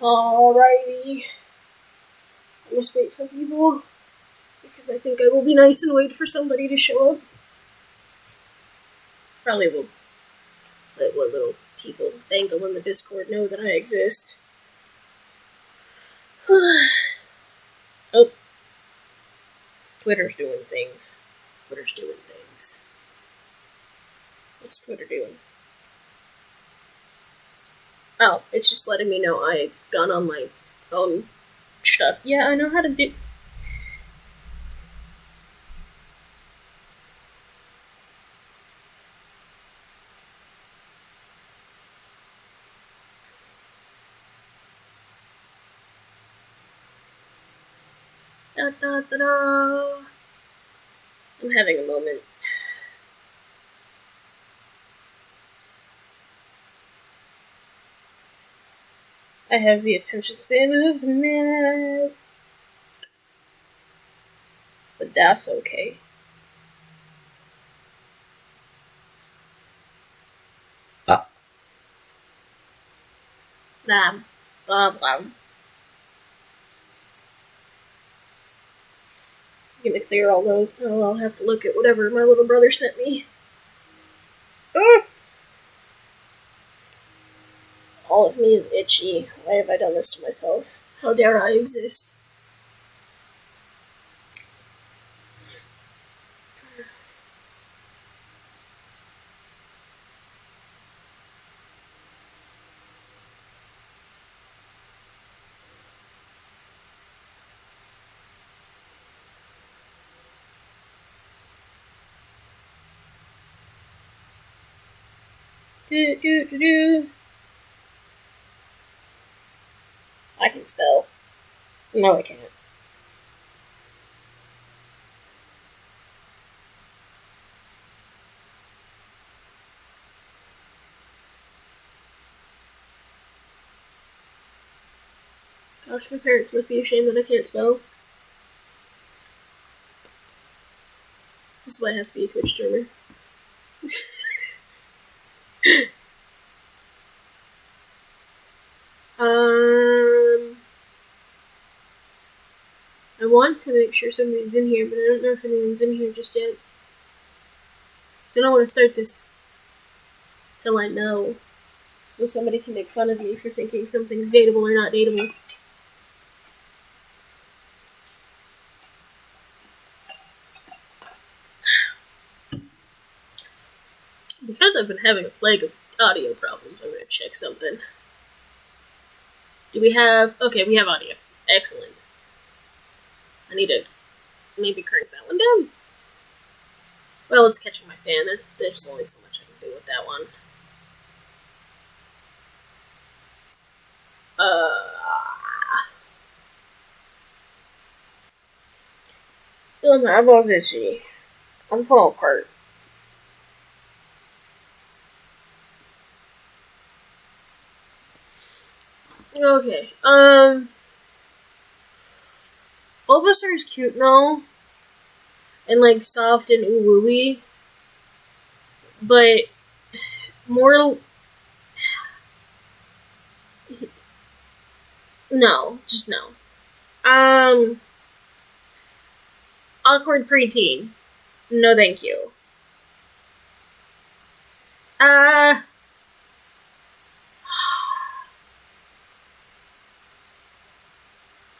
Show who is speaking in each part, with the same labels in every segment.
Speaker 1: Alrighty. I must wait for people, because I think I will be nice and wait for somebody to show up. Probably will let what little people dangle in the Discord know that I exist. Oh. Twitter's doing things. What's Twitter doing? Oh, it's just letting me know I've gone on my own stuff. Yeah, I know how to do... Da-da-da-da. I'm having a moment. I have the attention span of Nat. But that's okay. Blah, blah, blah. I'm gonna clear all those. Oh, I'll have to look at whatever my little brother sent me. All of me is itchy. Why have I done this to myself? How dare I exist? I can spell. No, I can't. Gosh, my parents must be ashamed that I can't spell. This is why I have to be a Twitch streamer. I want to make sure somebody's in here, but I don't know if anyone's in here just yet. So I don't want to start this till I know, so somebody can make fun of me for thinking something's dateable or not dateable. Because I've been having a plague of audio problems, I'm going to check something. Do we have... Okay, we have audio. Excellent. I need to maybe crank that one down. Well, it's catching my fan. There's only so much I can do with that one. My eyeball's itchy. I'm falling apart. Okay, Bulbasaur's cute and all, and like soft and ooh-wooey, but more... No, just no. Awkward preteen. No thank you.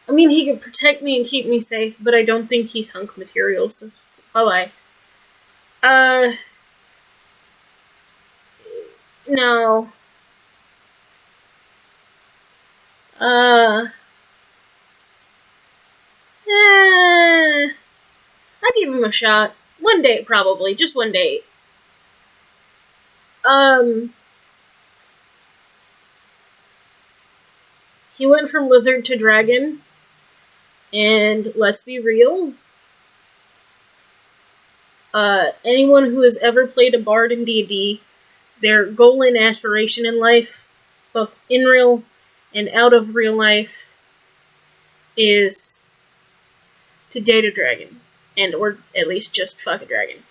Speaker 1: I mean, he could protect me and keep me safe, but I don't think he's hunk material, so bye-bye. No. I'd give him a shot. One date, probably. Just one date. He went from lizard to dragon. And let's be real. Anyone who has ever played a bard in D&D, their goal and aspiration in life, both in real and out of real life, is to date a dragon. Or at least just fuck a dragon.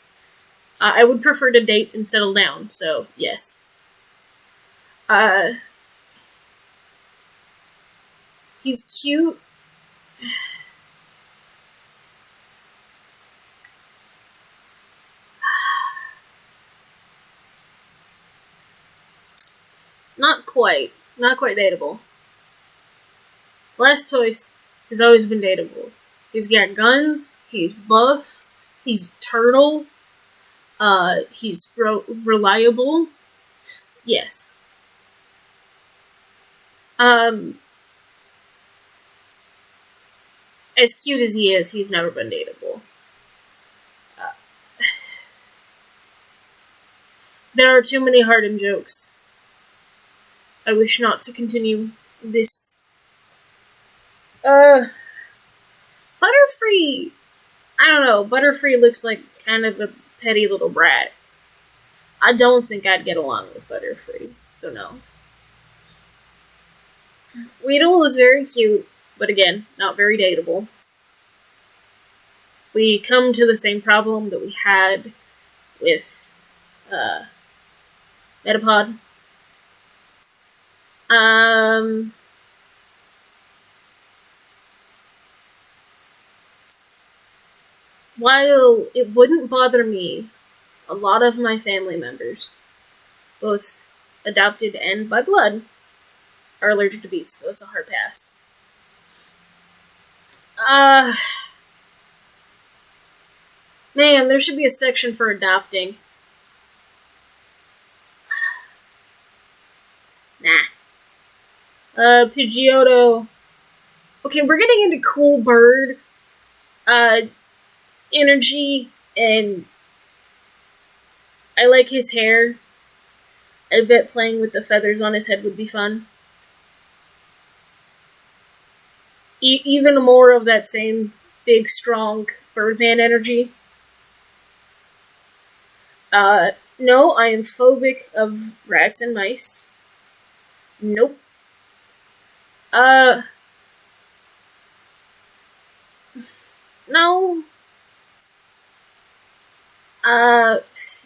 Speaker 1: I would prefer to date and settle down, so yes. He's cute. Not quite dateable. Blastoise has always been dateable. He's got guns, he's buff, he's turtle, he's reliable. Yes. As cute as he is, he's never been dateable. There are too many Harden jokes. I wish not to continue this. Butterfree! I don't know, Butterfree looks like kind of a petty little brat. I don't think I'd get along with Butterfree, so no. Weedle was very cute, but again, not very dateable. We come to the same problem that we had with Metapod. While it wouldn't bother me, a lot of my family members, both adopted and by blood, are allergic to bees, so it's a hard pass. Man, there should be a section for adopting. Nah. Pidgeotto. Okay, we're getting into cool bird energy, and I like his hair. I bet playing with the feathers on his head would be fun. Even more of that same big, strong Birdman energy. No, I am phobic of rats and mice. Nope. No.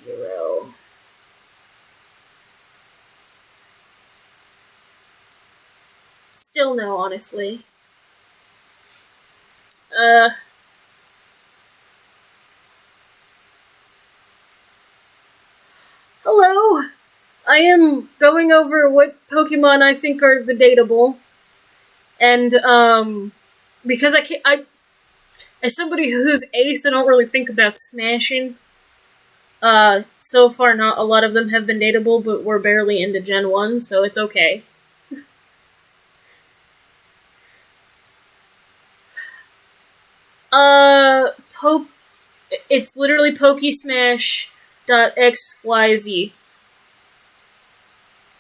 Speaker 1: Hero. Still no, honestly. Hello! I am going over what Pokemon I think are the dateable. And, because as somebody who's ace, I don't really think about smashing. So far not a lot of them have been dateable, but we're barely into Gen 1, so it's okay. It's literally Pokesmash.xyz.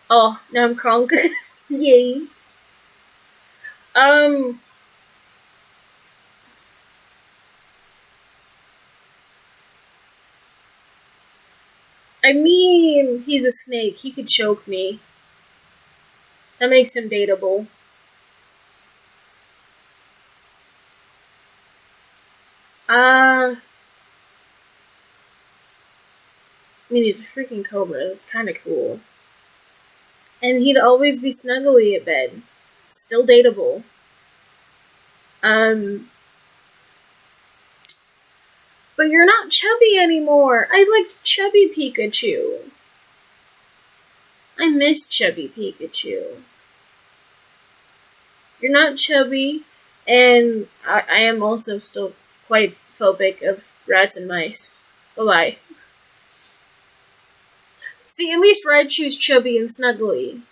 Speaker 1: Oh, now I'm crunk. Yay. I mean, he's a snake. He could choke me. That makes him dateable. I mean, he's a freaking cobra. It's kind of cool. And he'd always be snuggly at bed. Still dateable. But you're not chubby anymore. I liked chubby Pikachu. I miss chubby Pikachu. You're not chubby, and I am also still quite phobic of rats and mice. Bye-bye. See, at least Raichu's chubby and snuggly.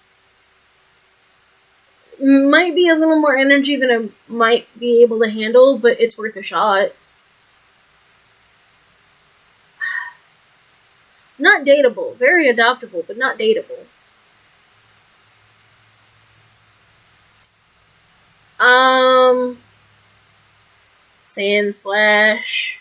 Speaker 1: Might be a little more energy than I might be able to handle, but it's worth a shot. Not dateable. Very adoptable, but not dateable. Sandslash.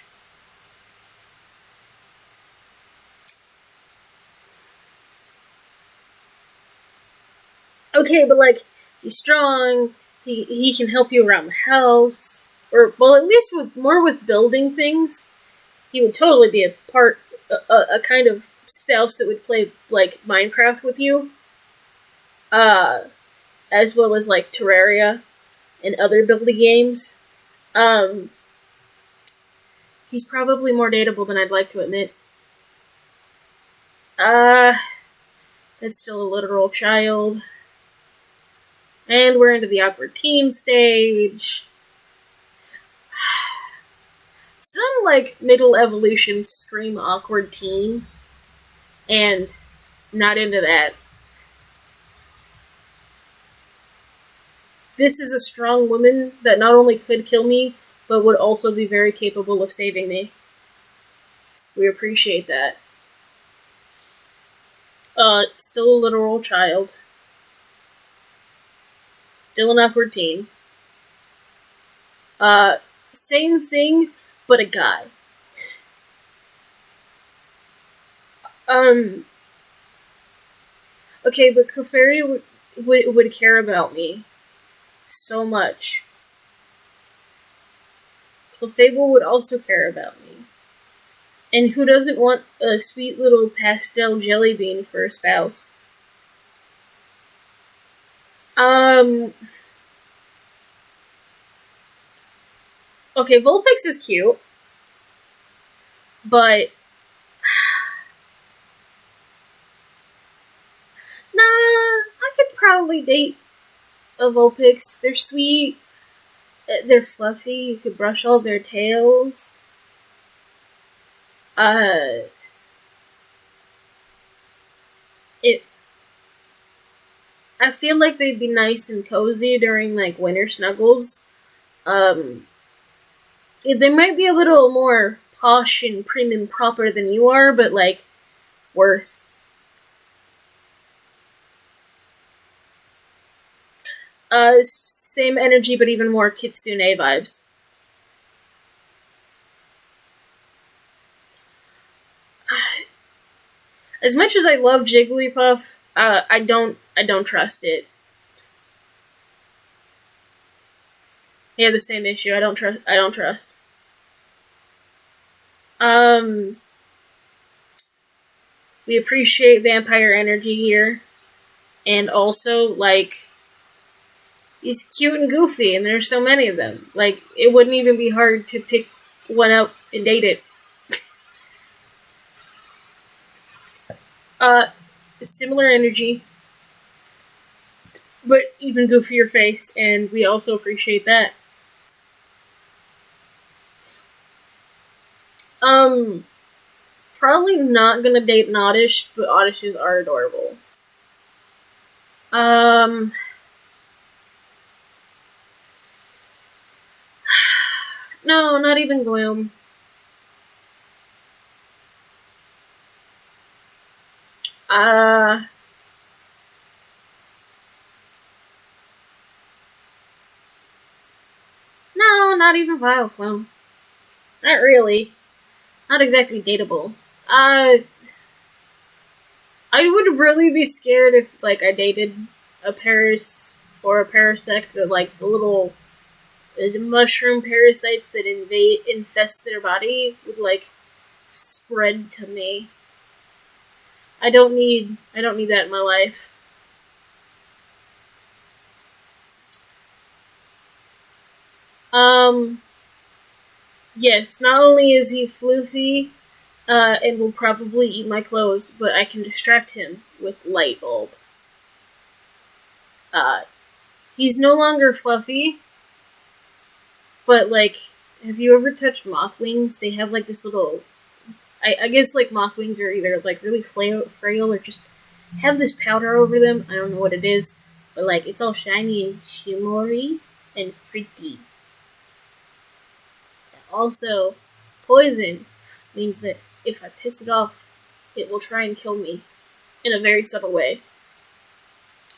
Speaker 1: Okay, but like, he's strong, he can help you around the house, or, well, at least with building things. He would totally be a kind of spouse that would play, like, Minecraft with you. As well as, like, Terraria. in other building games. He's probably more dateable than I'd like to admit. That's still a literal child. And we're into the awkward teen stage. Some, middle evolutions scream awkward teen, and not into that. This is a strong woman that not only could kill me, but would also be very capable of saving me. We appreciate that. Still a literal child. Still an awkward teen. Same thing, but a guy. Okay, but Clefairy would care about me so much. Clefable would also care about me. And who doesn't want a sweet little pastel jelly bean for a spouse? Okay, Vulpix is cute, but nah, I could probably date a Vulpix. They're sweet, they're fluffy, you could brush all their tails. I feel like they'd be nice and cozy during, winter snuggles. They might be a little more posh and prim and proper than you are, but, worth. Same energy, but even more Kitsune vibes. As much as I love Jigglypuff, I don't trust it. They have the same issue. I don't trust. We appreciate vampire energy here. And also, he's cute and goofy, and there's so many of them. It wouldn't even be hard to pick one out and date it. Similar energy, but even goofier face, and we also appreciate that. Probably not gonna date an Oddish, but Oddishes are adorable. No, not even Gloom. No, not even Vileplume. Not really. Not exactly dateable. I would really be scared if, I dated a Paris or a Parasect that, the little mushroom parasites that infest their body would, spread to me. I don't need that in my life. Yes, not only is he floofy, and will probably eat my clothes, but I can distract him with Light Bulb. He's no longer fluffy, but, have you ever touched moth wings? They have, this little... I guess, moth wings are either, really frail or just have this powder over them. I don't know what it is, but, it's all shiny and shimmery and pretty. Also, poison means that if I piss it off, it will try and kill me in a very subtle way.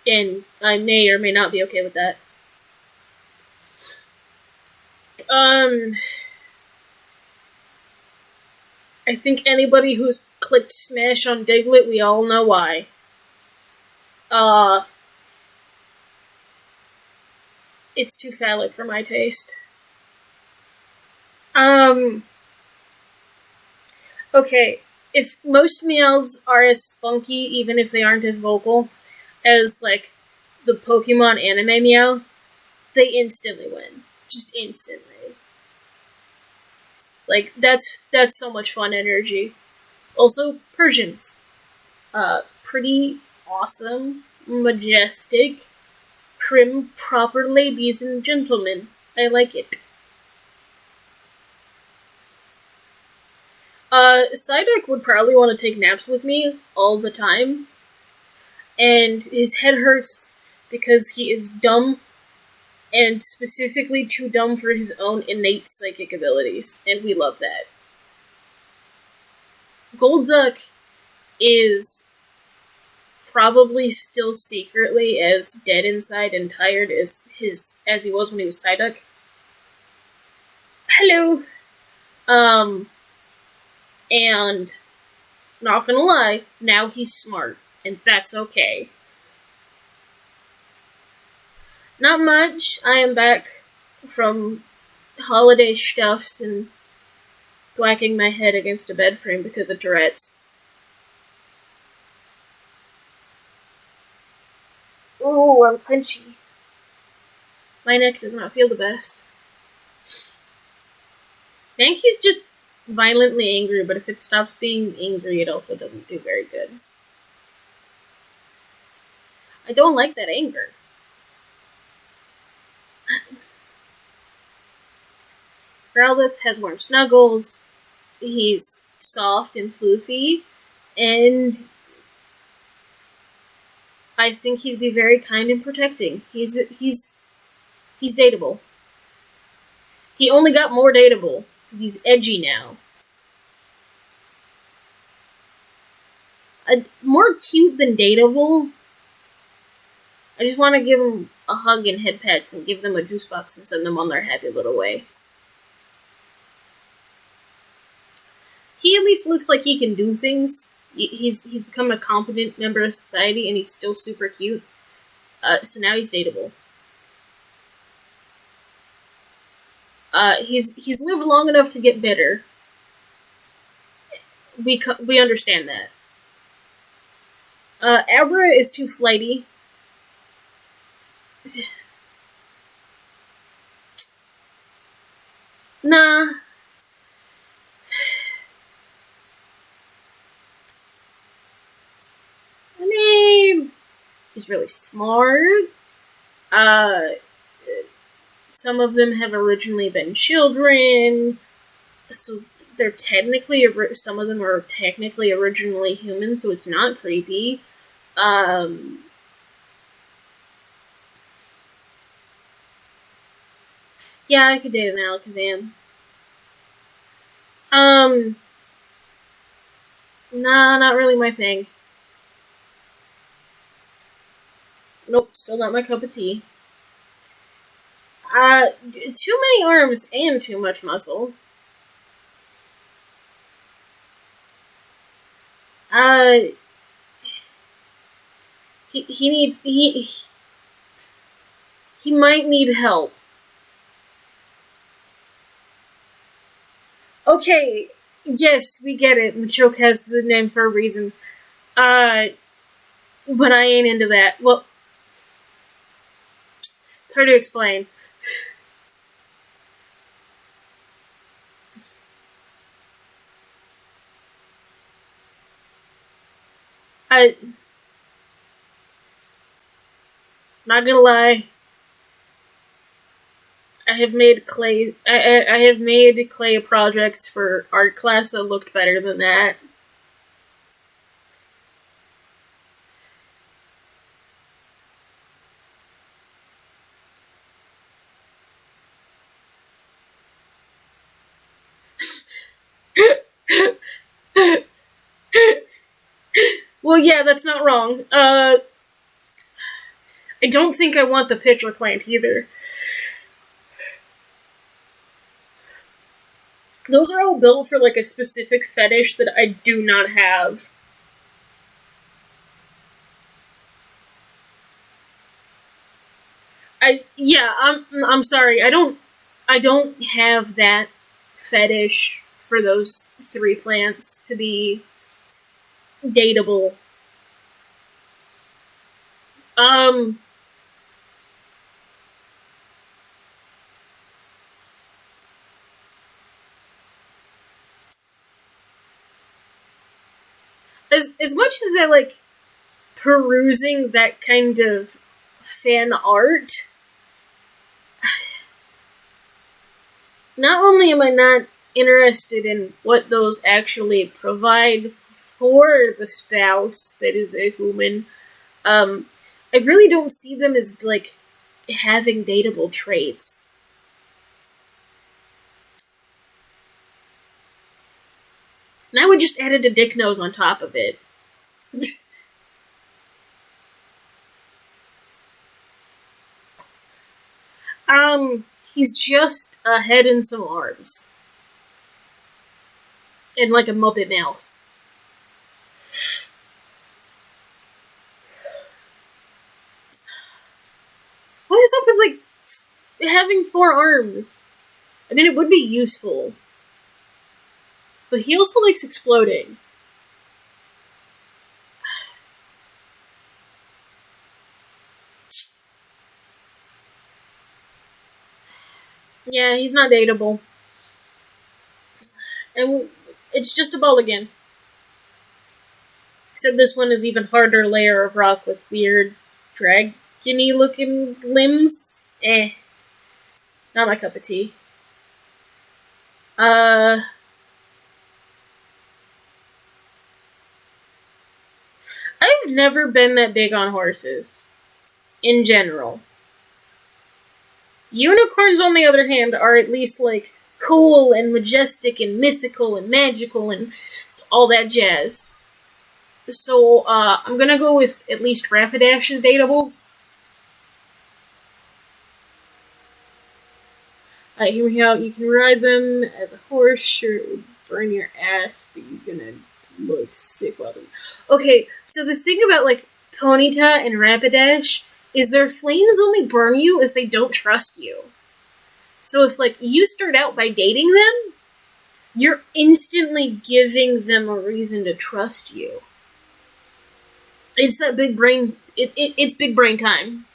Speaker 1: And I may or may not be okay with that. I think anybody who's clicked Smash on Diglett, we all know why. It's too phallic for my taste. Okay, if most Meowths are as spunky, even if they aren't as vocal, as, the Pokemon anime Meowth, they instantly win. Just instantly. Like, that's so much fun energy. Also, Persians. Pretty awesome, majestic, prim, proper ladies and gentlemen. I like it. Psyduck would probably want to take naps with me all the time. And his head hurts because he is dumb, and specifically too dumb for his own innate psychic abilities, and we love that. Golduck is probably still secretly as dead inside and tired as he was when he was Psyduck. Hello! And not gonna lie, now he's smart, and that's okay. Not much. I am back from holiday stuffs and whacking my head against a bed frame because of Tourette's. Ooh, I'm crunchy. My neck does not feel the best. I think he's just violently angry, but if it stops being angry, it also doesn't do very good. I don't like that anger. Growlithe has warm snuggles, he's soft and floofy, and I think he'd be very kind and protecting. He's dateable. He only got more dateable, because he's edgy now. More cute than dateable. I just want to give them a hug and head pets and give them a juice box and send them on their happy little way. He at least looks like he can do things. He's become a competent member of society, and he's still super cute. So now he's dateable. He's lived long enough to get bitter. We understand that. Abra is too flighty. Nah. I mean, he's really smart. Some of them have originally been children, so they're technically, some of them are technically originally human, so it's not creepy. Yeah, I could date an Alakazam. Nah, not really my thing. Nope, still not my cup of tea. Too many arms and too much muscle. He might need help. Okay, yes, we get it. Machoke has the name for a reason. But I ain't into that. Well, it's hard to explain. Not gonna lie. I have made clay. I have made clay projects for art class that looked better than that. Well, yeah, that's not wrong. I don't think I want the pitcher plant either. Those are all built for like a specific fetish that I do not have. I'm sorry. I don't have that fetish for those 3 plants to be dateable. as much as I like perusing that kind of fan art, not only am I not interested in what those actually provide for the spouse that is a human, I really don't see them as, like, having dateable traits. And I would just added a dick nose on top of it. He's just a head and some arms. And like a Muppet mouth. What is up with, like, having 4 arms? I mean, it would be useful. But he also likes exploding. Yeah, he's not dateable. And it's just a ball again. Except this one is even harder layer of rock with weird dragony looking limbs. Not my cup of tea. I've never been that big on horses. In general. Unicorns, on the other hand, are at least, like, cool and majestic and mythical and magical and all that jazz. So, I'm gonna go with at least Rapidash is dateable. Hear me out. You can ride them as a horse. Sure, it would burn your ass, but you're gonna look sick while them. Okay, so the thing about, like, Ponyta and Rapidash is their flames only burn you if they don't trust you. So if, like, you start out by dating them, you're instantly giving them a reason to trust you. It's that big brain... It's big brain time.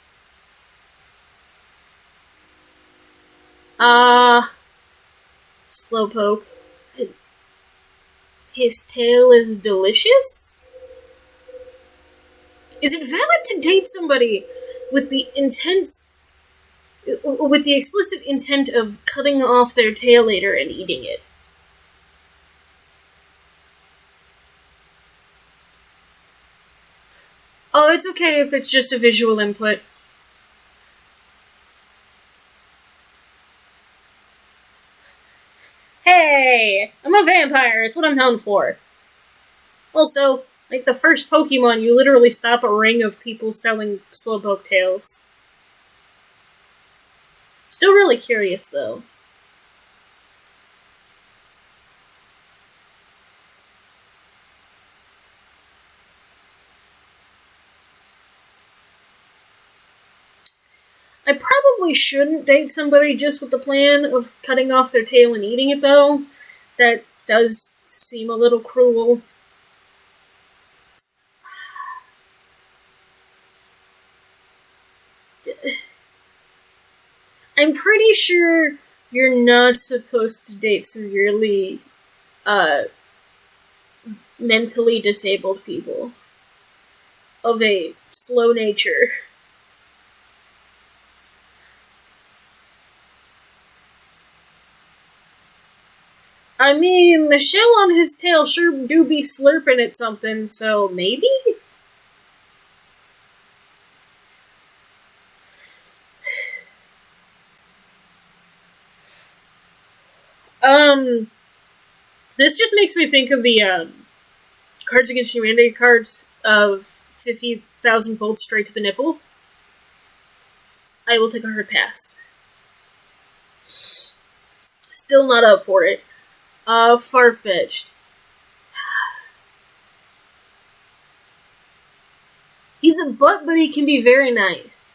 Speaker 1: Slowpoke. His tail is delicious? Is it valid to date somebody with the explicit intent of cutting off their tail later and eating it? Oh, it's okay if it's just a visual input. Hey! I'm a vampire, it's what I'm known for. Also, like the first Pokemon, you literally stop a ring of people selling Slowpoke tails. Still really curious, though. I probably shouldn't date somebody just with the plan of cutting off their tail and eating it, though. That does seem a little cruel. I'm pretty sure you're not supposed to date severely, mentally disabled people of a slow nature. I mean, the shell on his tail sure do be slurping at something, so maybe? This just makes me think of the, Cards Against Humanity cards of 50,000 volts straight to the nipple. I will take a hard pass. Still not up for it. Far-fetched. He's a butt, but he can be very nice.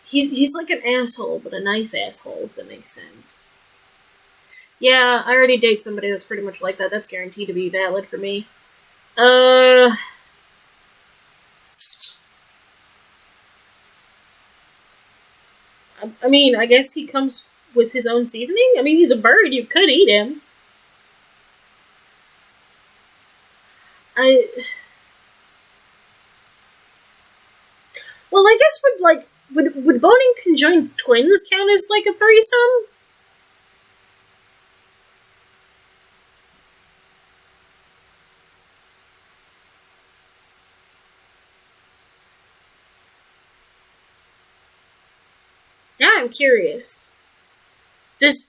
Speaker 1: He's like an asshole, but a nice asshole, if that makes sense. Yeah, I already date somebody that's pretty much like that. That's guaranteed to be valid for me. I mean, I guess he comes with his own seasoning? I mean, he's a bird, you could eat him. Well, I guess would boning conjoined twins count as like a threesome? Now I'm curious. Does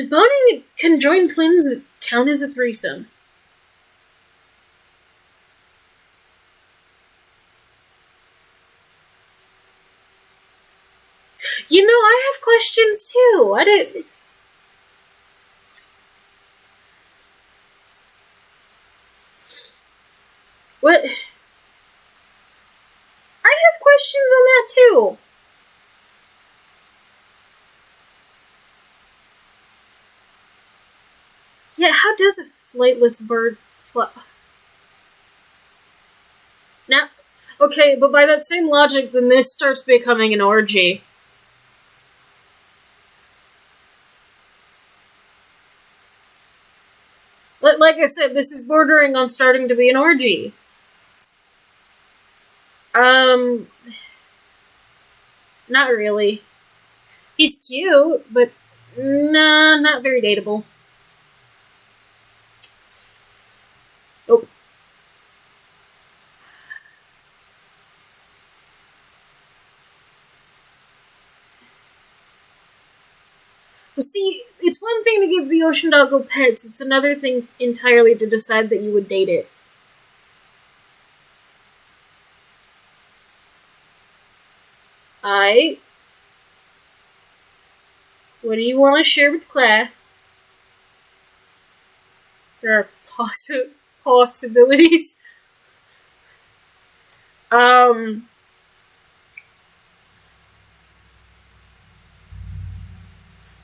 Speaker 1: boning conjoined twins count as a threesome? You know, I have questions too. I didn't. What? I have questions on that too. Yeah, how does a flightless bird fly? Now, okay, but by that same logic, then this starts becoming an orgy. Like I said, this is bordering on starting to be an orgy. Not really. He's cute, but nah, not very dateable. Nope. Well, see, it's one thing to give the ocean doggo pets, it's another thing entirely to decide that you would date it. What do you want to share with class? There are possibilities.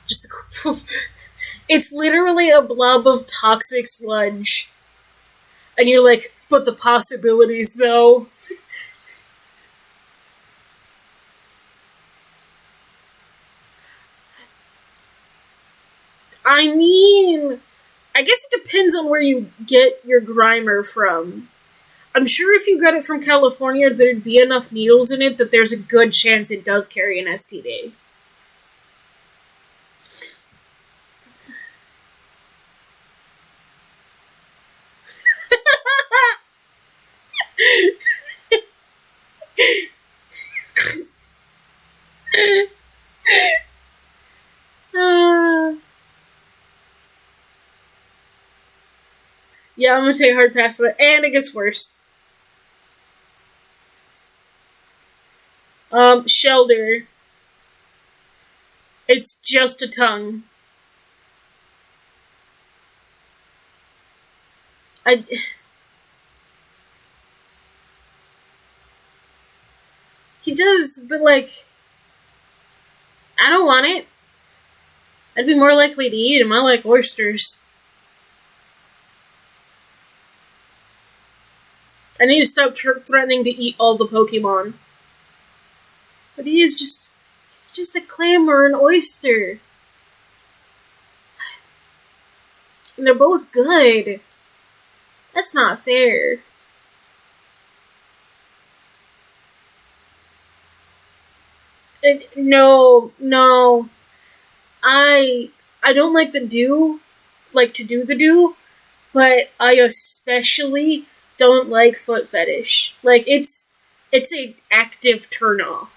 Speaker 1: Just it's literally a blob of toxic sludge. And you're like, but the possibilities though. I mean, I guess it depends on where you get your Grimer from. I'm sure if you got it from California, there'd be enough needles in it that there's a good chance it does carry an STD. Yeah, I'm gonna say hard pass, and it gets worse. Shelter. It's just a tongue. He does, but like, I don't want it. I'd be more likely to eat him. I like oysters. I need to stop threatening to eat all the Pokemon. But he's just a clam or an oyster. And they're both good. That's not fair. No. I don't like to do the do, but I especially don't like foot fetish. Like it's an active turnoff.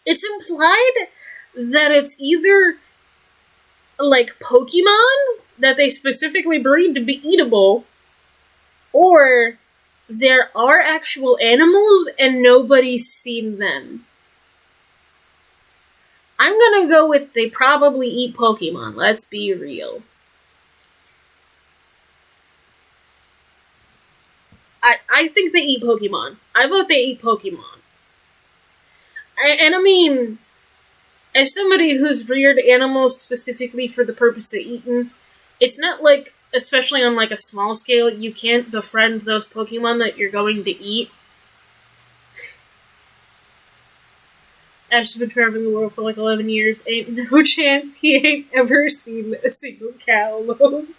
Speaker 1: It's implied that it's either like Pokemon that they specifically breed to be eatable, or there are actual animals and nobody's seen them. I'm gonna go with they probably eat Pokemon, let's be real. I think they eat Pokemon. I vote they eat Pokemon. And I mean, as somebody who's reared animals specifically for the purpose of eating, it's not like, especially on like a small scale, you can't befriend those Pokemon that you're going to eat. Ash's been traveling the world for like 11 years. Ain't no chance he ain't ever seen a single cow alone.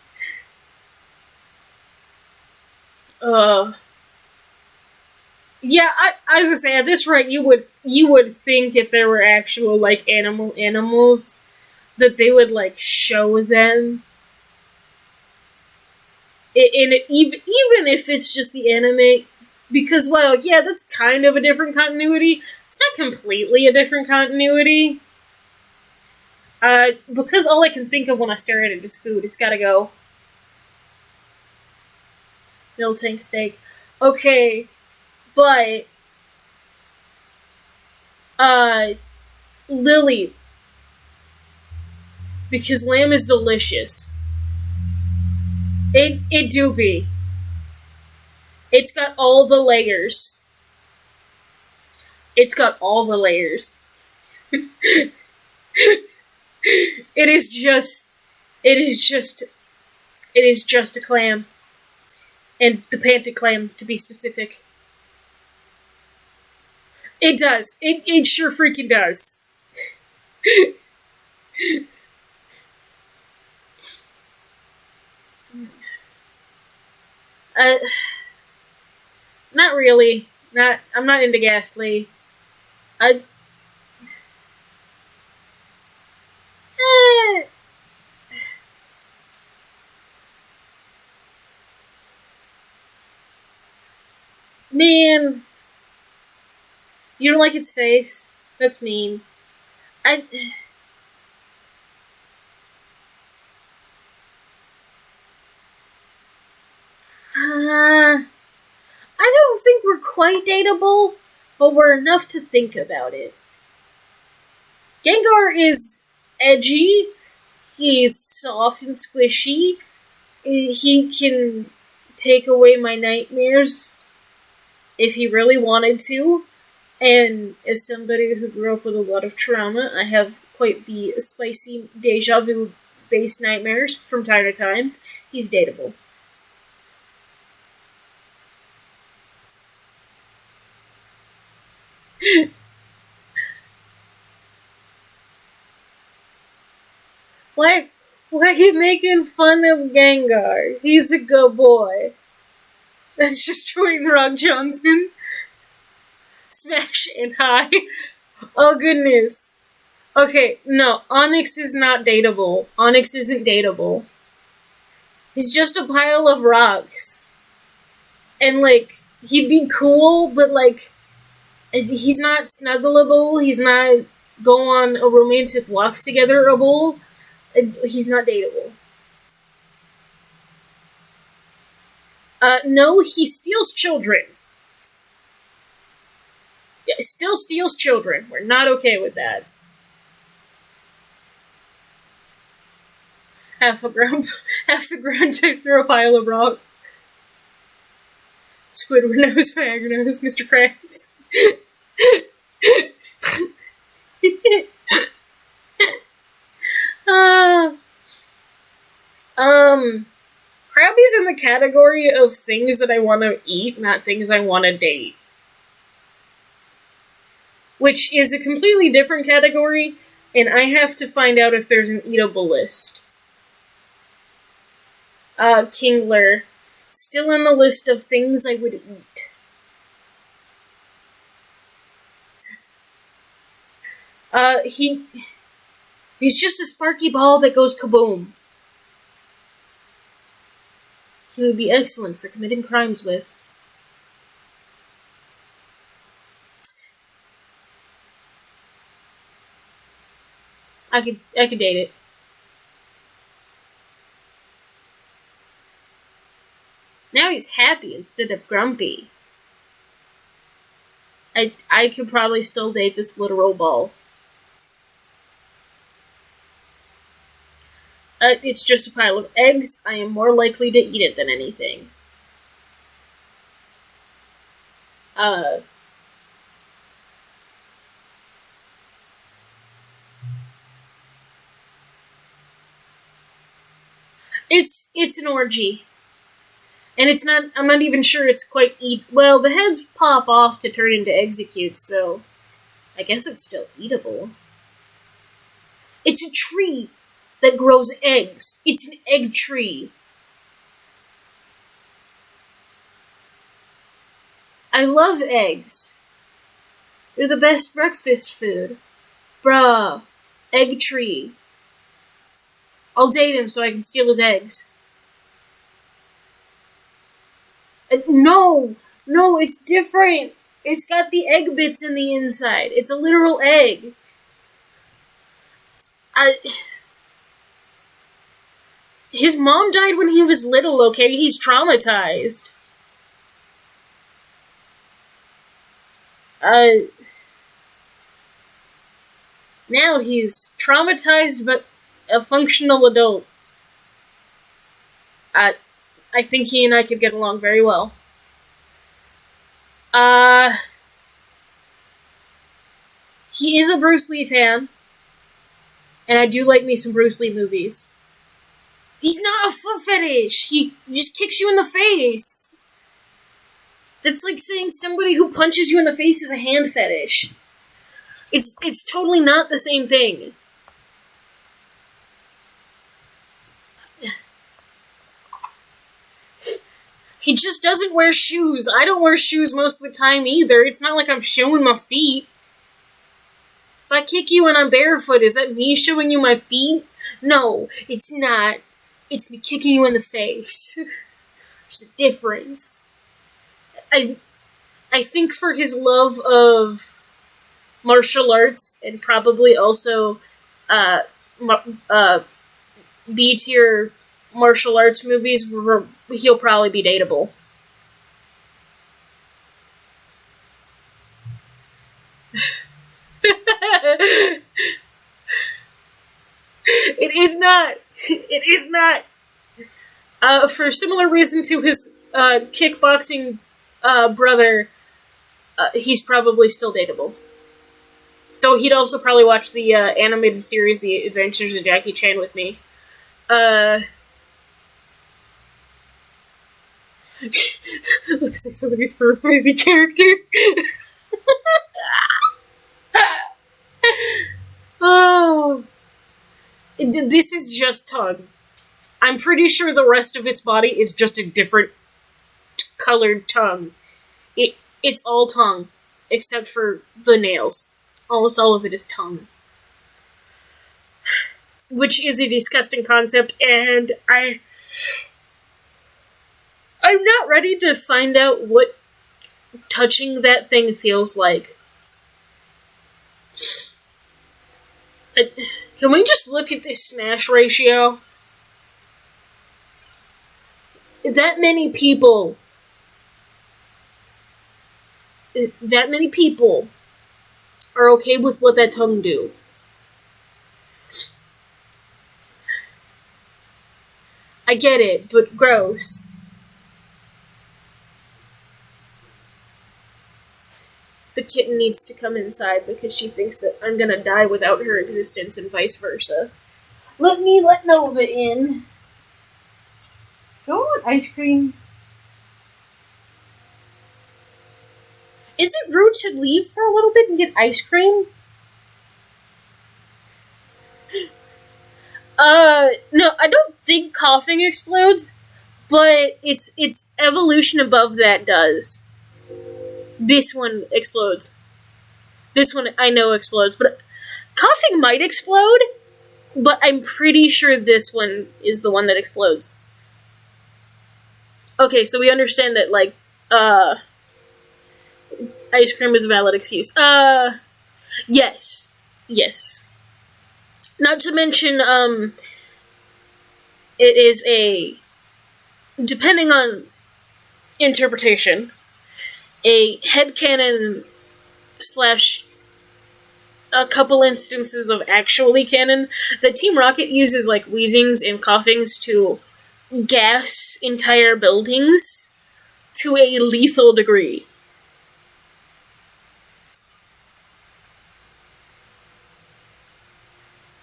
Speaker 1: Yeah, I was gonna say, at this rate, you would think if there were actual, like, animals, that they would, like, show them. Even if it's just the anime, because, well, yeah, that's kind of a different continuity. It's not completely a different continuity. Because all I can think of when I stare at it is food. It's gotta go. Mill tank steak. Okay, but, Lily. Because lamb is delicious. It do be. It's got all the layers. It's got all the layers. It is just a clam. And the panted clam, to be specific. It does. It sure freaking does. Not really. I'm not into Ghastly. I. Eh, man, you don't like its face? That's mean. I. I don't think we're quite dateable, but we're enough to think about it. Gengar is edgy. He's soft and squishy. He can take away my nightmares if he really wanted to. And as somebody who grew up with a lot of trauma, I have quite the spicy deja vu based nightmares from time to time. He's dateable. Why are you making fun of Gengar? He's a good boy. That's just Troy Rock Johnson. Smash and high. Oh goodness. Okay, no, Onyx is not dateable. Onyx isn't dateable. He's just a pile of rocks. And, like, he'd be cool, but, like, he's not snuggleable. He's not go on a romantic walk together-able. He's not dateable. No, he steals children. Yeah, still steals children. We're not okay with that. Half the ground to through a pile of rocks. Squidward knows, Viagra knows, Mr. Krabs. Krabby's in the category of things that I want to eat, not things I want to date. Which is a completely different category, and I have to find out if there's an eatable list. Kingler. Still on the list of things I would eat. He's just a sparky ball that goes kaboom. He would be excellent for committing crimes with. I could date it. Now he's happy instead of grumpy. I could probably still date this literal ball. It's just a pile of eggs. I am more likely to eat it than anything. It's an orgy. And it's not, I'm not even sure it's quite well, the heads pop off to turn into executes, so I guess it's still eatable. It's a tree that grows eggs. It's an egg tree. I love eggs. They're the best breakfast food. Bruh. Egg tree. I'll date him so I can steal his eggs. No! No, it's different! It's got the egg bits in the inside. It's a literal egg. His mom died when he was little, okay? He's traumatized. Now he's traumatized, but a functional adult. I think he and I could get along very well. He is a Bruce Lee fan. And I do like me some Bruce Lee movies. He's not a foot fetish! He just kicks you in the face! That's like saying somebody who punches you in the face is a hand fetish. It's totally not the same thing. He just doesn't wear shoes. I don't wear shoes most of the time either. It's not like I'm showing my feet. If I kick you and I'm barefoot, is that me showing you my feet? No, it's not. It's me kicking you in the face. There's a difference. I think for his love of martial arts and probably also B-tier martial arts movies, he'll probably be dateable. It is not. It is not. For a similar reason to his kickboxing brother, he's probably still dateable. Though he'd also probably watch the animated series The Adventures of Jackie Chan with me. Looks like somebody's favorite character. Oh. This is just tongue. I'm pretty sure the rest of its body is just a different colored tongue. It's all tongue, except for the nails. Almost all of it is tongue. Which is a disgusting concept, and I'm not ready to find out what touching that thing feels like. Can we just look at this smash ratio? That many people are okay with what that tongue do. I get it, but gross. The kitten needs to come inside because she thinks that I'm gonna die without her existence and vice versa. Let me let Nova in. Do I want ice cream? Is it rude to leave for a little bit and get ice cream? No, I don't think coughing explodes, but its evolution above that does. This one explodes. This one I know explodes, but coughing might explode, but I'm pretty sure this one is the one that explodes. Okay, so we understand that, like, ice cream is a valid excuse. Yes. Yes. Not to mention, it is depending on interpretation, a headcanon / a couple instances of actually canon that Team Rocket uses, like, wheezings and coughings to gas entire buildings to a lethal degree.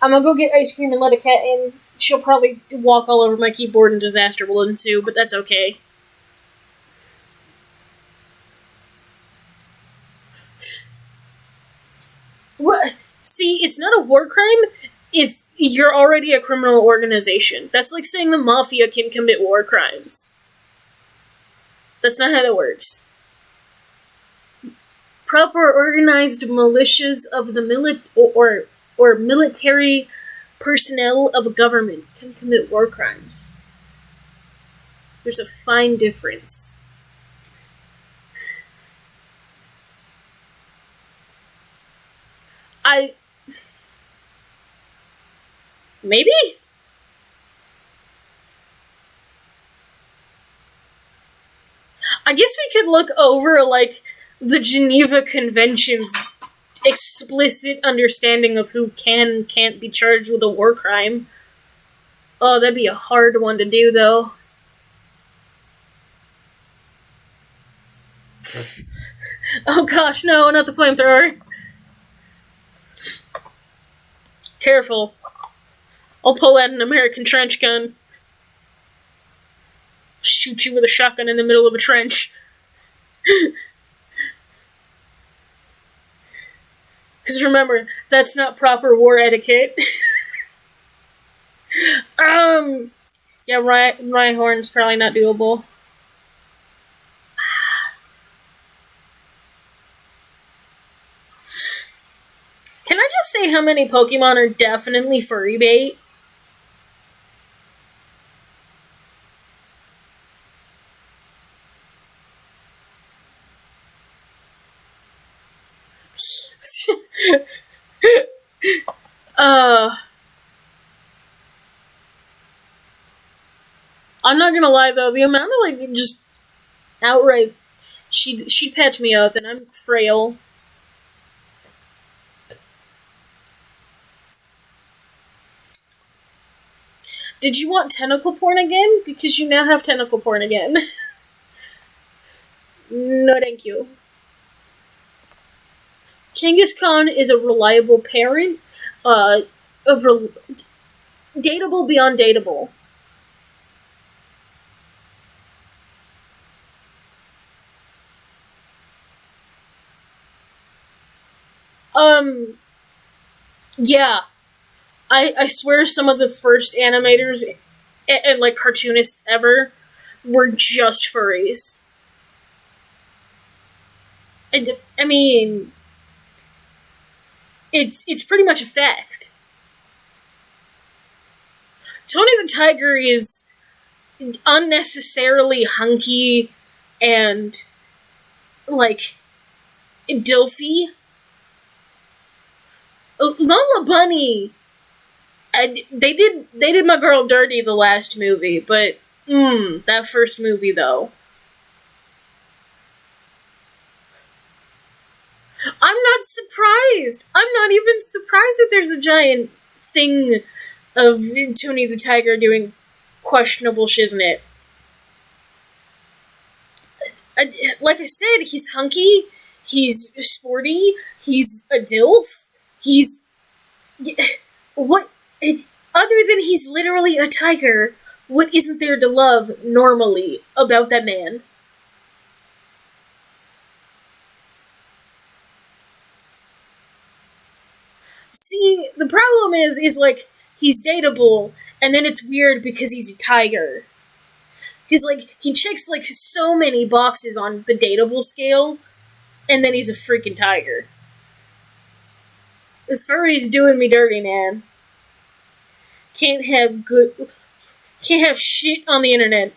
Speaker 1: I'm gonna go get ice cream and let a cat in. She'll probably walk all over my keyboard and disaster will ensue, but that's okay. What? See, it's not a war crime if you're already a criminal organization. That's like saying the mafia can commit war crimes. That's not how that works. Proper organized militias of the or military personnel of a government can commit war crimes. There's a fine difference. I maybe I guess we could look over like the Geneva Convention's explicit understanding of who can and can't be charged with a war crime. Oh, that'd be a hard one to do, though. Oh gosh, no, not the flamethrower. Careful. I'll pull out an American trench gun. Shoot you with a shotgun in the middle of a trench. Because remember, that's not proper war etiquette. Yeah, Ryan Horn's probably not doable. Can I just say how many Pokemon are definitely furry bait? uh, I'm not gonna lie though, the amount of like just outright she'd patch me up and I'm frail. Did you want tentacle porn again? Because you now have tentacle porn again. No, thank you. Kangaskhan is a reliable parent. Dateable beyond dateable. Yeah. I swear some of the first animators and like cartoonists ever were just furries. And I mean, it's pretty much a fact. Tony the Tiger is unnecessarily hunky and like dilfy. Lola Bunny, they did my girl dirty the last movie, but that first movie though. I'm not surprised. I'm not even surprised that there's a giant thing of Tony the Tiger doing questionable shiznit. Like I said, he's hunky, he's sporty, he's a dilf, he's what? Other than he's literally a tiger, what isn't there to love normally about that man? See, the problem is like he's dateable, and then it's weird because he's a tiger. Because like he checks like so many boxes on the dateable scale, and then he's a freaking tiger. The furry's doing me dirty, man. Can't have shit on the internet.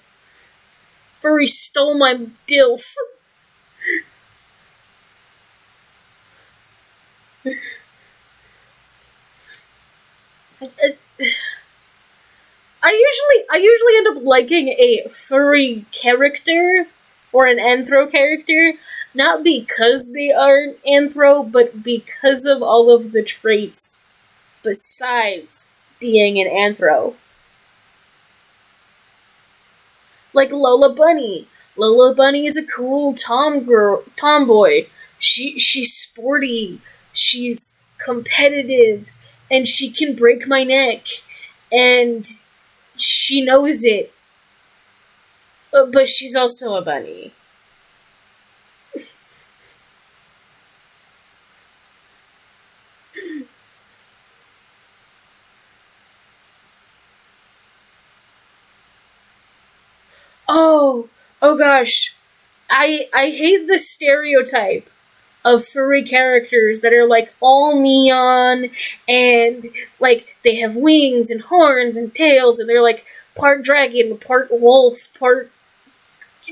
Speaker 1: Furry stole my dilf. I usually end up liking a furry character or an anthro character, not because they are anthro, but because of all of the traits besides being an anthro. Like Lola Bunny. Lola Bunny is a cool tomboy. She's sporty. She's competitive, and she can break my neck, and she knows it. But she's also a bunny. Oh gosh. I hate the stereotype of furry characters that are like all neon and like they have wings and horns and tails and they're like part dragon, part wolf, part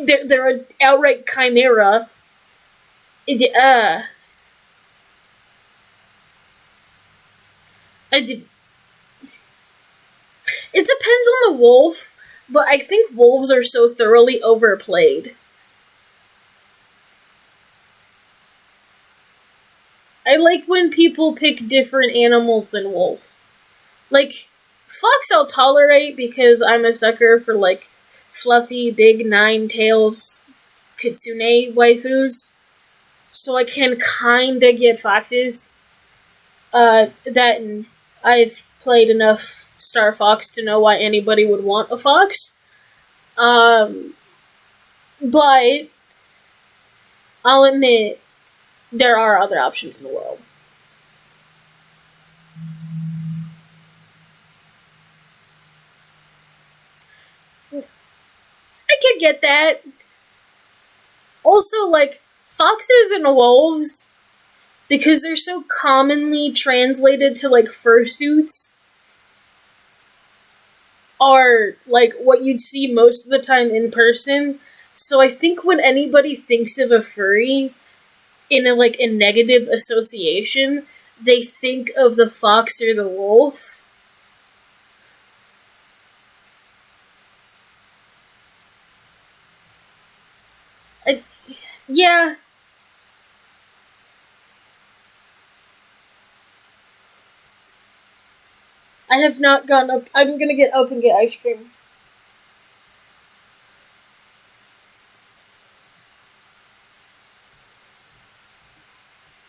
Speaker 1: they're an outright chimera. It, I did. It depends on the wolf, but I think wolves are so thoroughly overplayed. I like when people pick different animals than wolf. Like, fox I'll tolerate because I'm a sucker for, like, fluffy, big nine tails kitsune waifus. So I can kinda get foxes. That and I've played enough Star Fox to know why anybody would want a fox. Um, but I'll admit there are other options in the world. I could get that. Also, like, foxes and wolves, because they're so commonly translated to, like, fursuits, are, like, what you'd see most of the time in person. So I think when anybody thinks of a furry in a negative association, they think of the fox or the wolf. I, yeah, I have not gone up. I'm gonna get up and get ice cream.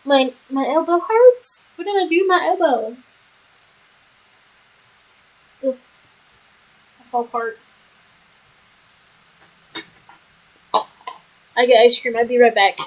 Speaker 1: My elbow hurts. What did I do to my elbow? Ugh, I fell apart. I get ice cream. I'll be right back.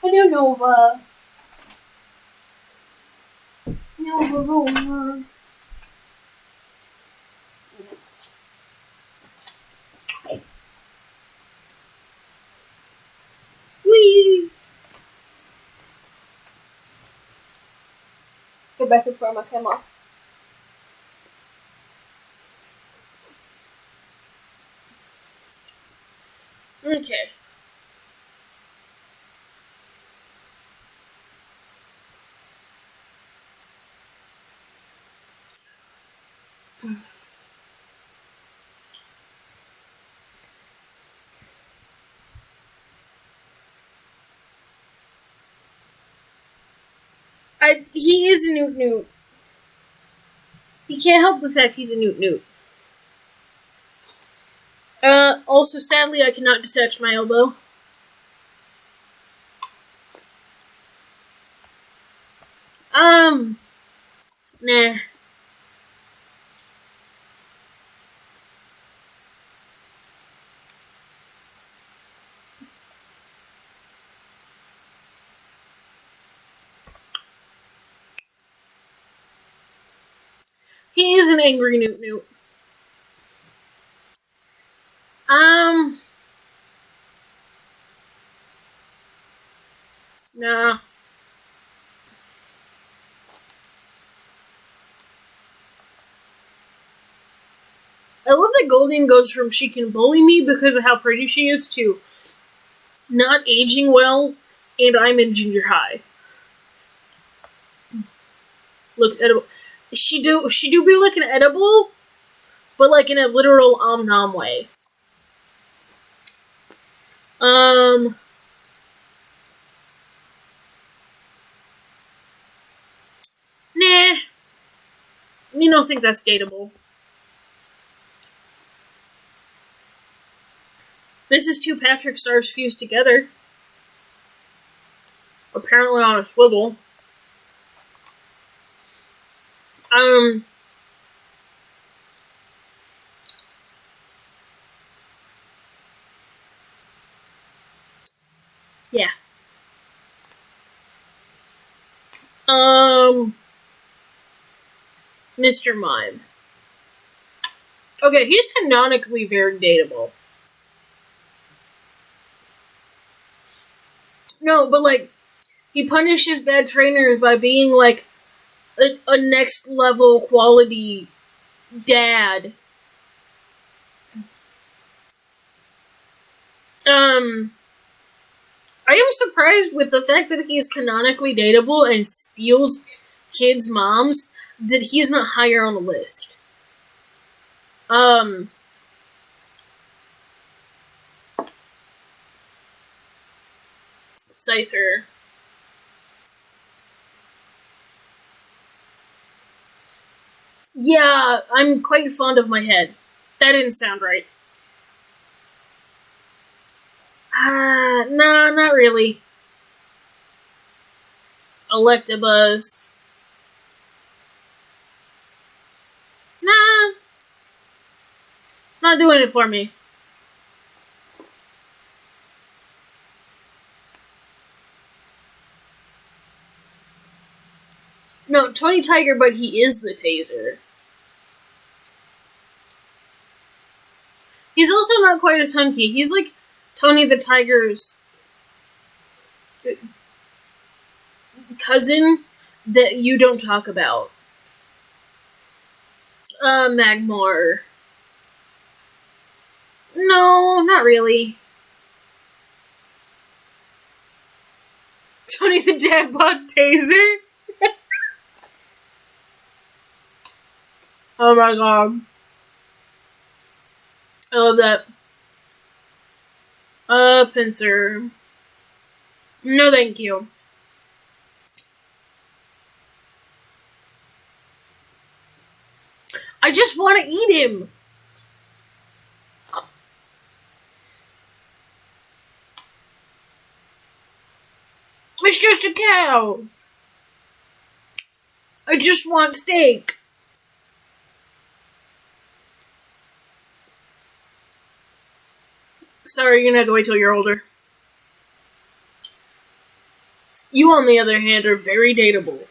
Speaker 1: Hello, Nova. Nova. Whee! Go back and throw my camera. Okay. He is a newt newt. He can't help the fact he's a newt newt. Also, sadly, I cannot detach my elbow. Um, nah. He is an angry newt newt. Nah. I love that Goldien goes from she can bully me because of how pretty she is to not aging well and I'm in junior high. Looks edible. She do be looking edible, but like in a literal nom way. Nah. You don't think that's dateable. This is two Patrick stars fused together. Apparently on a swivel. Yeah. Mr. Mime. Okay, he's canonically very dateable. No, but like, he punishes bad trainers by being like a next level quality dad. I am surprised with the fact that he is canonically dateable and steals kids' moms that he is not higher on the list. Cypher. Yeah, I'm quite fond of my head. That didn't sound right. Nah, not really. Electabuzz. Nah. It's not doing it for me. No, Tony Tiger, but he is the taser. He's also not quite as hunky. He's like Tony the Tiger's cousin that you don't talk about. Magmar. No, not really. Tony the Dadbot Taser? Oh my god. I love that. Pinsir. No thank you. I just want to eat him. It's just a cow. I just want steak. Sorry, you're gonna have to wait till you're older. You, on the other hand, are very dateable.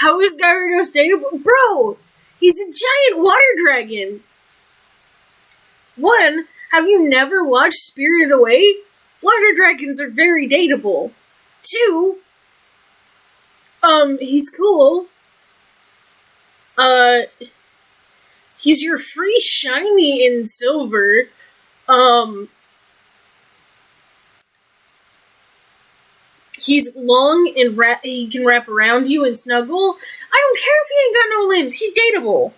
Speaker 1: How is Gyarados dateable? Bro! He's a giant water dragon! 1, have you never watched Spirited Away? Water dragons are very dateable. 2, he's cool. He's your free shiny in silver. He's long and he can wrap around you and snuggle. I don't care if he ain't got no limbs. He's dateable.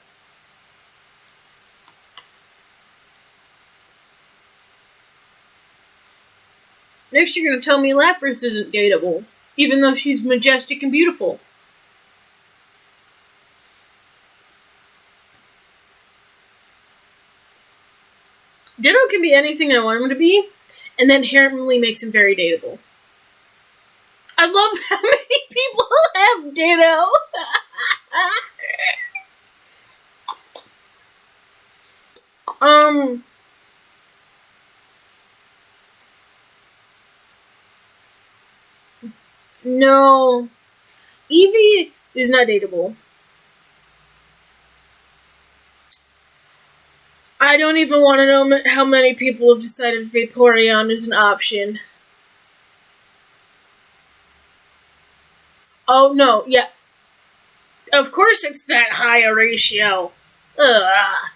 Speaker 1: Next you're gonna tell me Lapras isn't dateable, even though she's majestic and beautiful. Ditto can be anything I want him to be, and that inherently makes him very dateable. I love how many people have Ditto. No. Eevee is not dateable. I don't even want to know how many people have decided Vaporeon is an option. Oh, no, yeah. Of course it's that high a ratio. Ugh.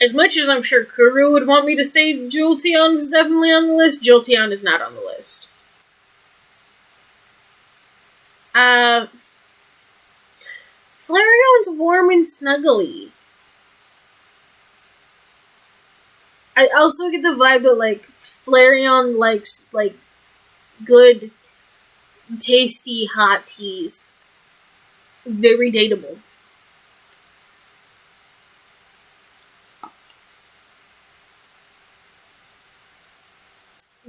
Speaker 1: As much as I'm sure Kuru would want me to say Jolteon is definitely on the list, Jolteon is not on the list. Flareon's warm and snuggly. I also get the vibe that, like, Flareon likes, like, good, tasty hot teas. Very dateable.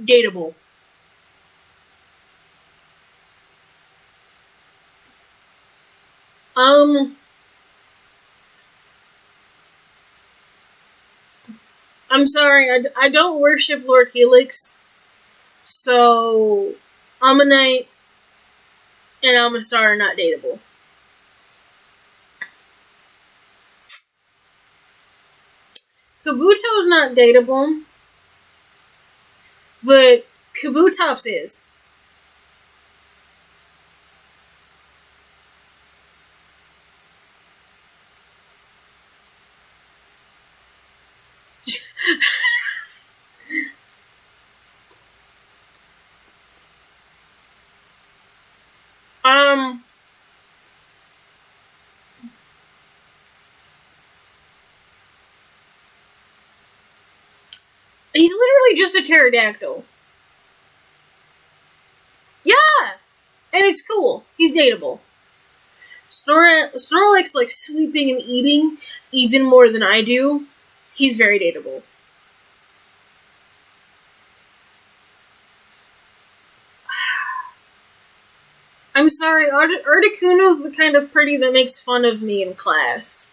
Speaker 1: Dateable. I'm sorry, I don't worship Lord Helix, so Ammonite and Amistar are not dateable. Kabuto is not dateable, but Kabutops is. He's literally just a pterodactyl. Yeah! And it's cool. He's dateable. Snorlax likes sleeping and eating even more than I do. He's very dateable. I'm sorry, Articuno's the kind of pretty that makes fun of me in class.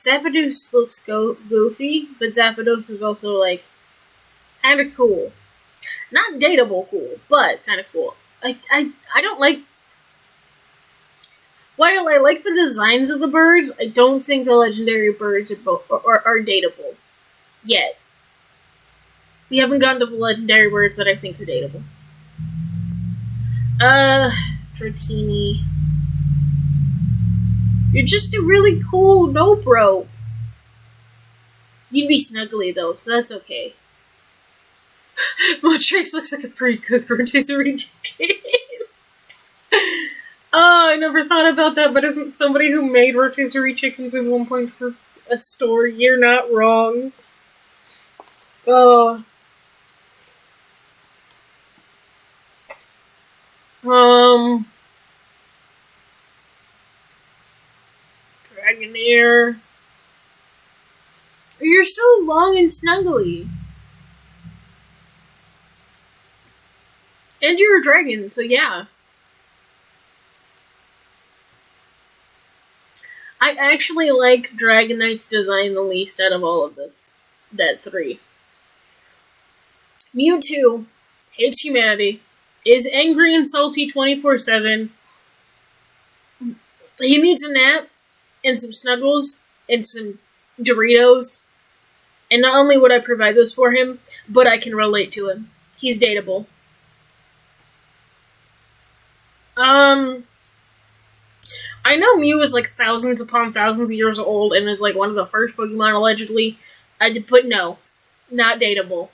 Speaker 1: Zapdos looks goofy, but Zapdos is also, like, kind of cool. Not dateable cool, but kind of cool. I don't like... While I like the designs of the birds, I don't think the legendary birds are dateable. Yet. We haven't gotten to the legendary birds that I think are dateable. Dratini. You're just a really cool no-bro. You'd be snuggly, though, so that's okay. Moltres looks like a pretty cooked rotisserie chicken. Oh, I never thought about that, but as somebody who made rotisserie chickens at one point for a store, you're not wrong. Oh. Dragonair. You're so long and snuggly. And you're a dragon, so yeah. I actually like Dragonite's design the least out of all of that three. Mewtwo hates humanity, is angry and salty 24/7. He needs a nap and some snuggles and some Doritos. And not only would I provide this for him, but I can relate to him. He's dateable. I know Mew is like thousands upon thousands of years old and is like one of the first Pokemon allegedly. But no, not dateable.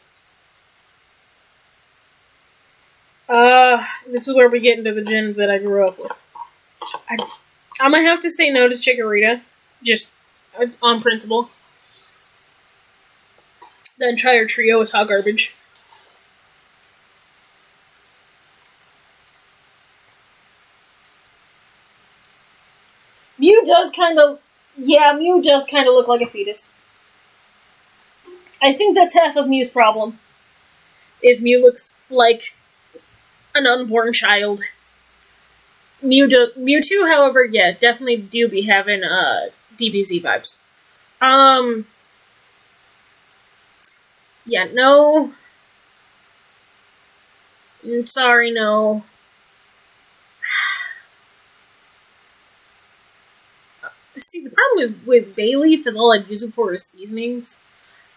Speaker 1: This is where we get into the gens that I grew up with. I'm gonna have to say no to Chikorita, just on principle. The entire trio is hot garbage. Mew does kind of look like a fetus. I think that's half of Mew's problem. Is Mew looks like an unborn child. Mewtwo, however, yeah, definitely do be having DBZ vibes. Um, yeah, no. Sorry, no. See, the problem is with bay leaf is all I'd use it for is seasonings.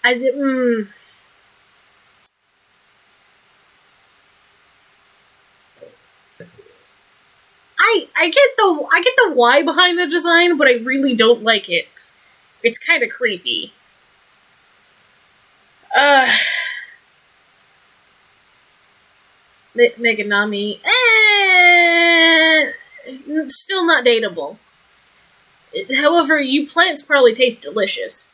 Speaker 1: I did. I get the why behind the design, but I really don't like it. It's kind of creepy. Meganami. Still not dateable. However, you plants probably taste delicious.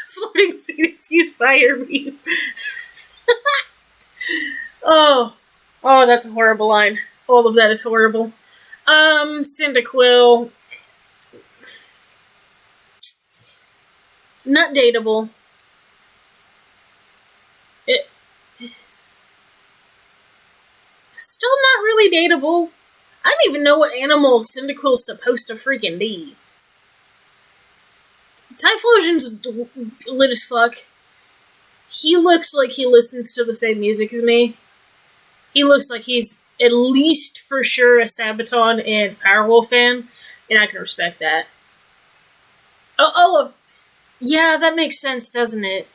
Speaker 1: Floating fetus use fire beam. Oh, that's a horrible line. All of that is horrible. Cyndaquil. Not dateable. Still not really dateable. I don't even know what animal Cyndaquil's supposed to freaking be. Typhlosion's lit as fuck. He looks like he listens to the same music as me. He looks like he's at least for sure a Sabaton and Powerwolf fan, and I can respect that. Yeah, that makes sense, doesn't it?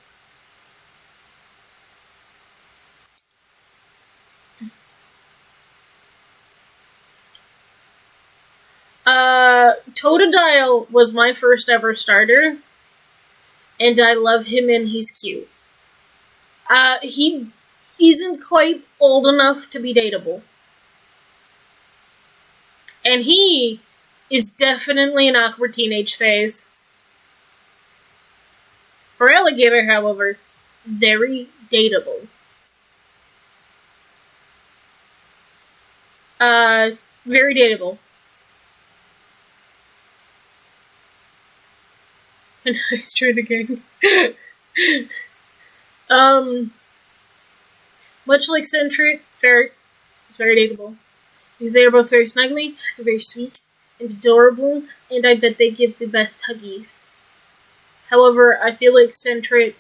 Speaker 1: Totodile was my first ever starter, and I love him and he's cute. He isn't quite old enough to be dateable. And he is definitely an awkward teenage phase. For Alligator, however, very dateable. Very dateable. And nice try again. Much like Centric, Ferret is very dateable. Because they are both very snuggly, and very sweet, and adorable, and I bet they give the best huggies. However, I feel like Centric,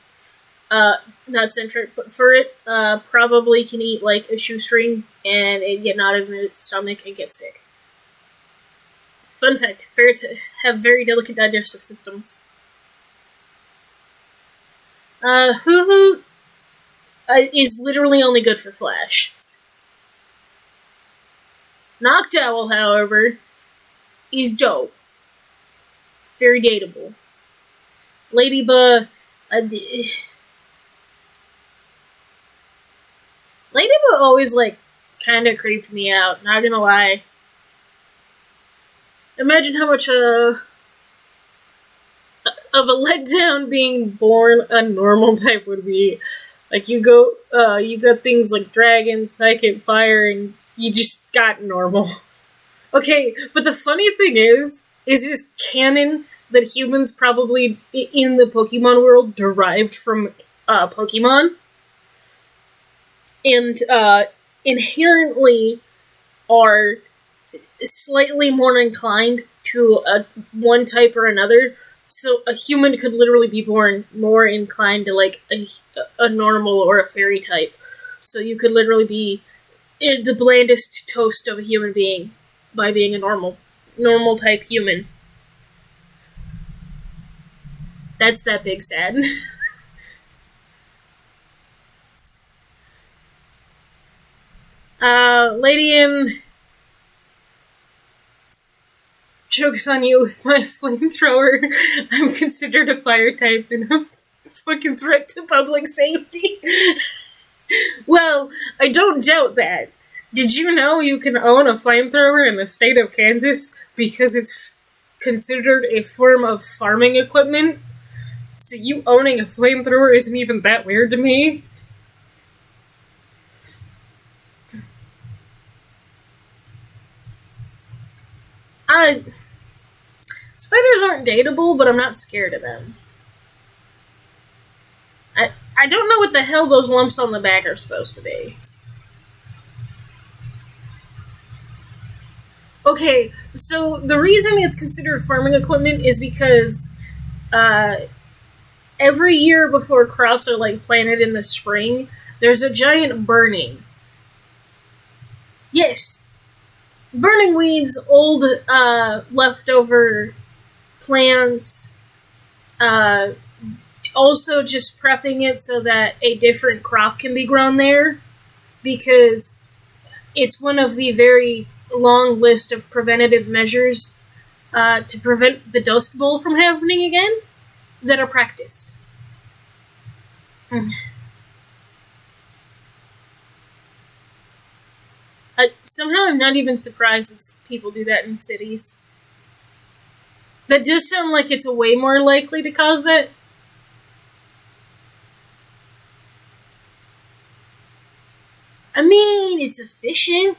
Speaker 1: not Centric, but Ferret, probably can eat like a shoestring, and it get knotted in its stomach and get sick. Fun fact, ferrets have very delicate digestive systems. Hoo-Hoo is literally only good for Flash. Noctowl, however, is dope. Very dateable. Ladybug, Ladybug always, like, kinda creeped me out, not gonna lie. Imagine how much, of a letdown being born a normal type would be. Like, you got things like dragon, psychic, fire, and you just got normal. Okay, but the funny thing is just canon that humans probably, in the Pokemon world, derived from, Pokemon. And, inherently are slightly more inclined to one type or another. So a human could literally be born more inclined to, like, a normal or a fairy type. So you could literally be the blandest toast of a human being by being a normal type human. That's that big sad. Lady M jokes on you with my flamethrower. I'm considered a fire type and a fucking threat to public safety. Well, I don't doubt that. Did you know you can own a flamethrower in the state of Kansas because it's considered a form of farming equipment? So you owning a flamethrower isn't even that weird to me. Spiders aren't dateable, but I'm not scared of them. I don't know what the hell those lumps on the back are supposed to be. Okay, so the reason it's considered farming equipment is because uh, every year before crops are like planted in the spring, there's a giant burning. Yes, burning weeds, old leftover plants, uh, also just prepping it so that a different crop can be grown there because it's one of the very long list of preventative measures to prevent the Dust Bowl from happening again that are practiced. Somehow I'm not even surprised that people do that in cities. That does sound like it's a way more likely to cause that. I mean, it's efficient.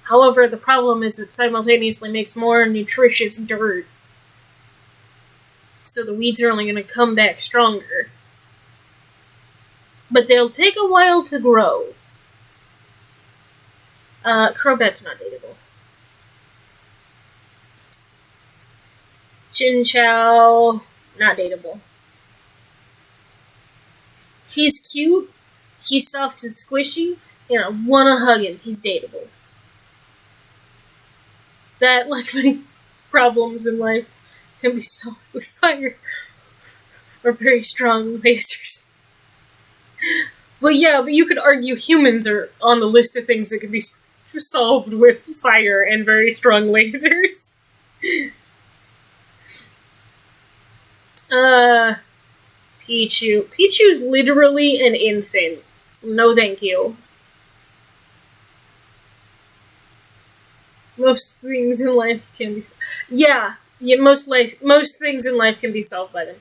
Speaker 1: However, the problem is it simultaneously makes more nutritious dirt. So the weeds are only going to come back stronger. But they'll take a while to grow. Crowbat's not dateable. Chin Chow, not dateable. He's cute, he's soft and squishy, and I wanna hug him. He's dateable. That, like many problems in life, can be solved with fire or very strong lasers. But you could argue humans are on the list of things that could be solved with fire and very strong lasers. Pichu. Pichu's literally an infant. No thank you. Most things in life can be... most things in life can be solved by them.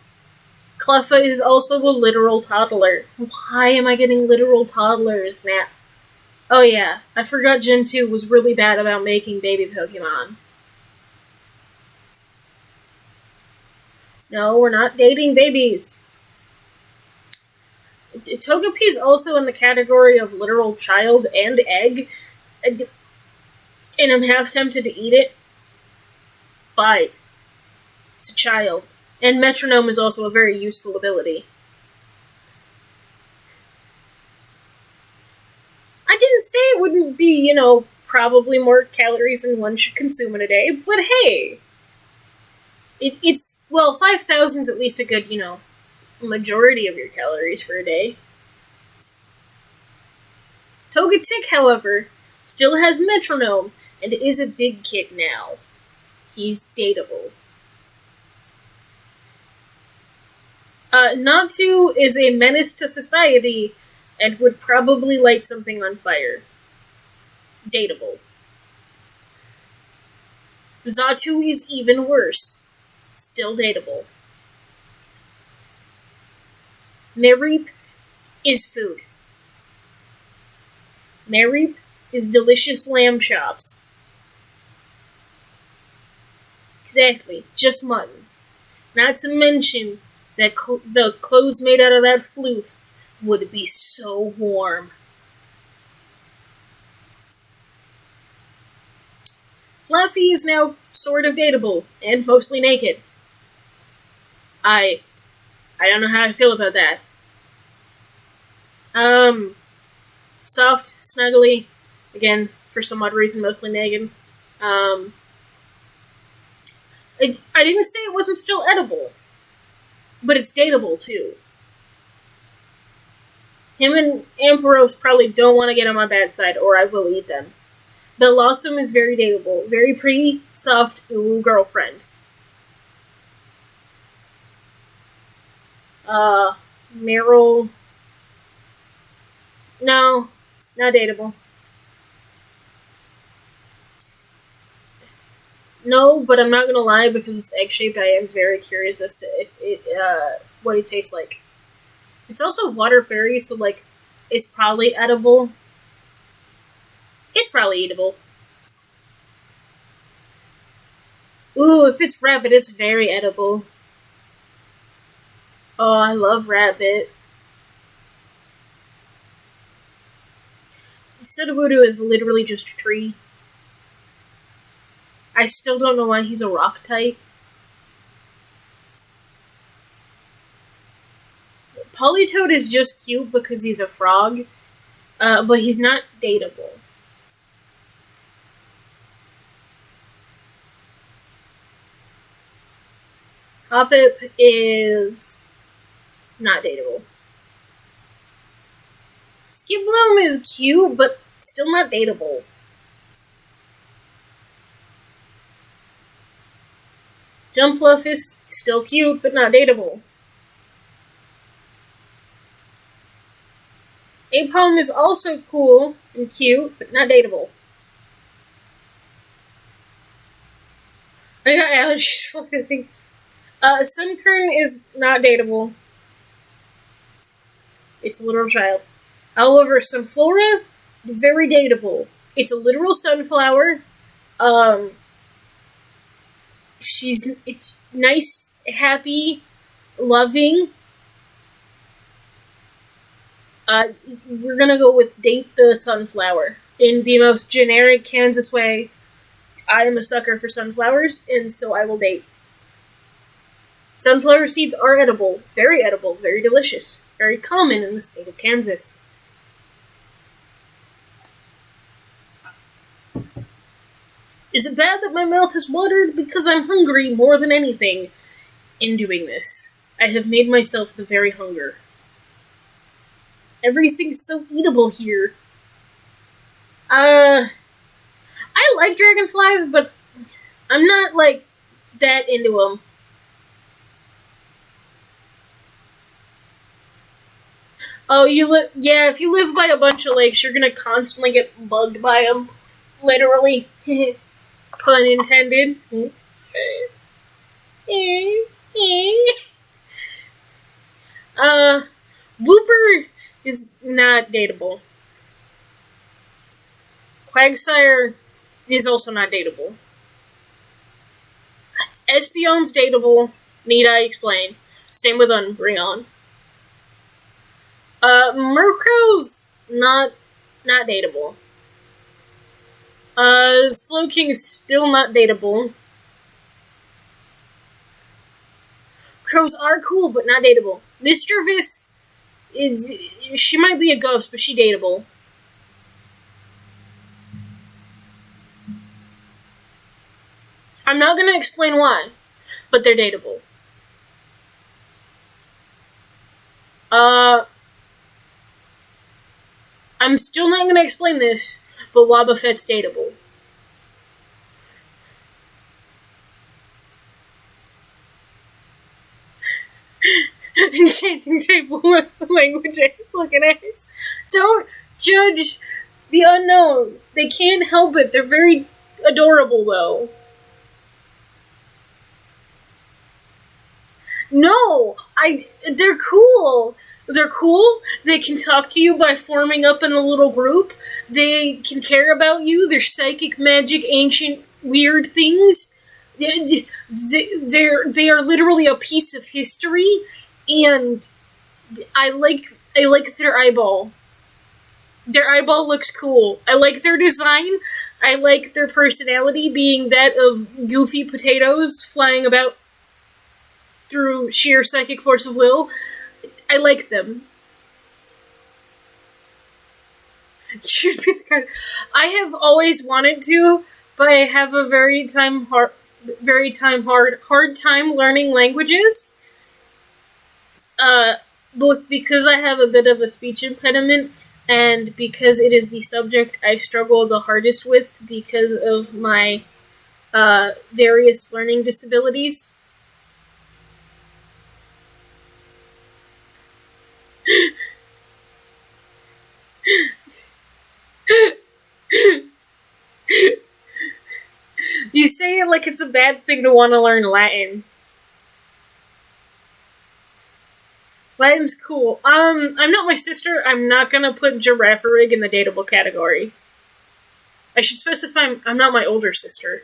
Speaker 1: Cleffa is also a literal toddler. Why am I getting literal toddlers now? Oh yeah, I forgot Gen 2 was really bad about making baby Pokemon. No, we're not dating babies. Togepi's also in the category of literal child and egg, and I'm half tempted to eat it, but it's a child. And Metronome is also a very useful ability. I didn't say it wouldn't be, probably more calories than one should consume in a day, but hey, it's 5,000's at least a good, majority of your calories for a day. Togetic, however, still has Metronome, and is a big kid now. He's dateable. Natu is a menace to society, and would probably light something on fire. Dateable. Xatu is even worse. Still dateable. Mareep is food. Mareep is delicious lamb chops. Exactly, just mutton. Not to mention that the clothes made out of that floof would be so warm. Fluffy is now sort of dateable, and mostly naked. I don't know how I feel about that. Soft, snuggly, again, for some odd reason, mostly naked. I didn't say it wasn't still edible, but it's dateable too. Him and Ampharos probably don't want to get on my bad side, or I will eat them. Bellossom is very dateable. Very pretty, soft, ooh, girlfriend. Meryl. No, not dateable. No, but I'm not gonna lie, because it's egg-shaped, I am very curious as to what it tastes like. It's also water fairy, so, it's probably edible. It's probably eatable. Ooh, if it's rabbit, it's very edible. Oh, I love rabbit. Sudowoodo is literally just a tree. I still don't know why he's a rock type. Politoed is just cute because he's a frog, but he's not dateable. Hoppip is not dateable. Skiploom is cute, but still not dateable. Jumpluff is still cute, but not dateable. Apom is also cool and cute, but not dateable. I got allergies fucking thing. Sunkern is not dateable. It's a literal child. However, Sunflora, very dateable. It's a literal sunflower. It's nice, happy, loving. We're gonna go with date the sunflower. In the most generic Kansas way, I am a sucker for sunflowers, and so I will date. Sunflower seeds are edible, very delicious, very common in the state of Kansas. Is it bad that my mouth is watered? Because I'm hungry more than anything in doing this. I have made myself the very hunger. Everything's so eatable here. I like dragonflies, but I'm not, like, that into them. Oh, yeah, if you live by a bunch of lakes, you're gonna constantly get bugged by them. Literally. Pun intended. Wooper is not dateable. Quagsire is also not dateable. Espion's dateable. Need I explain? Same with Umbreon. Murkrow's not dateable. Slowking is still not dateable. Crows are cool, but not dateable. Mischievous she might be a ghost, but she dateable. I'm not gonna explain why, but they're dateable. I'm still not gonna explain this, but Wobbuffet's dateable. Enchanting table with language looking ass. Don't judge the unknown. They can't help it. They're very adorable, though. No! They're cool. They're cool. They can talk to you by forming up in a little group. They can care about you. They're psychic, magic, ancient, weird things. They are literally a piece of history, and I like their eyeball. Their eyeball looks cool. I like their design. I like their personality being that of goofy potatoes flying about through sheer psychic force of will. I like them. I have always wanted to, but I have a hard time learning languages. Both because I have a bit of a speech impediment and because it is the subject I struggle the hardest with because of my various learning disabilities. You say it like it's a bad thing to want to learn Latin. Latin's cool. I'm not my sister. I'm not gonna put Girafarig in the dateable category. I should specify I'm not my older sister.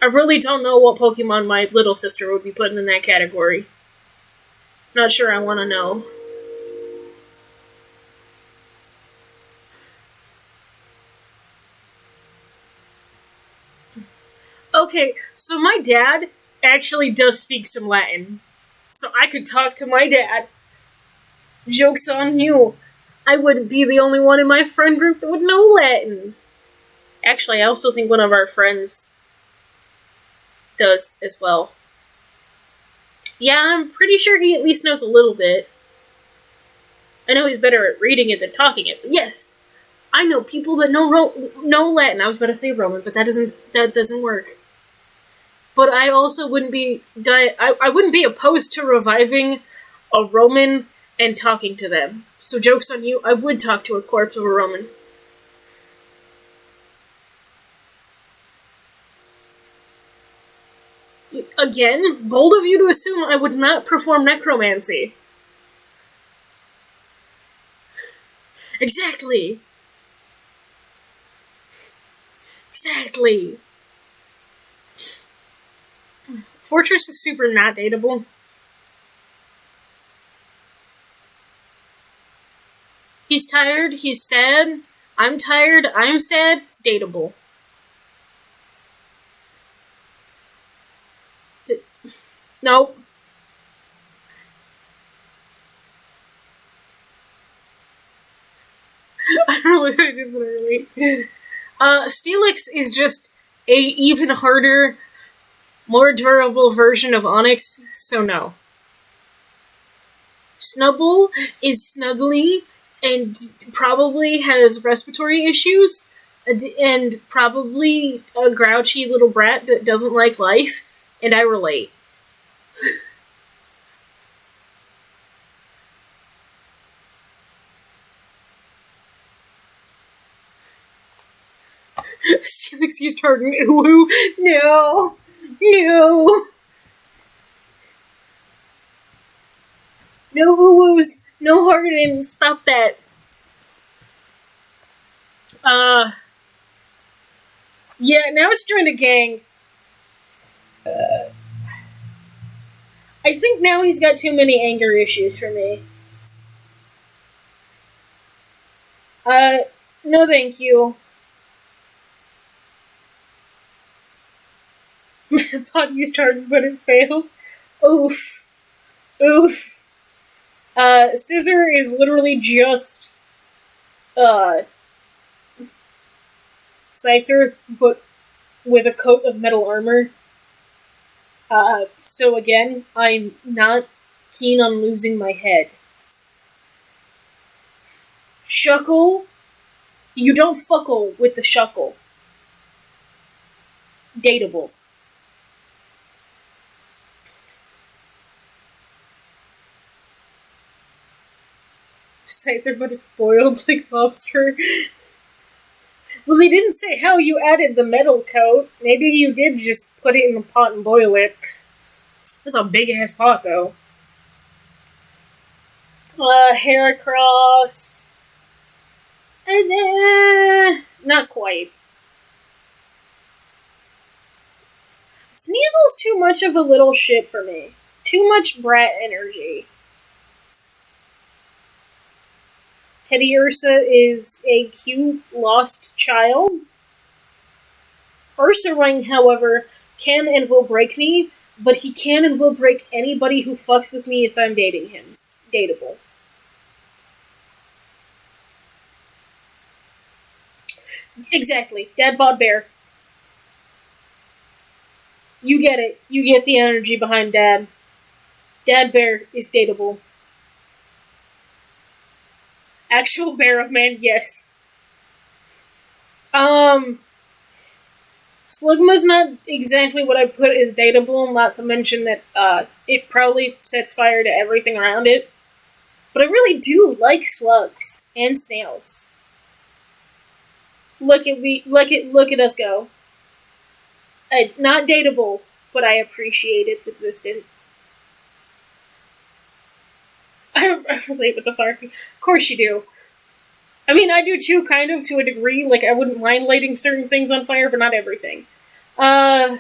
Speaker 1: I really don't know what Pokemon my little sister would be putting in that category. Not sure I want to know. Okay, so my dad actually does speak some Latin. So I could talk to my dad. Joke's on you. I wouldn't be the only one in my friend group that would know Latin. Actually, I also think one of our friends does as well. Yeah, I'm pretty sure he at least knows a little bit. I know he's better at reading it than talking it, but yes, I know people that know Latin. I was about to say Roman, but that doesn't work. But I also wouldn't be I wouldn't be opposed to reviving a Roman and talking to them. So joke's on you, I would talk to a corpse of a Roman. Again, bold of you to assume I would not perform necromancy. Exactly. Exactly. Fortress is super not dateable. He's tired, he's sad, I'm tired, I'm sad, dateable. Nope. I don't know what it is, but I relate. Steelix is just a even harder, more durable version of Onyx, so no. Snubbull is snuggly and probably has respiratory issues and probably a grouchy little brat that doesn't like life, and I relate. Steelix used hardened ooh. No. No. No woo-woos. No hardening. Stop that. Yeah, now it's joined a gang. I think now he's got too many anger issues for me. No thank you. I thought you started, but it failed. Oof. Oof. Scissor is literally just, Scyther, but with a coat of metal armor. So again, I'm not keen on losing my head. Shuckle, you don't fuckle with the Shuckle. Dateable. Scyther, but it's boiled like lobster. Well, they didn't say how you added the metal coat. Maybe you did just put it in a pot and boil it. That's a big ass pot, though. Heracross. Not quite. Sneasel's too much of a little shit for me. Too much brat energy. Teddiursa is a cute, lost child. Ursaring, however, can and will break me, but he can and will break anybody who fucks with me if I'm dating him. Dateable. Exactly. Dad bod bear. You get it. You get the energy behind Dad. Dad bear is dateable. Actual bear of man, yes. Slugma's not exactly what I put as dateable, not to mention that it probably sets fire to everything around it. But I really do like slugs and snails. Look at us go. Not dateable, but I appreciate its existence. I relate with the fire. Of course you do. I mean, I do too, kind of, to a degree. Like, I wouldn't mind lighting certain things on fire, but not everything. Swinub.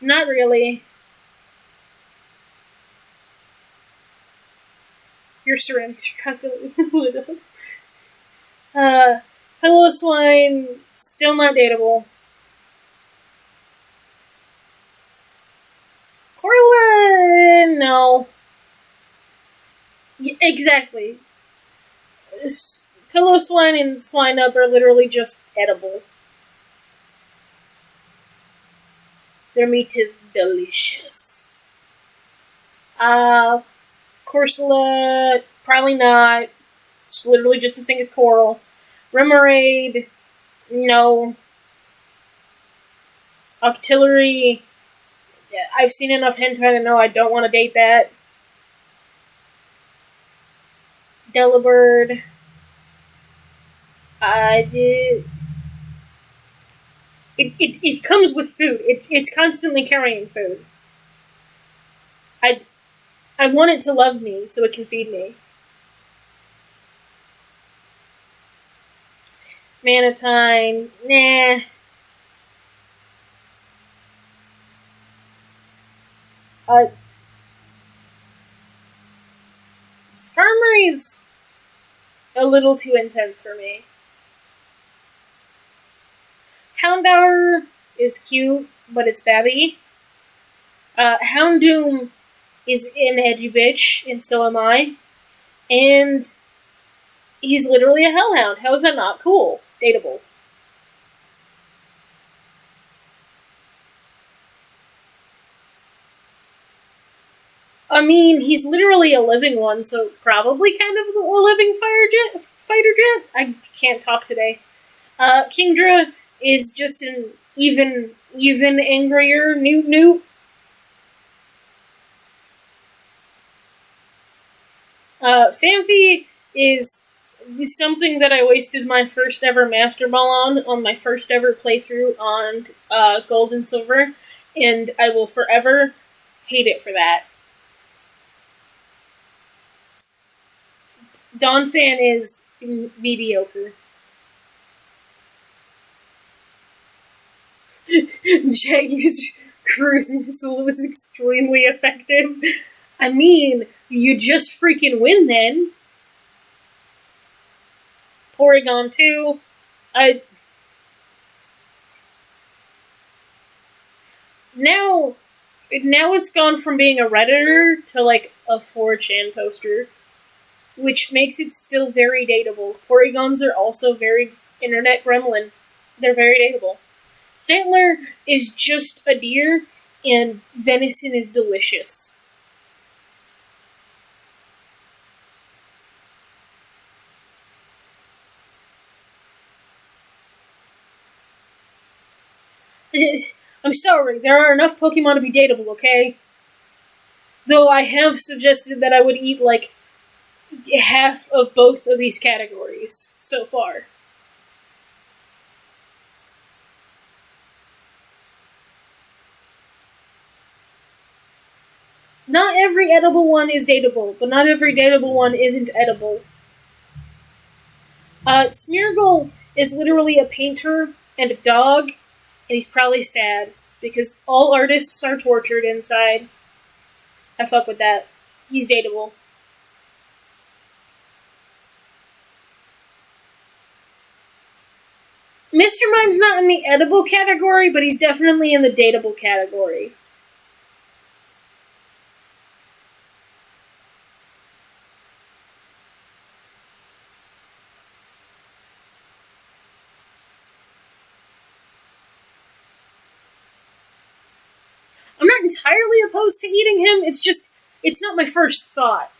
Speaker 1: Not really. Your syringe constantly lit up. Pillow Swine, still not dateable. Corla, no. Exactly. Pillow Swine and Swine Up are literally just edible. Their meat is delicious. Corsola, probably not. It's literally just a thing of coral. Remoraid, no. Octillery, I've seen enough hentai to know I don't want to date that. Delibird, it comes with food. It's constantly carrying food. I want it to love me so it can feed me. Manatine, nah. Skarmory's a little too intense for me. Houndour is cute, but it's babby. Houndoom is an edgy bitch, and so am I. And he's literally a hellhound. How is that not cool? Dateable. I mean, he's literally a living one, so probably kind of a living fighter jet. I can't talk today. Kingdra is just an even angrier Newt. Fanfi is something that I wasted my first ever Master Ball on my first ever playthrough on Gold and Silver, and I will forever hate it for that. Donphan is mediocre. Jagu's cruise missile was extremely effective. I mean, you just freaking win then. Porygon 2. Now it's gone from being a Redditor to like a 4chan poster, which makes it still very dateable. Porygons are also very internet gremlin. They're very dateable. Stantler is just a deer, and venison is delicious. I'm sorry, there are enough Pokemon to be dateable, okay? Though I have suggested that I would eat, like, half of both of these categories so far. Not every edible one is dateable, but not every dateable one isn't edible. Smeargle is literally a painter and a dog, and he's probably sad, because all artists are tortured inside. I fuck with that. He's dateable. Mr. Mime's not in the edible category, but he's definitely in the dateable category. I'm not entirely opposed to eating him, it's not my first thought.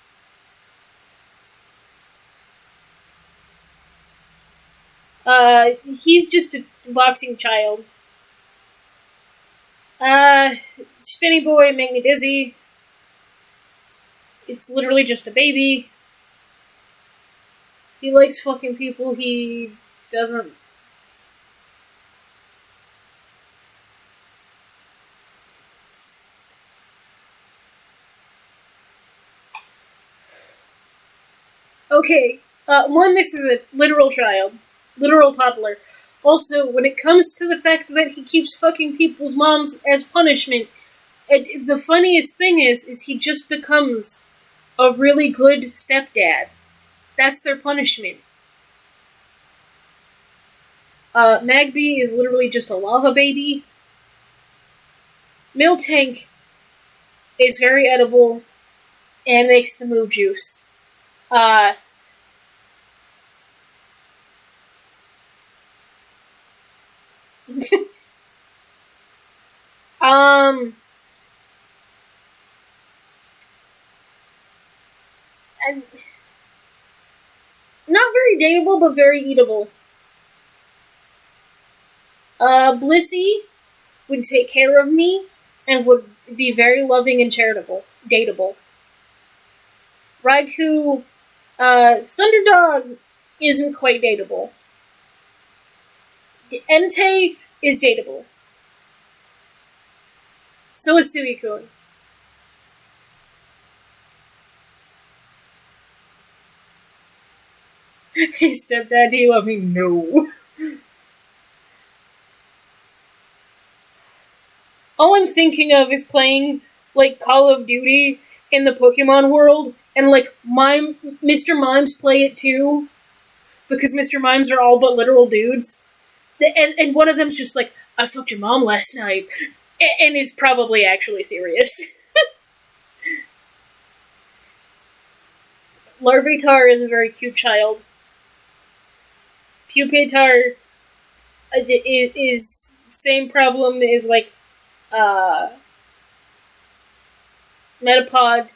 Speaker 1: He's just a boxing child. Spinny Boy make me dizzy. It's literally just a baby. He likes fucking people he doesn't. Okay, one, this is a literal child. Literal toddler. Also, when it comes to the fact that he keeps fucking people's moms as punishment, the funniest thing is he just becomes a really good stepdad. That's their punishment. Magby is literally just a lava baby. Miltank is very edible and makes the moo juice. Uh, um, and not very dateable, but very eatable. Blissey would take care of me and would be very loving and charitable. Dateable. Raikou, Thunderdog isn't quite dateable. Entei is dateable. So is Suicune. Hey, stepdad, do you love me? No. All I'm thinking of is playing, like, Call of Duty in the Pokemon world, and, like, Mr. Mimes play it too, because Mr. Mimes are all but literal dudes. And one of them's just like, I fucked your mom last night, and is probably actually serious. Larvitar is a very cute child. Pupitar is same problem as, like, Metapod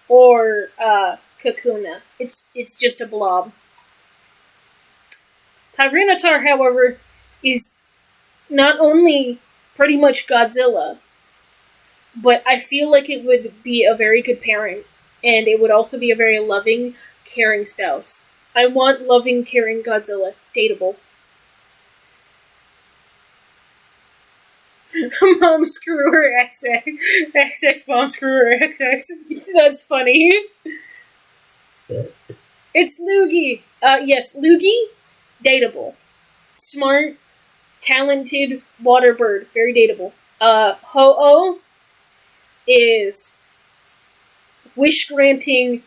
Speaker 1: or Kakuna. It's just a blob. Tyranitar, however, is not only pretty much Godzilla, but I feel like it would be a very good parent, and it would also be a very loving, caring spouse. I want loving, caring Godzilla. Dateable. Mom screw her XX. XX mom screw her XX. That's funny. It's Luigi. Yes, Luigi. Dateable. Smart, talented water bird. Very dateable. Ho-Oh is wish-granting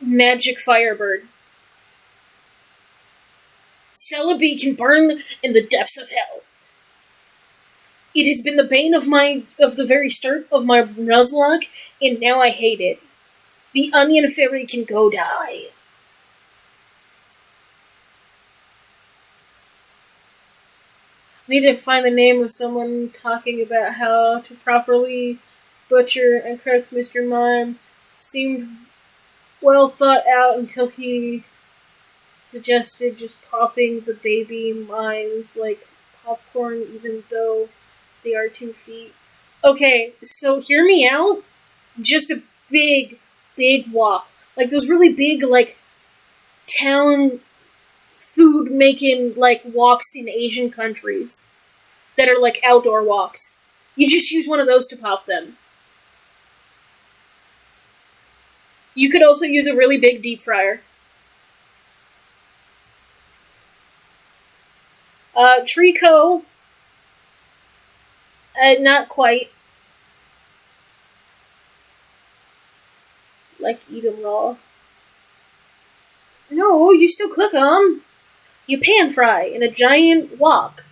Speaker 1: magic firebird. Celebi can burn in the depths of hell. It has been the bane of the very start of my Nuzlocke, and now I hate it. The onion fairy can go die. I need to find the name of someone talking about how to properly butcher and cook Mr. Mime. Seemed well thought out until he suggested just popping the baby mimes like popcorn, even though they are 2 feet. Okay, so hear me out. Just a big walk. Like those really big, like, town food making, like, walks in Asian countries that are, like, outdoor walks. You just use one of those to pop them. You could also use a really big deep fryer. Trico, not quite. Like, eat them raw. No, you still cook them. You pan fry in a giant wok.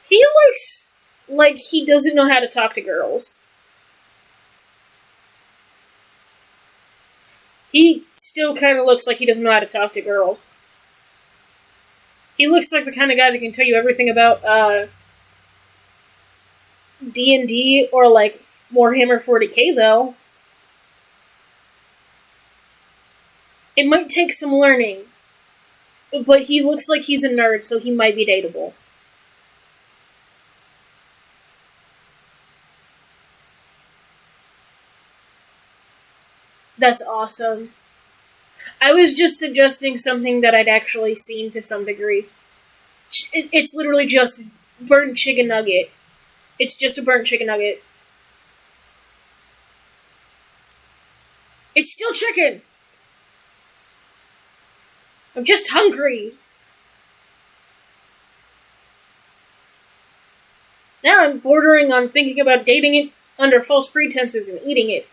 Speaker 1: He looks like he doesn't know how to talk to girls. He still kind of looks like he doesn't know how to talk to girls. He looks like the kind of guy that can tell you everything about D&D or, like, Warhammer 40k, though. It might take some learning, but he looks like he's a nerd, so he might be dateable. That's awesome. I was just suggesting something that I'd actually seen to some degree. It's literally just burnt chicken nugget. It's just a burnt chicken nugget. It's still chicken! I'm just hungry. Now I'm bordering on thinking about dating it under false pretenses and eating it.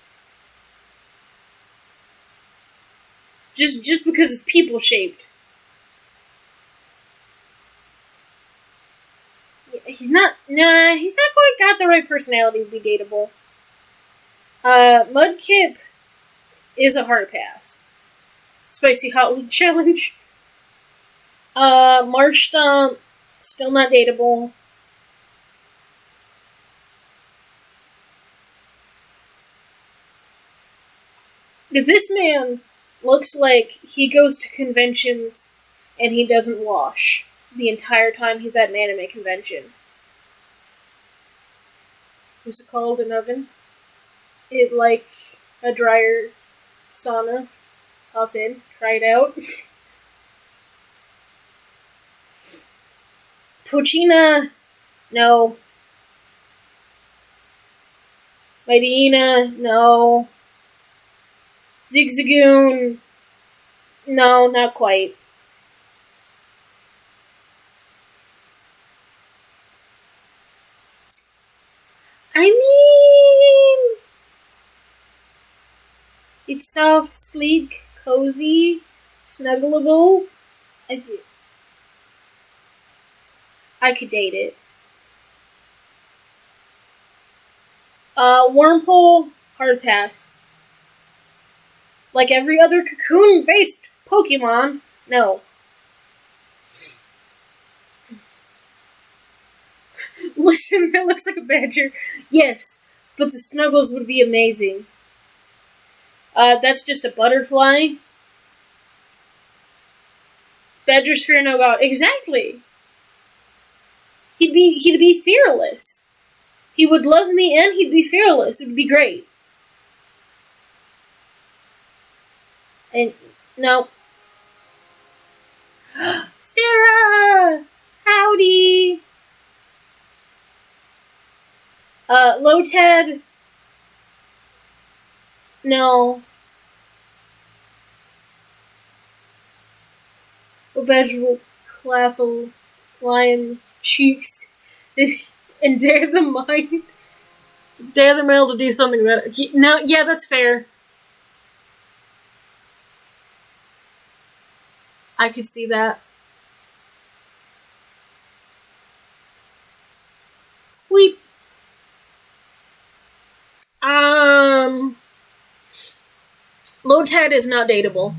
Speaker 1: Just because it's people shaped. He's not quite got the right personality to be dateable. Mudkip is a hard pass. Spicy Hot Wing Challenge. Marsh Stomp, still not dateable. This man looks like he goes to conventions and he doesn't wash the entire time he's at an anime convention. What's it called? An oven? It like a dryer sauna. Hop in, try it out. Pochina, no. Mightyena, no. Zigzagoon, no, not quite. I mean, it's soft, sleek, cozy, snuggleable. I could date it. Wormhole, hard pass. Like every other cocoon-based Pokemon, no. Listen, that looks like a badger. Yes, but the snuggles would be amazing. That's just a butterfly. Badgers fear no god. Exactly. He'd be fearless. He would love me and he'd be fearless. It'd be great. And no. Sarah! Howdy! Lotad. No. A badger will clap a lion's cheeks and dare the mind. Dare the male to do something about it. No, yeah, that's fair. I could see that. Weep. Lotad is not dateable.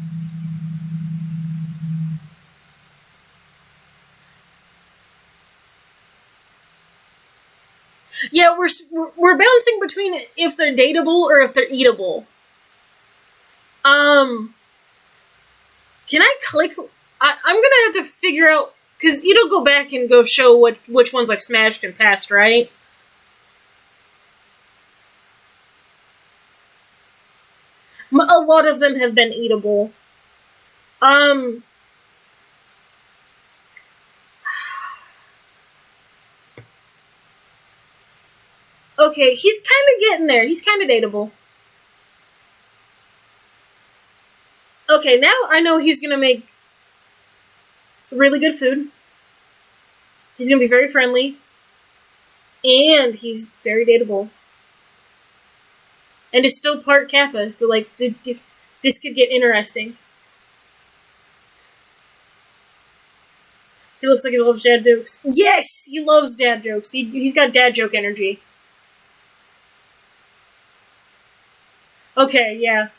Speaker 1: Yeah, we're bouncing between if they're dateable or if they're eatable. Can I click? I'm gonna have to figure out, because you don't go back and go show which ones I've smashed and passed, right? A lot of them have been eatable. Okay, he's kind of getting there. He's kind of dateable. Okay, now I know he's gonna make really good food. He's gonna be very friendly. And he's very dateable. And it's still part Kappa, so like, this could get interesting. He looks like he loves dad jokes. Yes! He loves dad jokes. He's got dad joke energy. Okay, yeah.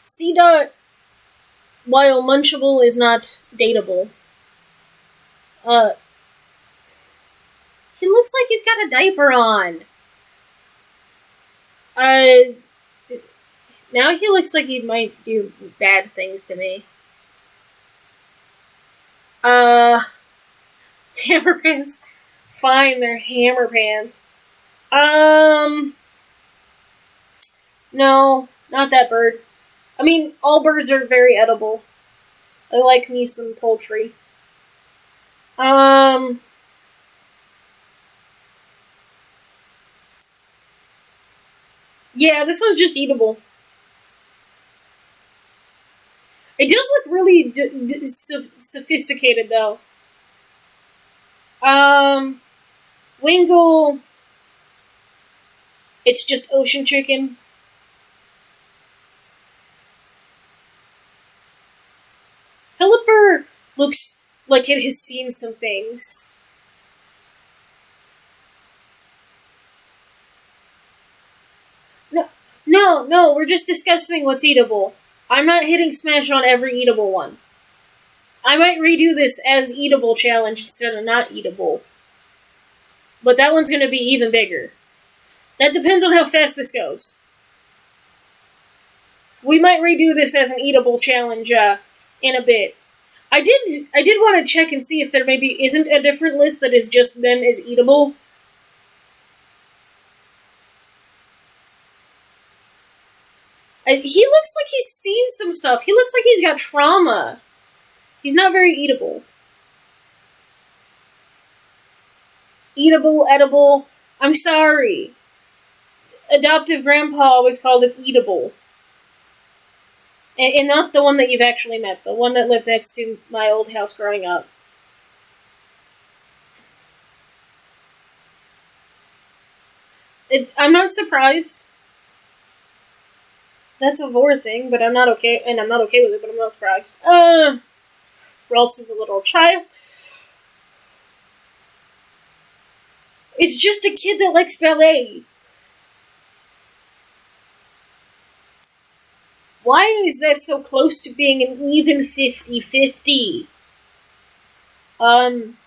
Speaker 1: C-Dot, while munchable, is not dateable. He looks like he's got a diaper on. Now he looks like he might do bad things to me. Hammer pants. Fine, they're hammer pants. No, not that bird. I mean, all birds are very edible. I like me some poultry. Yeah, this one's just eatable. It does look really sophisticated, though. Wingle. It's just ocean chicken. Like it has seen some things. No, we're just discussing what's eatable. I'm not hitting smash on every eatable one. I might redo this as eatable challenge instead of not eatable. But that one's going to be even bigger. That depends on how fast this goes. We might redo this as an eatable challenge in a bit. I did want to check and see if there maybe isn't a different list that is just them as eatable. He looks like he's seen some stuff. He looks like he's got trauma. He's not very eatable. Eatable, edible. I'm sorry. Adoptive grandpa always called it eatable. And not the one that you've actually met. The one that lived next to my old house growing up. I'm not surprised. That's a vor thing, but I'm not okay, and I'm not okay with it, but I'm not surprised. Ralts is a little child. It's just a kid that likes ballet. Why is that so close to being an even 50-50? I'm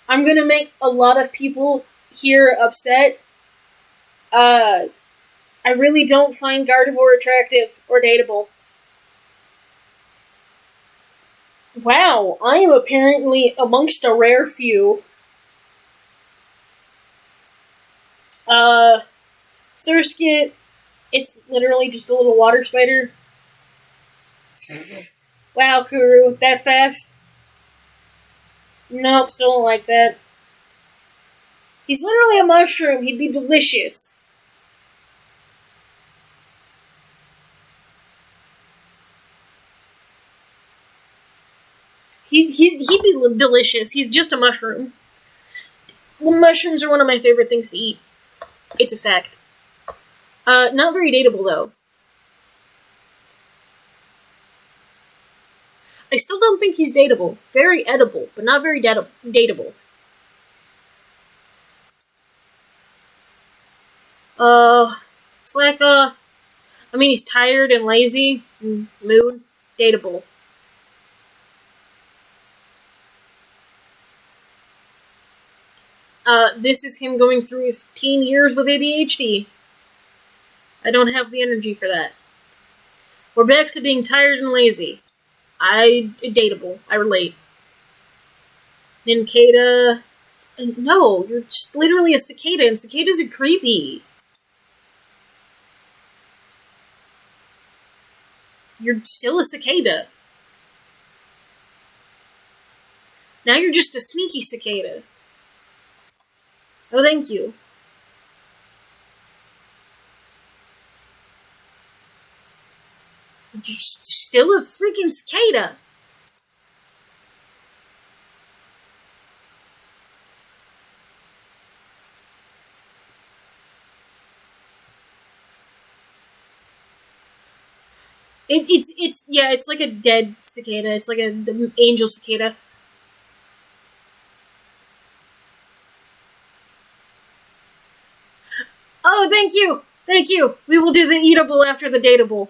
Speaker 1: gonna make a lot of people here upset. I really don't find Gardevoir attractive or dateable. Wow, I am apparently amongst a rare few. Surskit, it's literally just a little water spider. Wow, Kuru, that fast? Nope, still don't like that. He's literally a mushroom, he'd be delicious. He'd be delicious. He's just a mushroom. The mushrooms are one of my favorite things to eat. It's a fact. Not very dateable, though. I still don't think he's dateable. Very edible, but not very dateable. Slack off. I mean, he's tired and lazy. Mood. Dateable. This is him going through his teen years with ADHD. I don't have the energy for that. We're back to being tired and lazy. Dateable. I relate. Nincada. No, you're just literally a cicada, and cicadas are creepy. You're still a cicada. Now you're just a sneaky cicada. Oh, thank you. You're still a freaking cicada. It's like a dead cicada. It's like the angel cicada. Oh, thank you! Thank you! We will do the eatable after the dateable.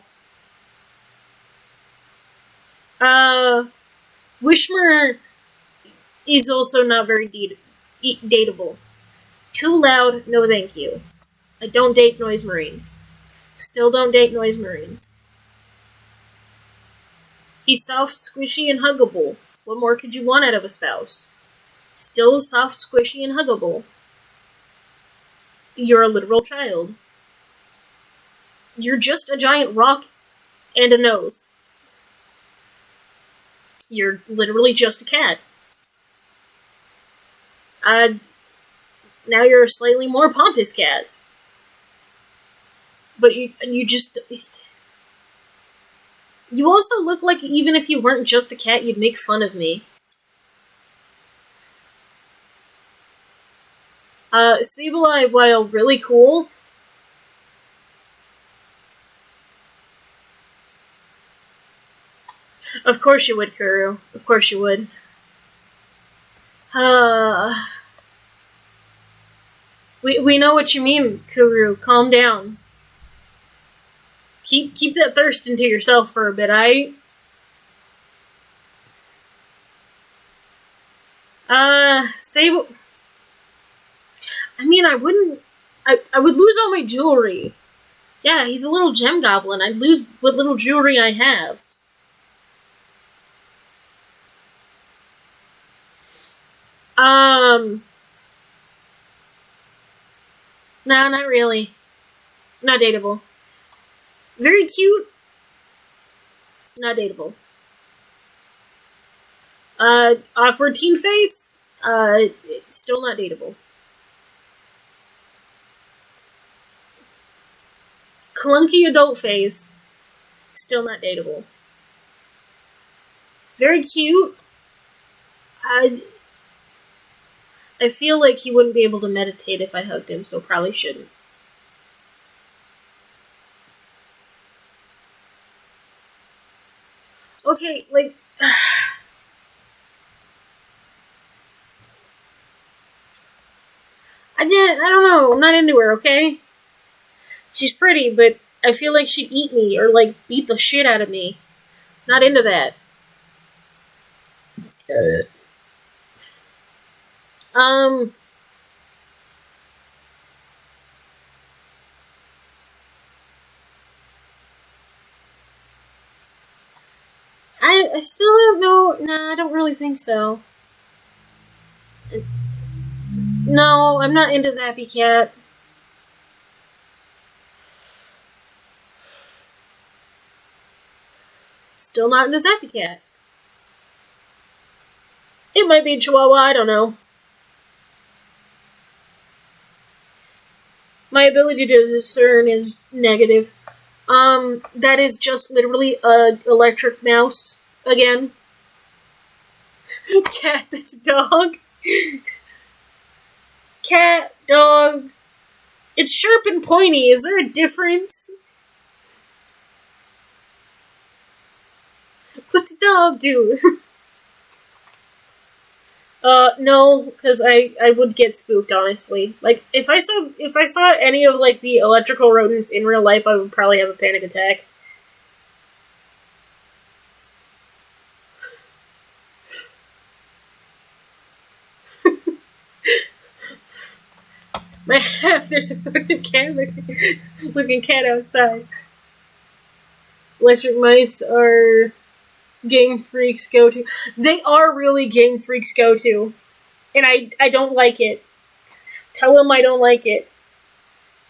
Speaker 1: Wishmer is also not very dateable. Too loud, no thank you. I don't date noise marines. Still don't date noise marines. He's soft, squishy, and huggable. What more could you want out of a spouse? Still soft, squishy, and huggable. You're a literal child. You're just a giant rock and a nose. You're literally just a cat. Now you're a slightly more pompous cat. But you just... You also look like even if you weren't just a cat, you'd make fun of me. Sableye, while really cool... Of course you would, Kuru. Of course you would. Uh, we know what you mean, Kuru. Calm down. Keep that thirst into yourself for a bit, Say. I mean, I wouldn't. I would lose all my jewelry. Yeah, he's a little gem goblin. I'd lose what little jewelry I have. No, not really. Not dateable. Very cute. Not dateable. Awkward teen face. Still not dateable. Clunky adult face. Still not dateable. Very cute. I feel like he wouldn't be able to meditate if I hugged him, so probably shouldn't. Okay, like... I don't know. I'm not into her, okay? She's pretty, but I feel like she'd eat me or, like, beat the shit out of me. Not into that. I still don't know. Nah, I don't really think so. No, I'm not into Zappy Cat. Still not into Zappy Cat. It might be Chihuahua, I don't know. My ability to discern is negative. That is just literally a electric mouse again. Cat, that's a dog. Cat, dog. It's sharp and pointy. Is there a difference? What's the dog do? No, because I would get spooked, honestly. Like, if I saw any of, like, the electrical rodents in real life, I would probably have a panic attack. There's a fucking cat looking cat outside. Electric mice are Game Freak's go-to. They are really Game Freak's go-to. And I don't like it. Tell them I don't like it.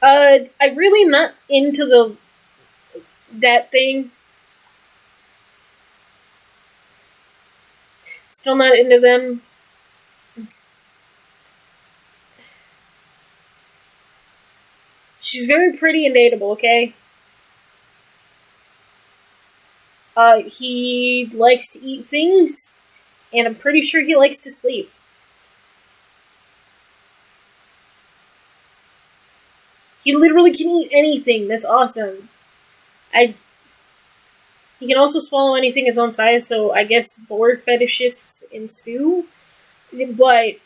Speaker 1: I'm really not into that thing. Still not into them. She's very pretty and dateable, okay? He likes to eat things, and I'm pretty sure he likes to sleep. He literally can eat anything. That's awesome. He can also swallow anything his own size, so I guess bored fetishists ensue. But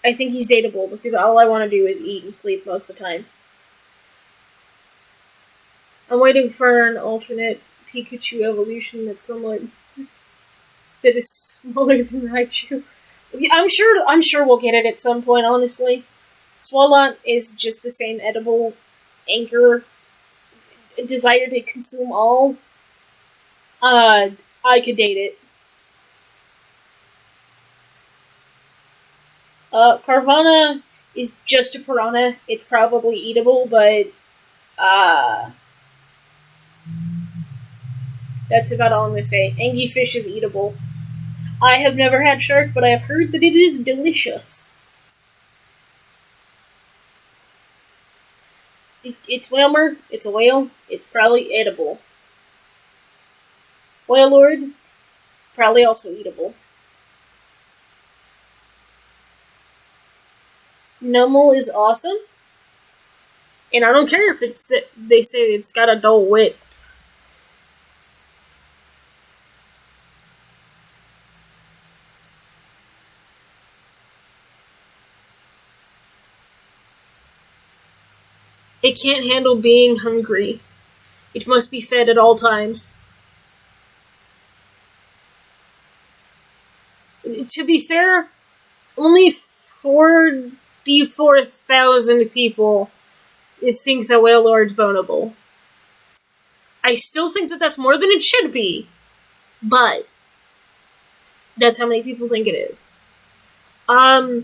Speaker 1: I think he's dateable, because all I want to do is eat and sleep most of the time. I'm waiting for an alternate Pikachu evolution that is smaller than Raichu. I'm sure we'll get it at some point, honestly. Swalot is just the same edible anchor desire to consume all. I could date it. Carvana is just a piranha. It's probably eatable, but that's about all I'm going to say. Angiefish is eatable. I have never had shark, but I have heard that it is delicious. It's Whalmer. It's a whale. It's probably edible. Whale Lord, probably also eatable. Nummel is awesome. And I don't care if they say it's got a dull wit. It can't handle being hungry. It must be fed at all times. To be fair, only 44,000 people think the whale lord's boneable. I still think that that's more than it should be, but that's how many people think it is. I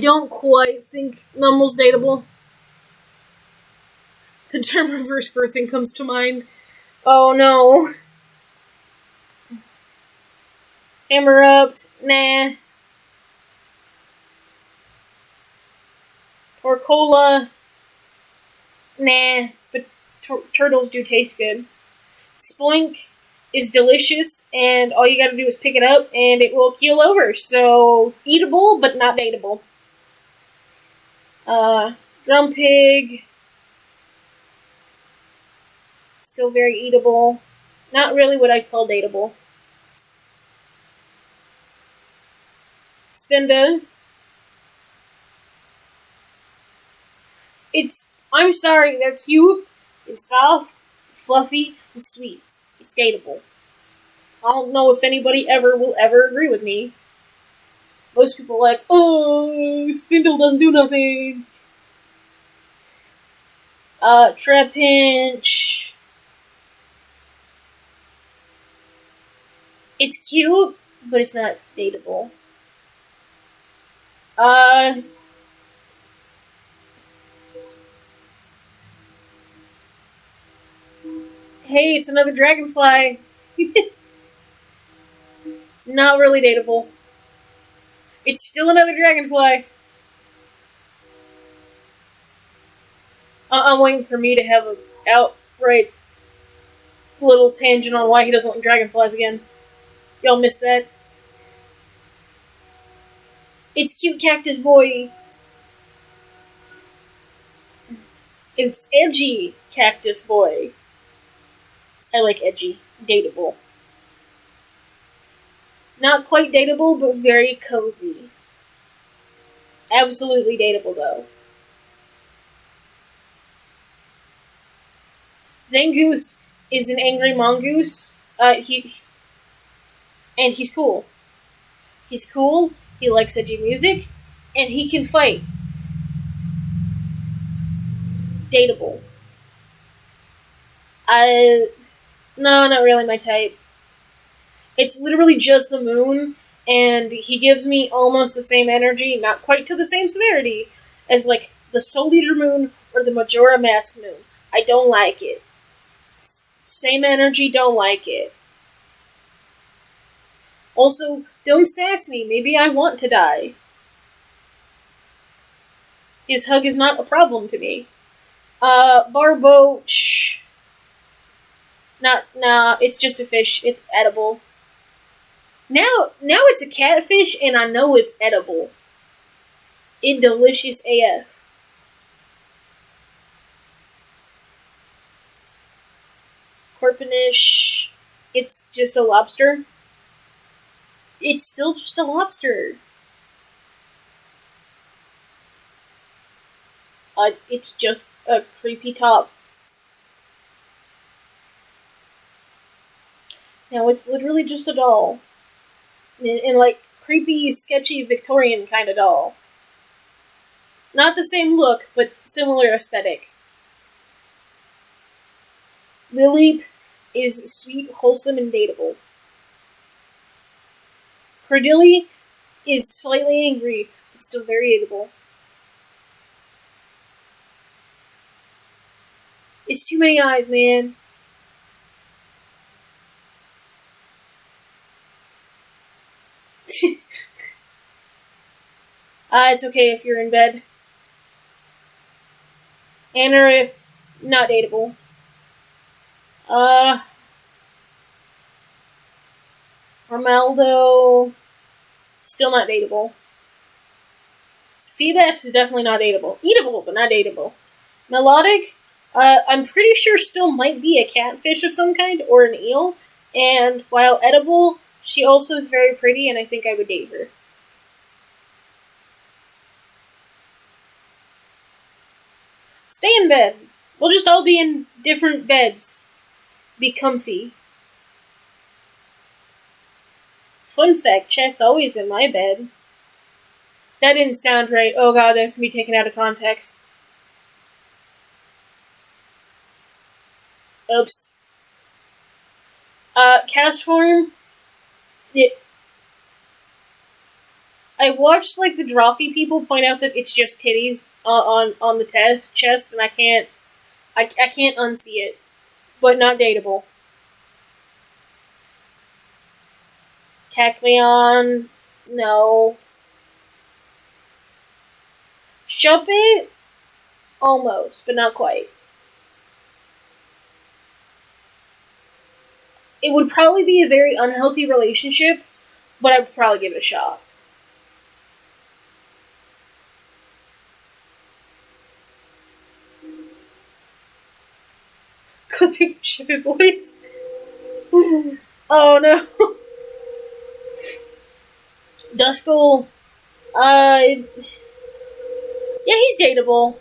Speaker 1: don't quite think Numble's dateable. The term reverse birthing comes to mind. Oh no. Emerupt, nah. Porcola, nah. But turtles do taste good. Spoink is delicious, and all you gotta do is pick it up, and it will keel over. So, eatable, but not dateable. Grumpig, still very eatable. Not really what I call dateable. Spinda. I'm sorry, they're cute, it's soft, fluffy, and sweet. It's dateable. I don't know if anybody will ever agree with me. Most people are like, oh, Spindle doesn't do nothing. Trapinch. It's cute, but it's not dateable. Hey, it's another dragonfly. Not really dateable. It's still another dragonfly. I'm waiting for me to have an outright little tangent on why he doesn't like dragonflies again. Y'all missed that. It's cute cactus boy. It's edgy cactus boy. I like edgy. Dateable. Not quite dateable, but very cozy. Absolutely dateable, though. Zangoose is an angry mongoose. He's cool. He's cool, he likes edgy music, and he can fight. Dateable. No, not really my type. It's literally just the moon, and he gives me almost the same energy, not quite to the same severity, as, like, the Soul Eater moon or the Majora Mask moon. I don't like it. Same energy, don't like it. Also, don't sass me, maybe I want to die. His hug is not a problem to me. Barbo, shh. Nah, it's just a fish, it's edible. Now it's a catfish, and I know it's edible. It's delicious AF. Corpinish, it's just a lobster. It's still just a lobster. It's just a creepy top. Now it's literally just a doll. And like, creepy, sketchy, Victorian kind of doll. Not the same look, but similar aesthetic. Lilleep is sweet, wholesome, and dateable. Cordilli is slightly angry, but still very eatable. It's too many eyes, man. It's okay if you're in bed. Anorith, not dateable. Romaldo, still not dateable. Feebas is definitely not dateable. Eatable, but not dateable. Melodic, I'm pretty sure still might be a catfish of some kind, or an eel, and while edible, she also is very pretty, and I think I would date her. twin bed. We'll just all be in different beds. Be comfy. Fun fact, Chet's always in my bed. That didn't sound right. Oh god, that can be taken out of context. Oops. Cast form. Yeah. I watched like the Drawfee people point out that it's just titties on the chest, and I can't unsee it. But not dateable. Cacleon, no. Shuppet, almost, but not quite. It would probably be a very unhealthy relationship, but I would probably give it a shot. Clipping Shuppet boys. Oh no. Duskull, yeah, he's dateable.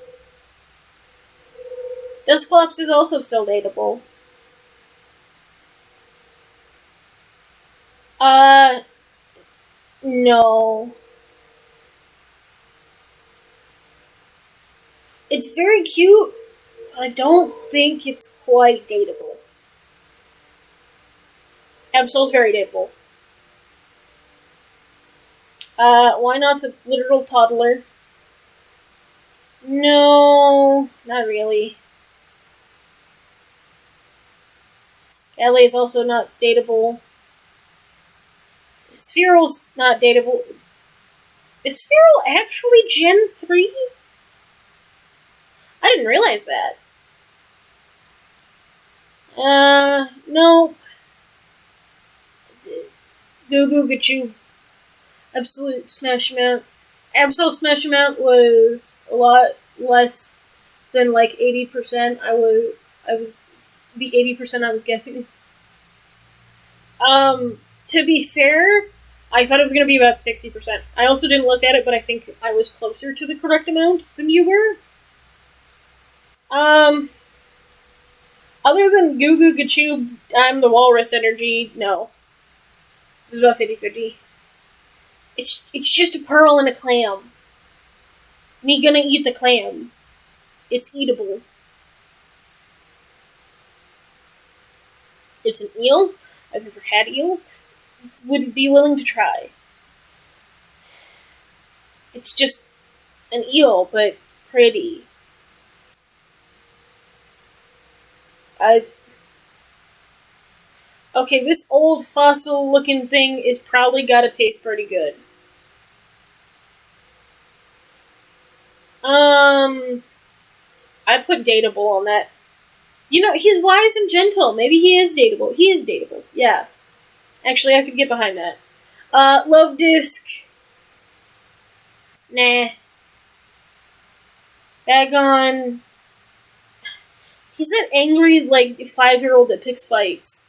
Speaker 1: Dusclops is also still dateable. No. It's very cute, but I don't think it's quite dateable. Absol's very dateable. Why not's a literal toddler? No, not really. LA is also not dateable. Spheral's not dateable. Is Spheral actually Gen 3? I didn't realize that. No. Goo Goo Gachu. Absolute Smash Mount. Absolute Smash Mount was a lot less than like 80%. I was the 80% I was guessing. To be fair, I thought it was going to be about 60%. I also didn't look at it, but I think I was closer to the correct amount than you were. Other than Goo Goo Gachu, I'm the Walrus Energy, no. It was about 50-50. It's just a pearl and a clam. Me gonna eat the clam. It's eatable. It's an eel. I've never had eel. Would be willing to try. It's just an eel, but pretty. Okay, this old fossil-looking thing is probably gotta taste pretty good. I put dateable on that. You know, he's wise and gentle. Maybe he is dateable. He is dateable. Yeah. Actually, I could get behind that. Love Disc. Nah. Bagon. He's that angry, like, 5-year-old that picks fights.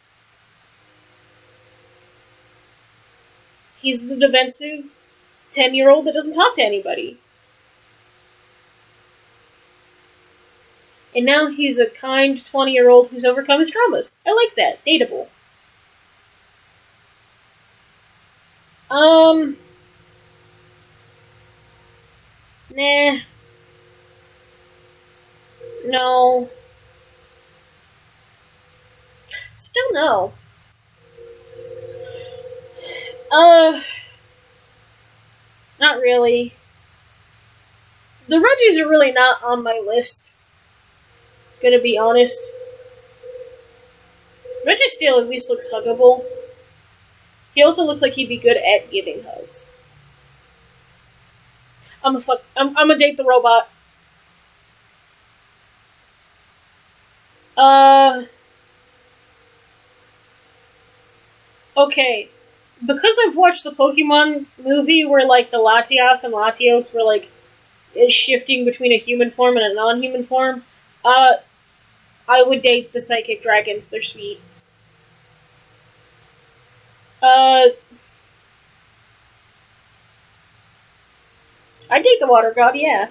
Speaker 1: He's the defensive 10-year-old that doesn't talk to anybody. And now he's a kind 20-year-old who's overcome his traumas. I like that. Dateable. Nah. No. Still no. Not really. The Reggies are really not on my list. Gonna be honest. Registeel at least looks huggable. He also looks like he'd be good at giving hugs. I'm a date the robot. Okay. Because I've watched the Pokemon movie where, like, the Latias and Latios were, like, shifting between a human form and a non-human form, I would date the Psychic Dragons. They're sweet. I'd date the Water God, yeah.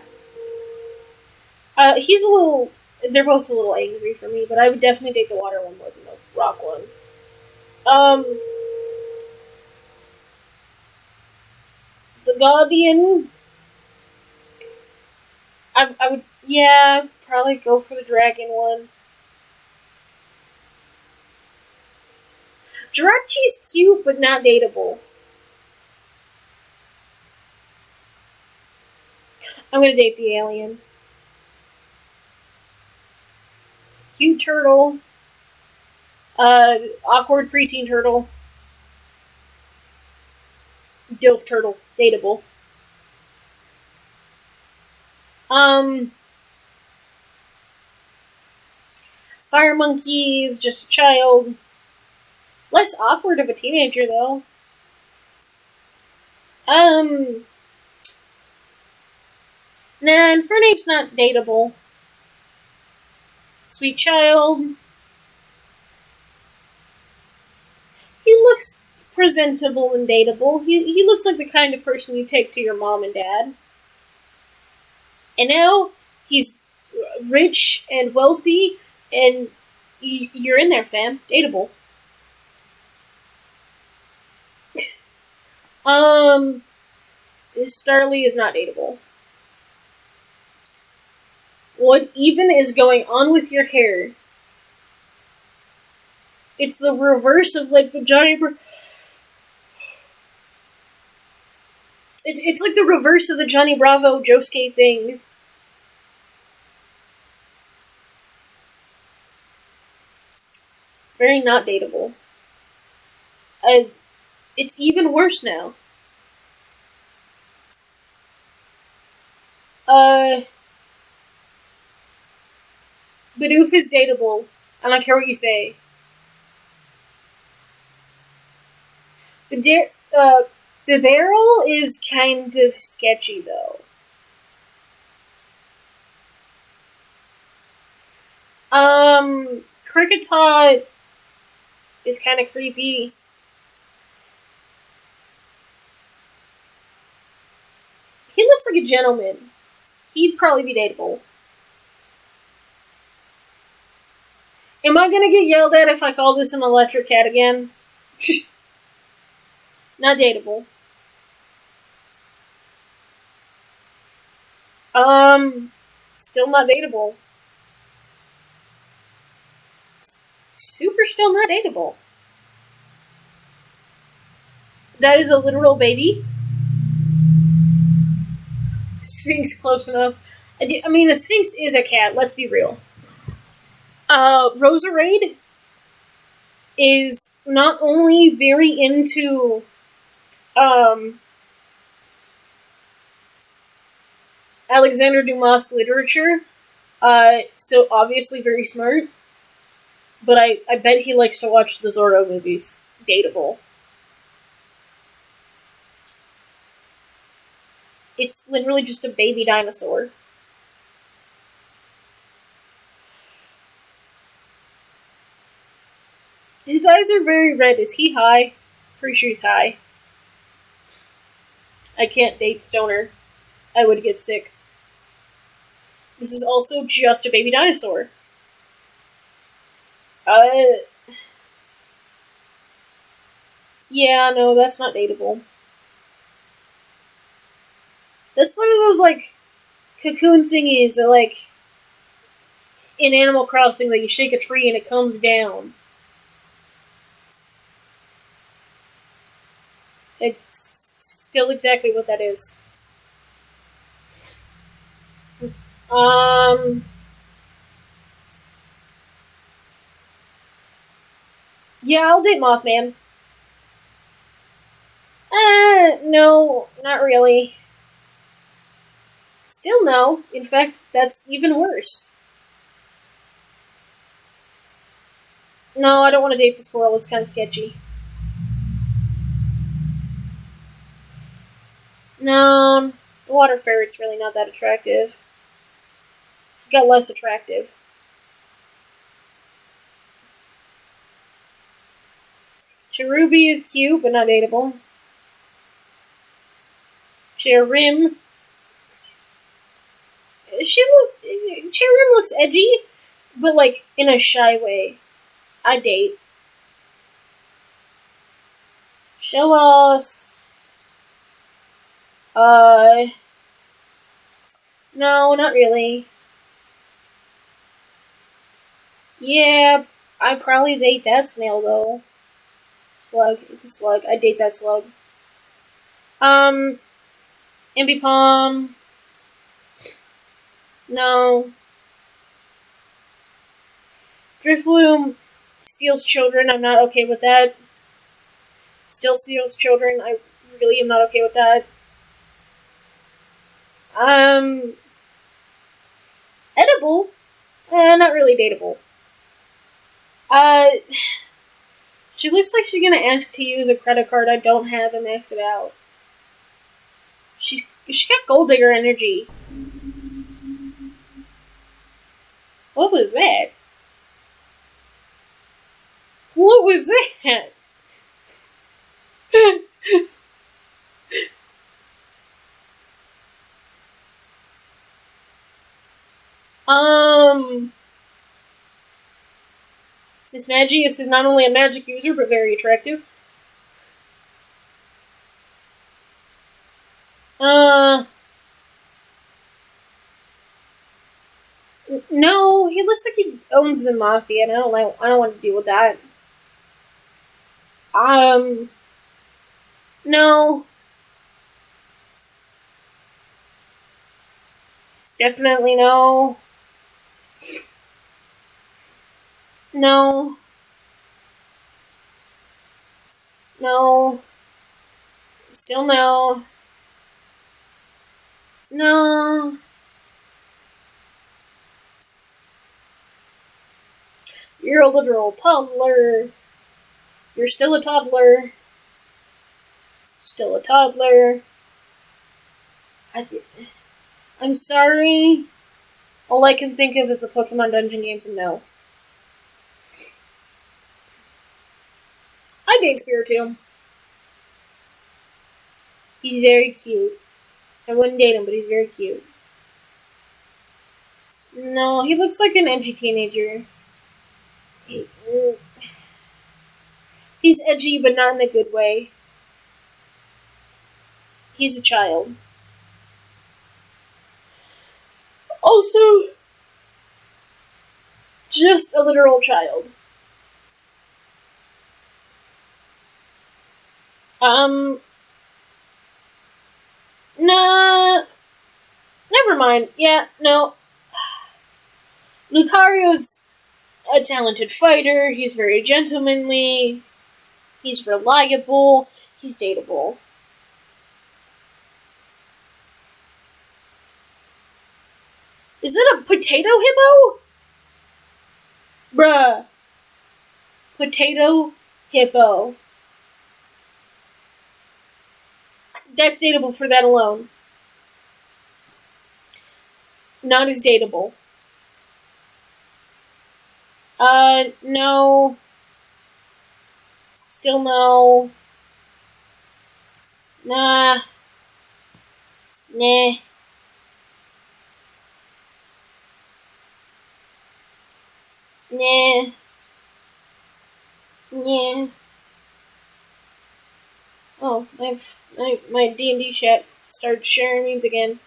Speaker 1: He's a little. They're both a little angry for me, but I would definitely date the water one more than the rock one. Um, the Guardian. I would, yeah, probably go for the dragon one. Jirachi's cute, but not dateable. I'm gonna date the alien. Cute turtle. Awkward preteen turtle. Dilf turtle. Dateable. Um, Fire monkey is just a child. Less awkward of a teenager, though. Um, nah, Infernape's not dateable. Sweet child. He looks presentable and dateable. He looks like the kind of person you take to your mom and dad. And now he's rich and wealthy, and you're in there, fam. Dateable. Starly is not dateable. What even is going on with your hair? It's the reverse of like the Johnny. It's like the reverse of the Johnny Bravo Josuke thing. Very not dateable. It's even worse now. Bidoof is dateable. I don't care what you say. Bibarrel is kind of sketchy, though. Kricketot is kind of creepy. He looks like a gentleman. He'd probably be dateable. Am I gonna get yelled at if I call this an electric cat again? Not dateable. Still not dateable. Super still not dateable. That is a literal baby. Sphinx close enough. I mean, a Sphinx is a cat, let's be real. Roserade is not only very into, Alexander Dumas literature, so obviously very smart, but I bet he likes to watch the Zorro movies. Dateable. It's literally just a baby dinosaur. His eyes are very red. Is he high? Pretty sure he's high. I can't date Stoner. I would get sick. This is also just a baby dinosaur. Yeah, no, that's not dateable. That's one of those, like, cocoon thingies that, like, in Animal Crossing, that you shake a tree and it comes down. It's still exactly what that is. Yeah, I'll date Mothman. No, not really. Still no. In fact, that's even worse. No, I don't want to date the squirrel. It's kind of sketchy. No, the water ferret's really not that attractive. It got less attractive. Cherubi is cute, but not dateable. Cherim. looks edgy, but like in a shy way. I date. Show us. No, not really. Yeah, I'd probably date that snail though. Slug. It's a slug. I date that slug. Ambipom. No. Drifloom steals children. I'm not okay with that. Still steals children. I really am not okay with that. Edible. Not really dateable. She looks like she's gonna ask to use a credit card I don't have and max it out. She got gold digger energy. What was that? What was that? Miss Magius is not only a magic user, but very attractive. No, he looks like he owns the mafia, and I don't want to deal with that. No. Definitely no. No. No. Still no. No. You're a literal toddler. You're still a toddler. Still a toddler. I'm sorry. All I can think of is the Pokemon Dungeon games, and no. I date Spiritomb. He's very cute. I wouldn't date him, but he's very cute. No, he looks like an edgy teenager. He's edgy, but not in a good way. He's a child. Also, just a literal child. Nah. Never mind. Yeah, no. Lucario's a talented fighter. He's very gentlemanly. He's reliable. He's dateable. Is that a potato hippo? Bruh. Potato hippo. That's dateable for that alone. Not as dateable. No. Still no. Nah. Nah. Nah. Yeah. Oh, my D&D chat started sharing memes again.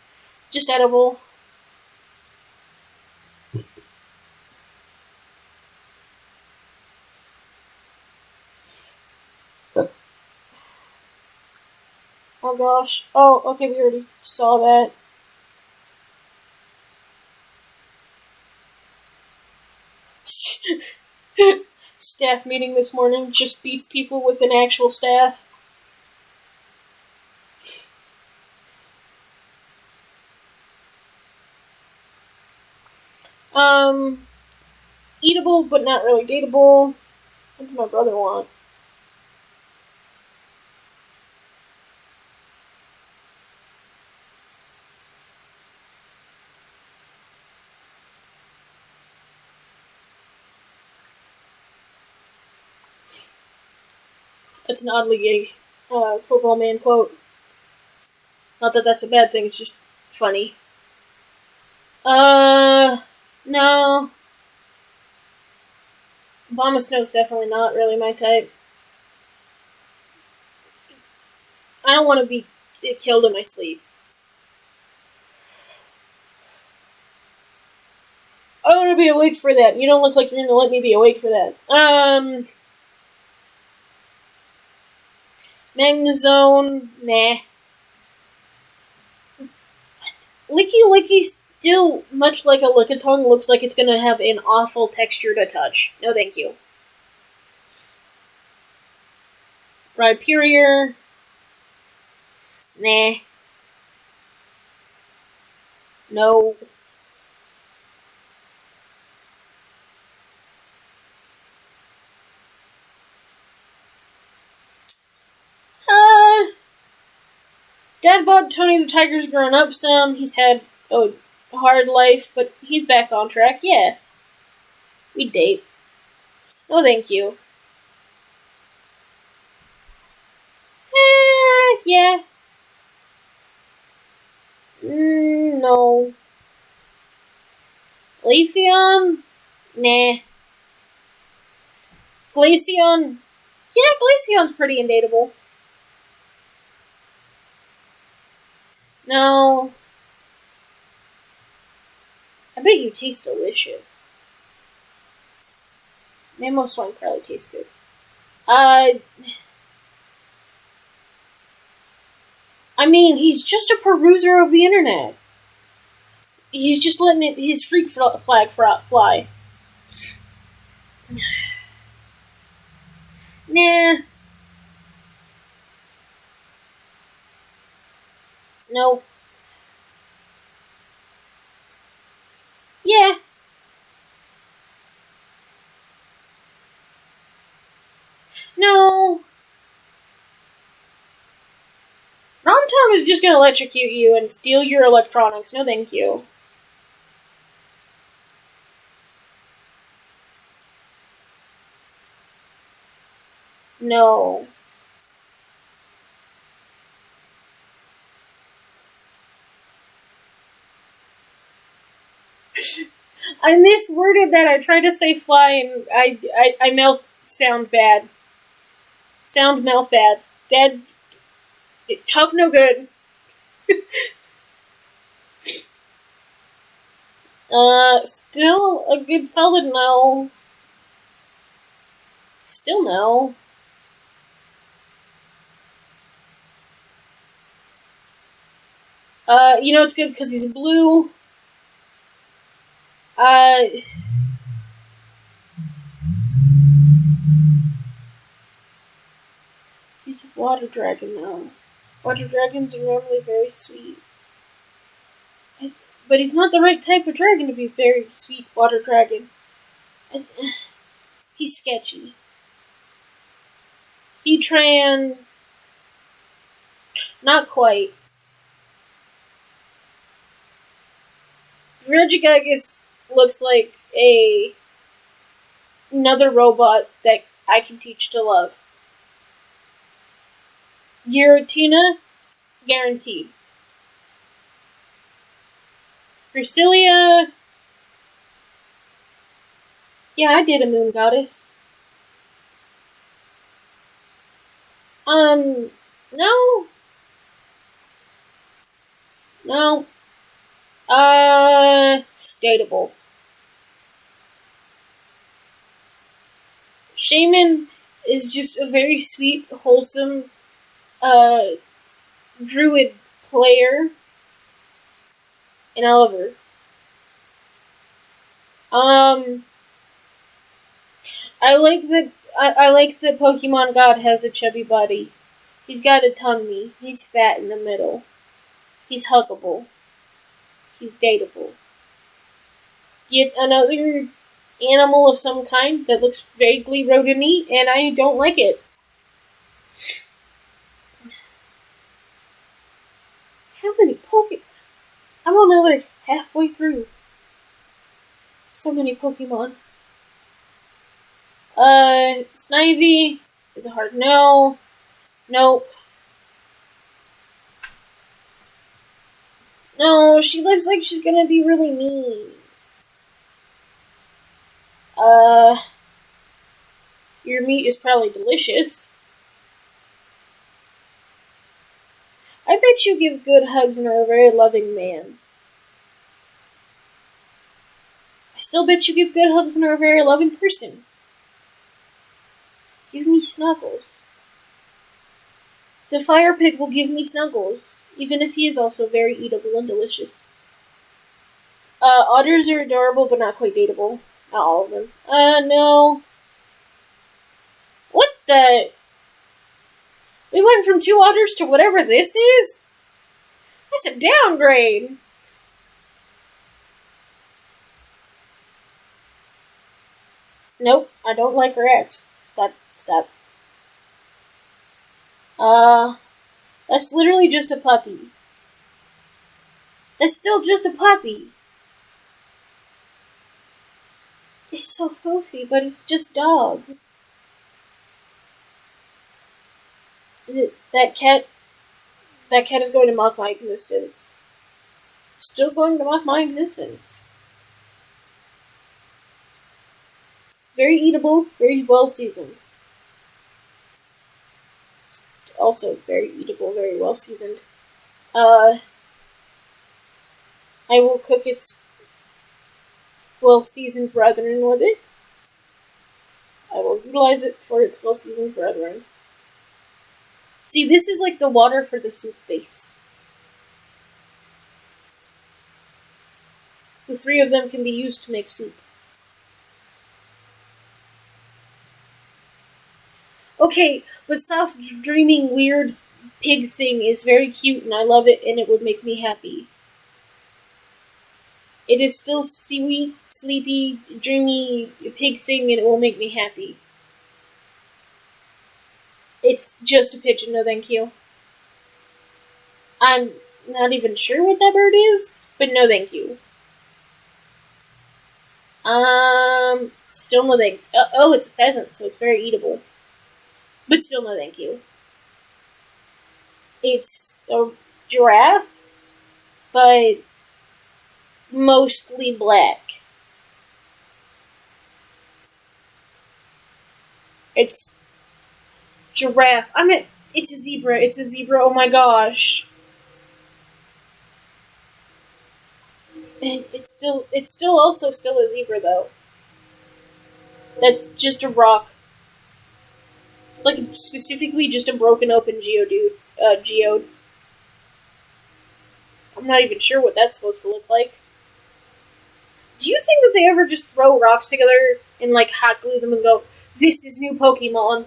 Speaker 1: Just edible. Oh gosh. Oh, okay, we already saw that. Staff meeting this morning just beats people with an actual staff. Eatable, but not really dateable. What does my brother want? It's an oddly gay football man quote. Not that that's a bad thing, it's just funny. No. Abomasnow's definitely not really my type. I don't want to be killed in my sleep. I want to be awake for that. You don't look like you're going to let me be awake for that. Magnezone, nah. Licky Licky still, much like a Lickitung, looks like it's going to have an awful texture to touch. No thank you. Rhyperior, nah. No. Dadbot Tony the Tiger's grown up some. He's had a hard life, but he's back on track. Yeah. We'd date. No thank you. Yeah. No. Glaceon? Nah. Glaceon? Yeah, Glaceon's pretty undateable. No. I bet you taste delicious. Mamoswine probably tastes good. I mean, he's just a peruser of the internet. He's just letting his freak flag fly. Nah. No. Yeah. No. Rom-Tom is just gonna electrocute you and steal your electronics. No thank you. No. I misworded that. I tried to say fly and I mouth sound bad. Sound mouth bad. Bad. Tough no good. Still a good solid no. Still no. You know it's good because he's blue. He's a water dragon now. Water dragons are normally very sweet. But he's not the right type of dragon to be a very sweet water dragon. He's sketchy. Heatran... Not quite. Regigigas looks like another robot that I can teach to love. Giratina, guaranteed. Cresselia... Yeah, I did a moon goddess. No. No. Dateable. Shaman is just a very sweet, wholesome, druid player. And I love her. I like that Pokemon God has a chubby body. He's got a tummy. He's fat in the middle. He's huggable. He's dateable. Get another animal of some kind that looks vaguely rodent-y, and I don't like it. How many Pokemon? I'm only like halfway through. So many Pokemon. Snivy is a hard no. Nope. No, she looks like she's gonna be really mean. Uh, your meat is probably delicious. I bet you give good hugs and are a very loving man. I still bet you give good hugs and are a very loving person. Give me snuggles. The fire pig will give me snuggles, even if he is also very eatable and delicious. Otters are adorable, but not quite dateable. Not all of them. No. What the? We went from 2 otters to whatever this is? That's a downgrade! Nope, I don't like rats. Stop. That's literally just a puppy. That's still just a puppy. It's so foofy, but it's just dog. That cat is going to mock my existence. Still going to mock my existence. Very eatable, very well seasoned. Also very eatable, very well seasoned. I will cook its well seasoned brethren with it. I will utilize it for its well seasoned brethren. See, this is like the water for the soup base. The 3 of them can be used to make soup. Okay, but soft, dreaming, weird pig thing is very cute and I love it and it would make me happy. It is still sweet, sleepy, dreamy pig thing and it will make me happy. It's just a pigeon, no thank you. I'm not even sure what that bird is, but no thank you. Still no thank you. Oh, it's a pheasant, so it's very eatable. But still no thank you. It's a giraffe, but mostly black. It's giraffe. It's a zebra. It's a zebra. Oh my gosh. And it's still also a zebra though. That's just a rock. It's like specifically just a broken open geode. I'm not even sure what that's supposed to look like. Do you think that they ever just throw rocks together and like hot glue them and go, "This is new Pokemon"?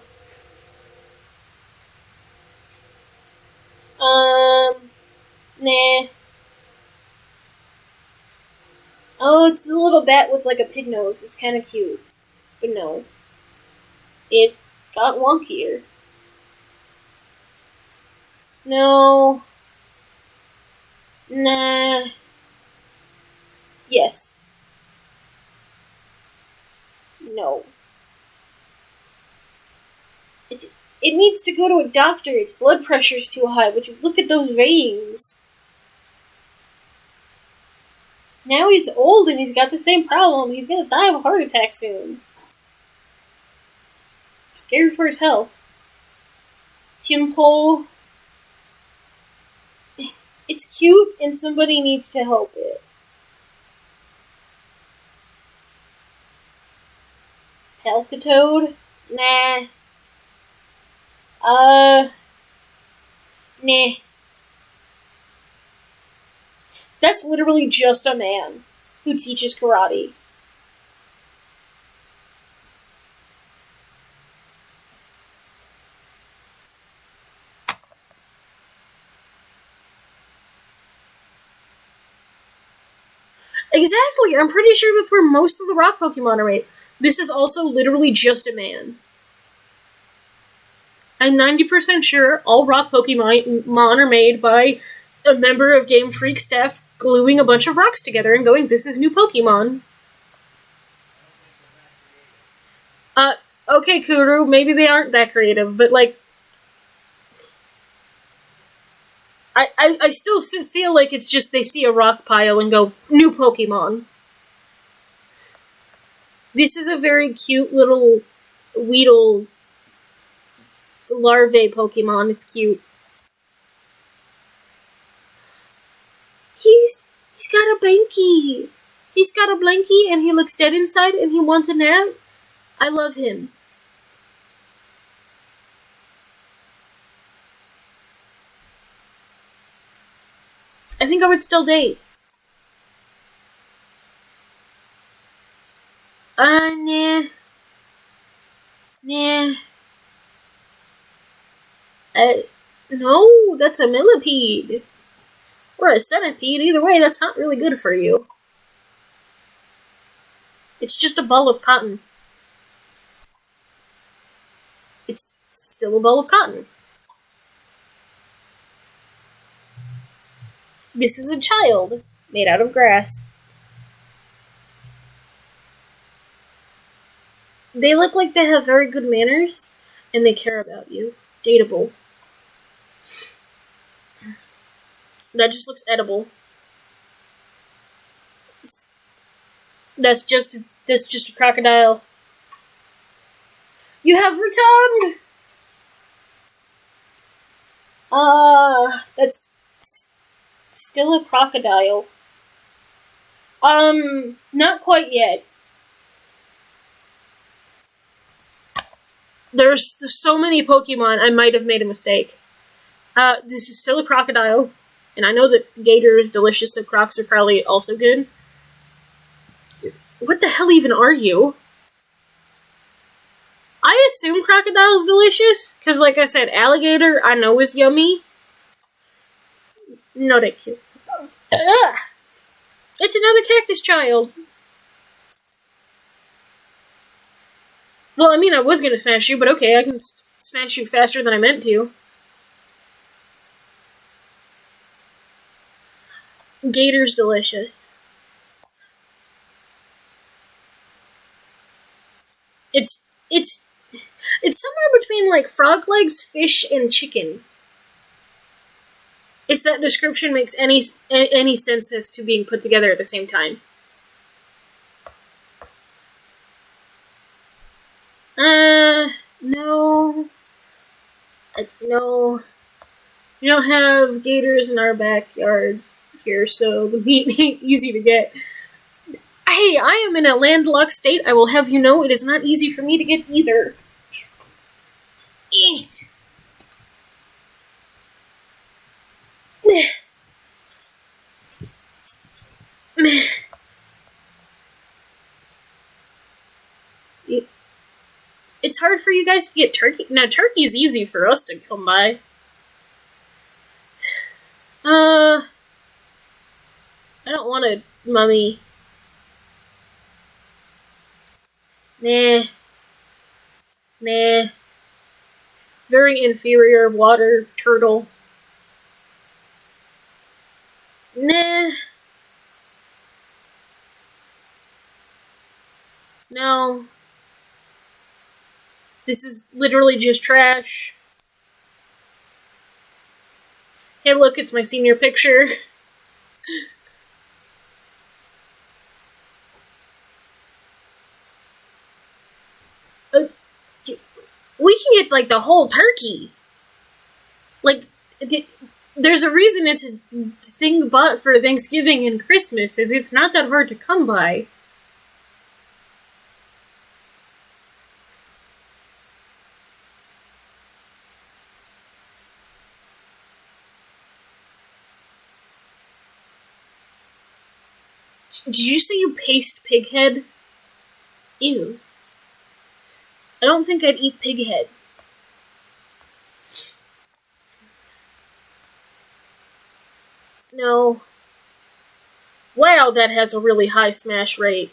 Speaker 1: Nah. Oh, it's a little bat with like a pig nose. It's kind of cute, but no. It got wonkier. No. Nah. Yes. No. It needs to go to a doctor. Its blood pressure is too high. Would you look at those veins? Now he's old and he's got the same problem. He's gonna die of a heart attack soon. I'm scared for his health. Timpo. It's cute and somebody needs to help it. Palpitoad? Nah. Nah. That's literally just a man who teaches karate. Exactly! I'm pretty sure that's where most of the rock Pokemon are made. This is also literally just a man. I'm 90% sure all rock Pokemon are made by a member of Game Freak staff gluing a bunch of rocks together and going, "This is new Pokemon." Okay, Kuru, maybe they aren't that creative, but like, I still feel like it's just they see a rock pile and go, "New Pokemon." This is a very cute little Weedle larvae Pokemon. It's cute. He's got a blankie. He's got a blankie and he looks dead inside and he wants a nap. I love him. I think I would still date. Nah. Nah. No, that's a millipede. Or a centipede. Either way, that's not really good for you. It's just a ball of cotton. It's still a ball of cotton. This is a child made out of grass. They look like they have very good manners, and they care about you. Dateable. That just looks edible. That's just a crocodile. You have returned! That's still a crocodile. Not quite yet. There's so many Pokemon, I might have made a mistake. This is still a crocodile. And I know that gator is delicious, so crocs are probably also good. What the hell even are you? I assume crocodile is delicious, because like I said, alligator I know is yummy. No, thank you. Ugh. It's another cactus child. Well, I mean, I was gonna smash you, but okay, I can smash you faster than I meant to. Gator's delicious. It's somewhere between like frog legs, fish, and chicken. If that description makes any sense as to being put together at the same time. No. No. We don't have gators in our backyards here, so the meat ain't easy to get. Hey, I am in a landlocked state. I will have you know it is not easy for me to get either. It's hard for you guys to get turkey. Now, turkey's easy for us to come by. I don't want a mummy. Nah. Nah. Very inferior water turtle. Nah. No. This is literally just trash. Hey, look, it's my senior picture. We can get, like, the whole turkey. Like, there's a reason it's a thing bought for Thanksgiving and Christmas, is it's not that hard to come by. Did you say you paste pig head? Ew. I don't think I'd eat pig head. No. Wow, that has a really high smash rate.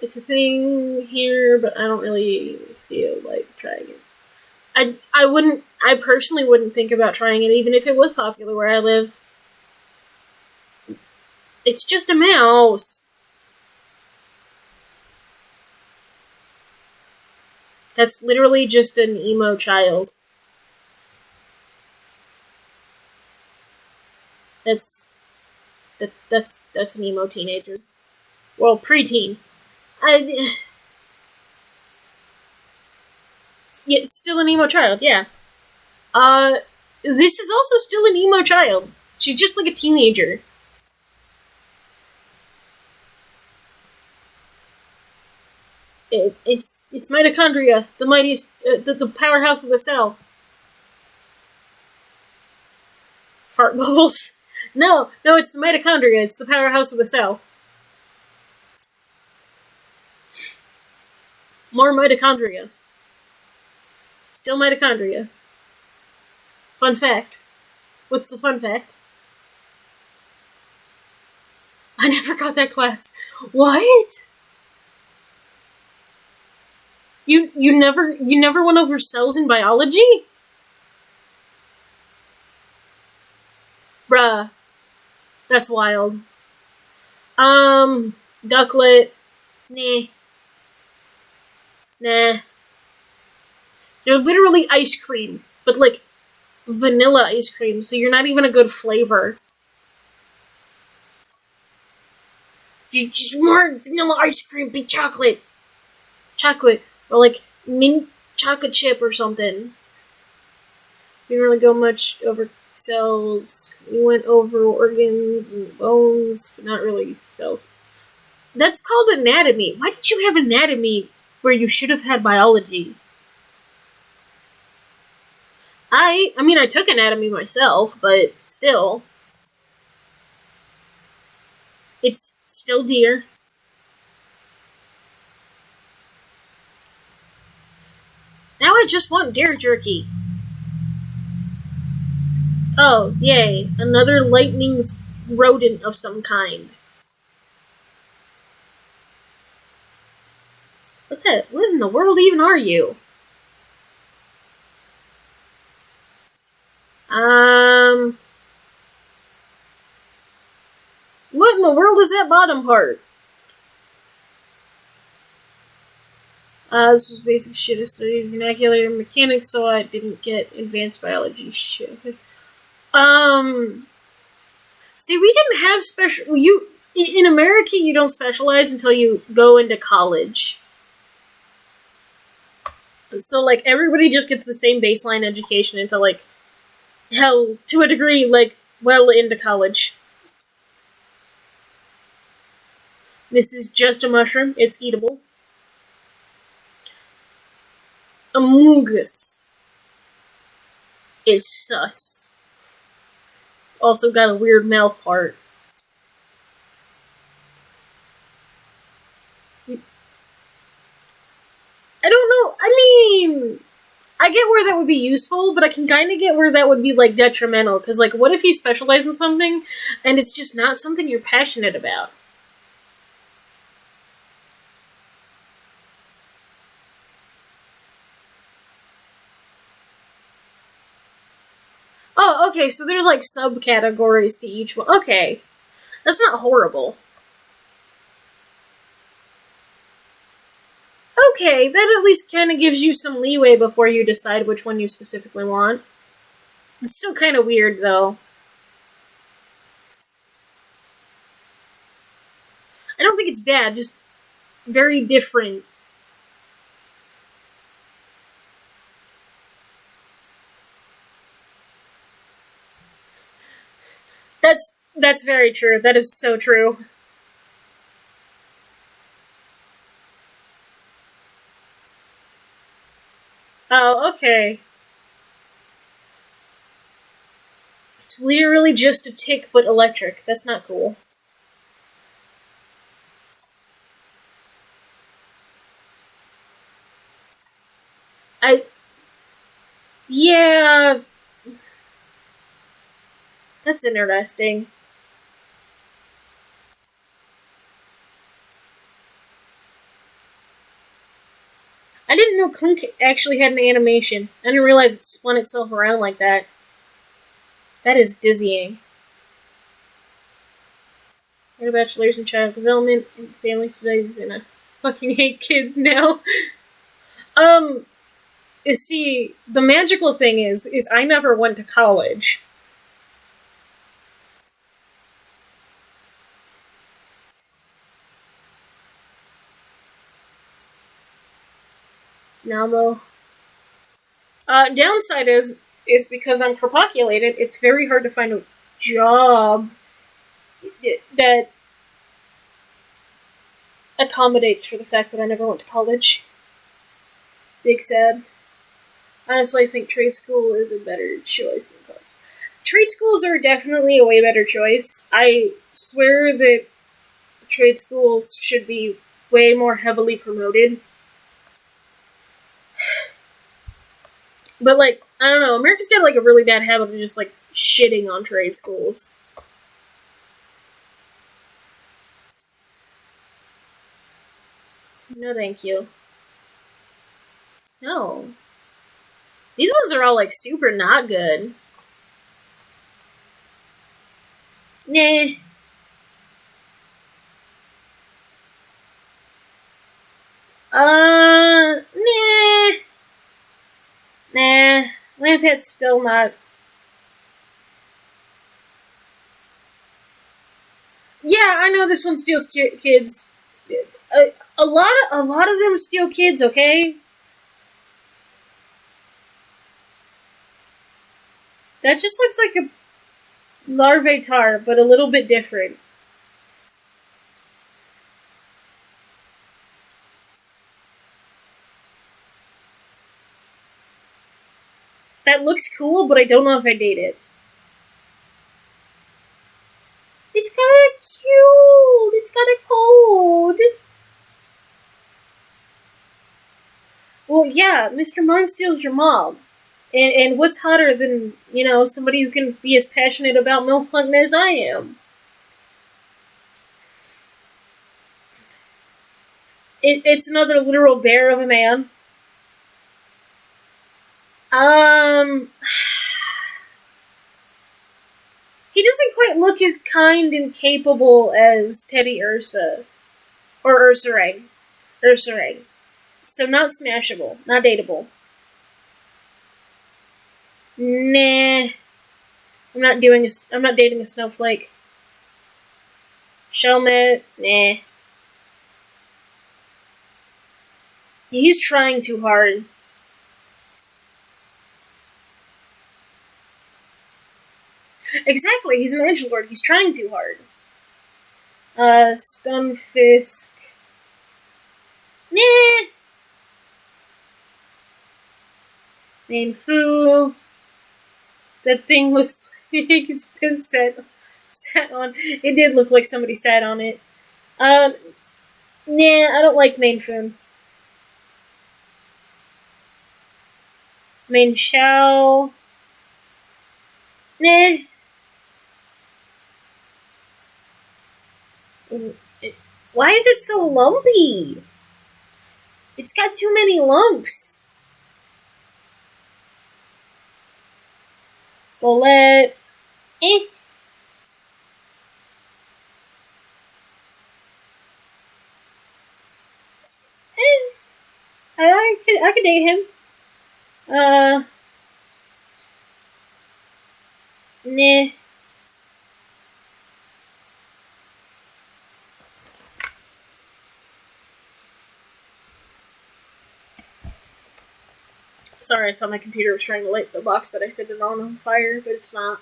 Speaker 1: It's a thing here, but I don't really feel like trying it. I personally wouldn't think about trying it, even if it was popular where I live. It's just a mouse. That's literally just an emo child. That's an emo teenager. Well, preteen. I, yeah, still an emo child, yeah. This is also still an emo child. She's just like a teenager. It's mitochondria, the mightiest, the powerhouse of the cell. Fart bubbles. No, it's the mitochondria. It's the powerhouse of the cell. More mitochondria. Still mitochondria. Fun fact. What's the fun fact? I never got that class. What? You never went over cells in biology? Bruh. That's wild. Ducklet. Nah. They're literally ice cream, but like vanilla ice cream, so you're not even a good flavor. You just want vanilla ice cream, be chocolate. Chocolate. Or like mint chocolate chip or something. We didn't really go much over cells. We went over organs and bones, but not really cells. That's called anatomy. Why did you have anatomy where you should have had biology? I mean, I took anatomy myself, but still. It's still deer. Now I just want deer jerky. Oh, yay. Another lightning rodent of some kind. What in the world even are you? What in the world is that bottom part? This was basic shit. I studied vernacular mechanics, so I didn't get advanced biology shit. See, we didn't have special. In America, you don't specialize until you go into college. So, like, everybody just gets the same baseline education until, like, hell, to a degree, like, well into college. This is just a mushroom. It's eatable. Amogus is sus. It's also got a weird mouth part. I don't know. I mean, I get where that would be useful, but I can kind of get where that would be, like, detrimental. Because, like, what if you specialize in something and it's just not something you're passionate about? Oh, okay, so there's, like, subcategories to each one. Okay. That's not horrible. Okay, that at least kind of gives you some leeway before you decide which one you specifically want. It's still kind of weird, though. I don't think it's bad, just very different. That's very true. That is so true. Oh, okay. It's literally just a tick, but electric. That's not cool. Yeah, that's interesting. I didn't know Clink actually had an animation. I didn't realize it spun itself around like that. That is dizzying. I got a bachelor's in child development and family studies, and I fucking hate kids now. You see, the magical thing is I never went to college. now, though. Downside is because I'm crepopulated, it's very hard to find a job that accommodates for the fact that I never went to college. Big sad. Honestly, I think trade school is a better choice than college. Trade schools are definitely a way better choice. I swear that trade schools should be way more heavily promoted. But, like, I don't know, America's got, like, a really bad habit of just, like, shitting on trade schools. No, thank you. No. These ones are all, like, super not good. Nah. Nah. Nah. Lamphead's still not. Yeah, I know this one steals kids. A lot of them steal kids. Okay. That just looks like a larvatar, but a little bit different. That looks cool, but I don't know if I date it. It's kinda cute. It's kinda cold. Well, yeah, Mr. Mom steals your mom. And what's hotter than, somebody who can be as passionate about milf hunting as I am? It's another literal bear of a man. He doesn't quite look as kind and capable as Teddy Ursa. Or Ursaring. Ursaring. So not smashable. Not dateable. Nah. I'm not dating a snowflake. Shelmet. Nah. He's trying too hard. Exactly, he's an edgelord. He's trying too hard. Stunfisk. Nah. Mainfu. That thing looks like it's been sat on. It did look like somebody sat on it. Nah, I don't like Mainfun. Main Shao. Nah. Why is it so lumpy? It's got too many lumps. Bullet. I could date him. Nah. Sorry, I thought my computer was trying to light the box that I set it on fire, but it's not.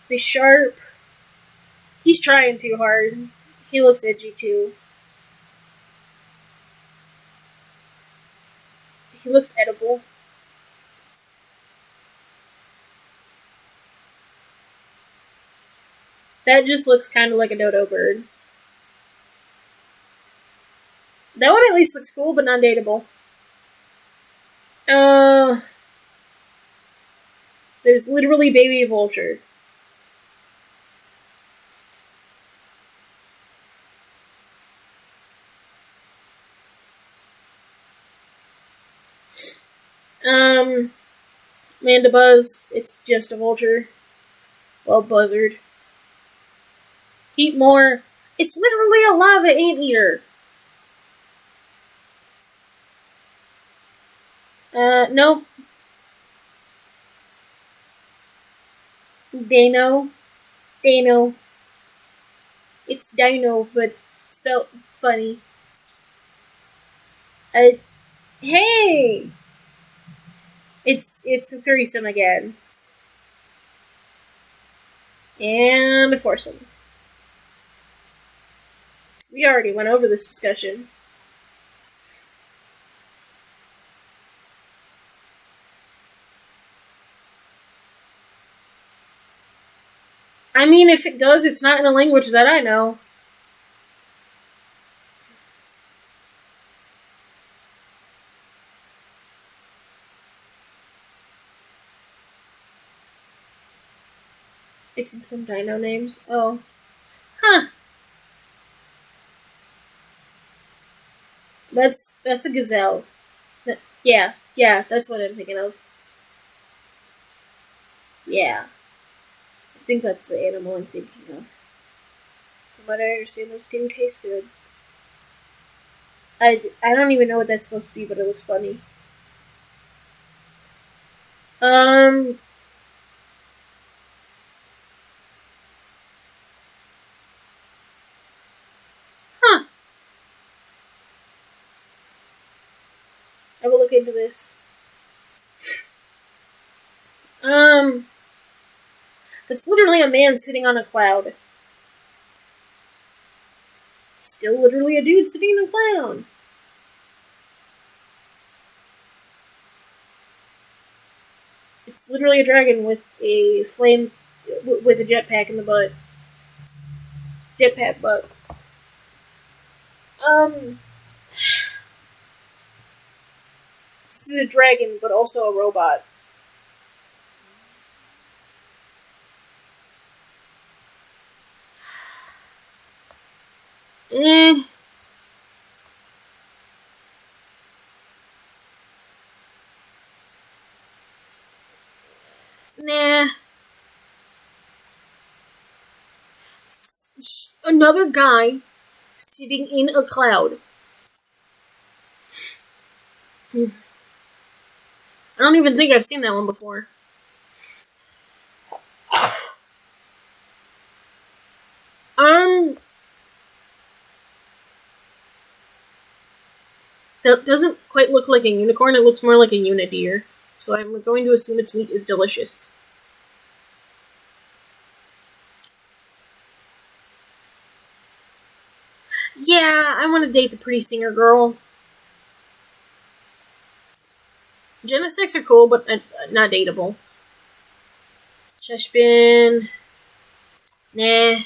Speaker 1: Be sharp. He's trying too hard. He looks edgy too. He looks edible. That just looks kind of like a dodo bird. That one at least looks cool, but not dateable. There's literally baby vulture. Mandibuzz, it's just a vulture. Well, buzzard. Eat more. It's literally a lava anteater. Nope. Dano. It's Dino, but spelled funny. Hey! It's a threesome again. And a foursome. We already went over this discussion. I mean, if it does, it's not in a language that I know. It's in some dino names. Oh. Huh. That's a gazelle. Yeah, that's what I'm thinking of. Yeah. I think that's the animal I'm thinking of. From what I understand, those do taste good. I don't even know what that's supposed to be, but it looks funny. Um, huh. I will look into this. Um, that's literally a man sitting on a cloud. Still literally a dude sitting in a cloud. It's literally a dragon with a flame, with a jetpack in the butt. Jetpack butt. Um, this is a dragon, but also a robot. Eh. Nah. Another guy sitting in a cloud. I don't even think I've seen that one before. That doesn't quite look like a unicorn. It looks more like a unideer. So I'm going to assume its meat is delicious. Yeah, I want to date the pretty singer girl. Genesects are cool, but not dateable. Cheshbin. Nah.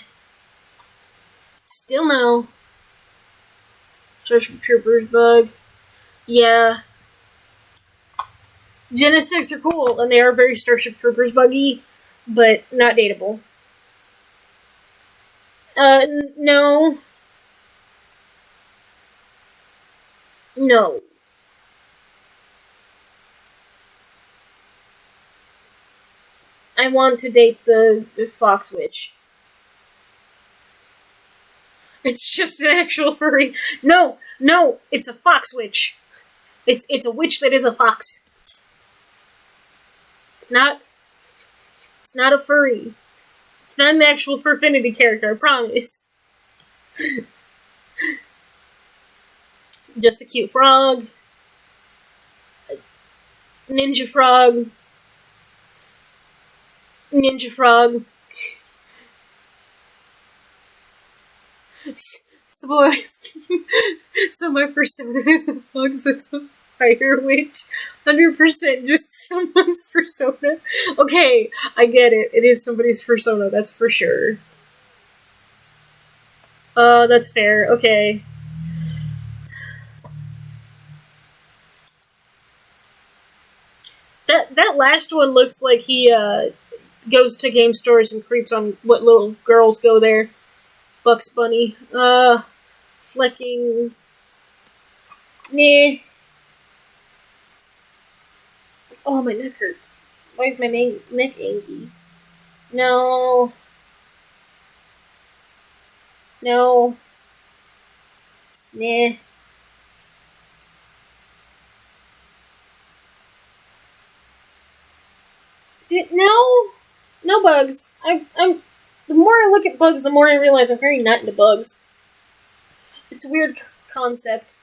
Speaker 1: Still no. Starship Troopers bug. Yeah. Genesects are cool, and they are very Starship Troopers buggy, but not dateable. No. No. I want to date the Fox Witch. It's just an actual furry. No, it's a fox witch. It's a witch that is a fox. It's not a furry. It's not an actual Furfinity character, I promise. Just a cute frog. Ninja frog. Ninja frog. So my persona is a fox that's a fire witch. 100% just someone's persona. Okay, I get it. It is somebody's persona, that's for sure. That's fair. Okay. That last one looks like he goes to game stores and creeps on what little girls go there. Bugs Bunny. Flecking. Nah. Oh, my neck hurts. Why is my neck achy? No. No. Nah. No. No bugs. I'm. The more I look at bugs, the more I realize I'm very not into bugs. It's a weird concept.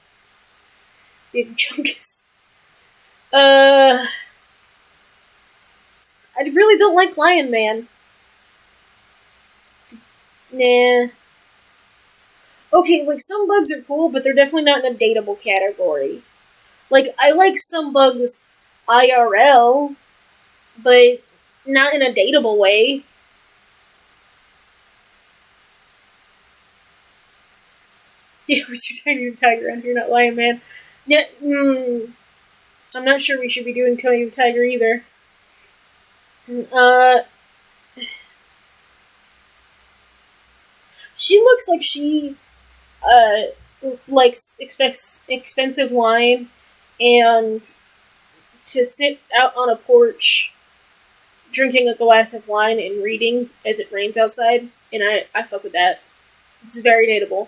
Speaker 1: Big Chungus. I really don't like Lion Man. Nah. Okay, like, some bugs are cool, but they're definitely not in a dateable category. Like, I like some bugs IRL, but not in a dateable way. Yeah, where's your Tiny Tiger and you're not Lion Man? Yeah, I'm not sure we should be doing Tony the Tiger either. She looks like she, likes expensive wine and to sit out on a porch drinking a glass of wine and reading as it rains outside, and I fuck with that. It's very dateable.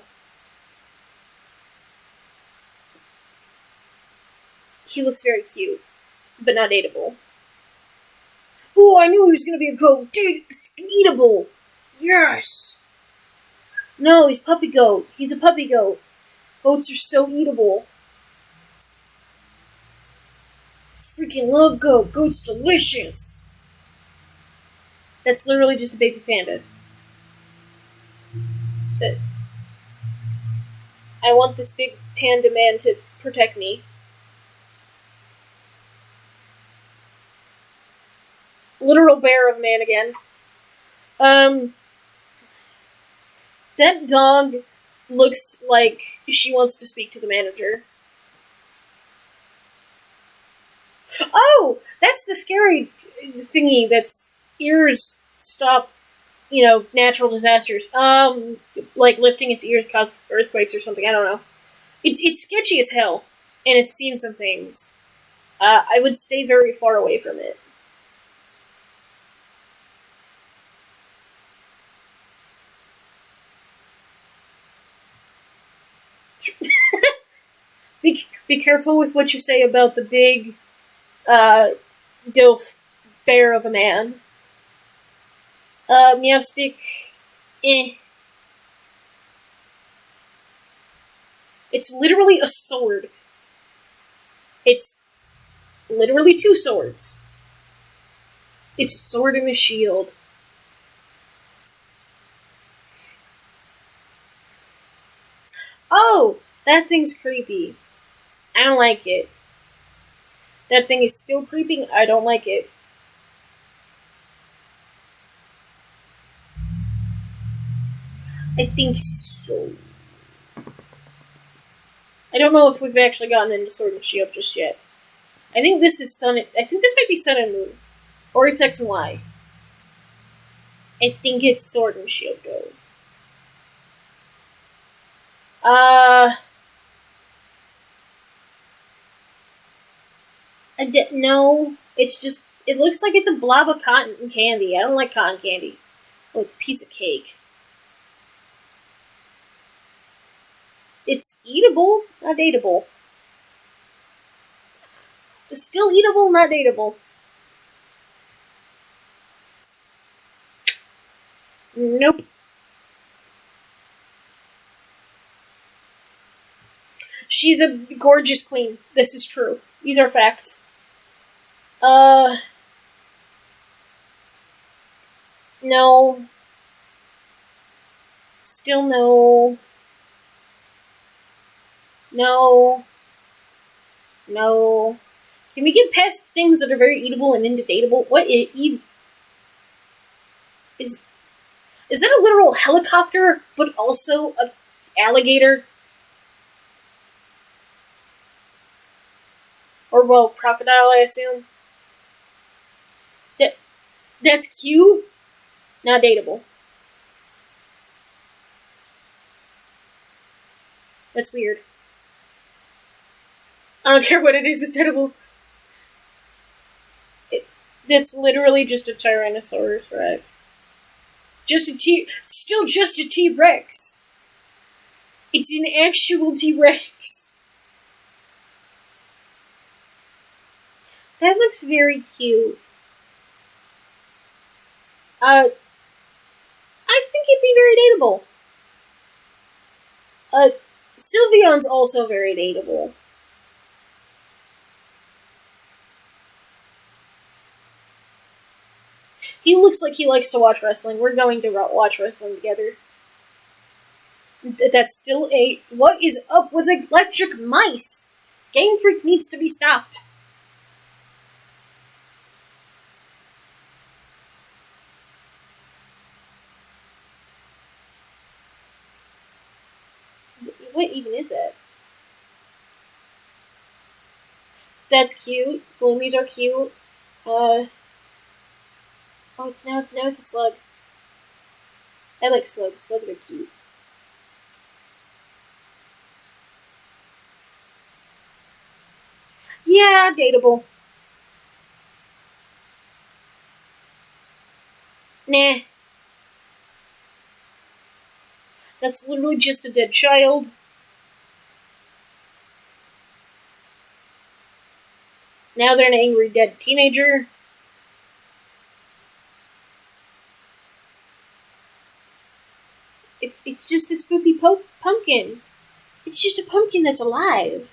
Speaker 1: He looks very cute, but not dateable. Oh, I knew he was gonna be a goat. Dude, eatable. Yes. No, he's puppy goat. He's a puppy goat. Goats are so eatable. Freaking love goat. Goat's delicious. That's literally just a baby panda. That I want this big panda man to protect me. Literal bear of man again. That dog looks like she wants to speak to the manager. Oh! That's the scary thingy that's ears stop, natural disasters. Like lifting its ears cause earthquakes or something, I don't know. It's sketchy as hell, and it's seen some things. I would stay very far away from it. Be careful with what you say about the big, dilf bear of a man. Meowstick, eh. It's literally a sword. It's literally two swords. It's a sword and a shield. Oh! That thing's creepy. I don't like it. That thing is still creeping. I don't like it. I think so. I don't know if we've actually gotten into Sword and Shield just yet. I think this is Sun. I think this might be Sun and Moon, or it's X and Y. I think it's Sword and Shield though. No. It's just. It looks like it's a blob of cotton candy. I don't like cotton candy. Oh, it's a piece of cake. It's eatable, not dateable. It's still eatable, not dateable. Nope. She's a gorgeous queen. This is true. These are facts. No. Still no. No. No. Can we get past things that are very eatable and into dateable? What is that a literal helicopter, but also an alligator? Or, well, crocodile, I assume. That's cute. Not dateable. That's weird. I don't care what it is, it's edible. That's literally just a Tyrannosaurus Rex. It's just still just a T-Rex. It's an actual T-Rex. That looks very cute. I think it'd be very dateable. Sylveon's also very dateable. He looks like he likes to watch wrestling. We're going to watch wrestling together. That's still a... What is up with electric mice? Game Freak needs to be stopped. What even is that? That's cute. Bloomies are cute. Oh, it's now it's a slug. I like slugs. Slugs are cute. Yeah, dateable. Nah. That's literally just a dead child. Now they're an angry dead teenager. It's just a spoopy pumpkin. It's just a pumpkin that's alive.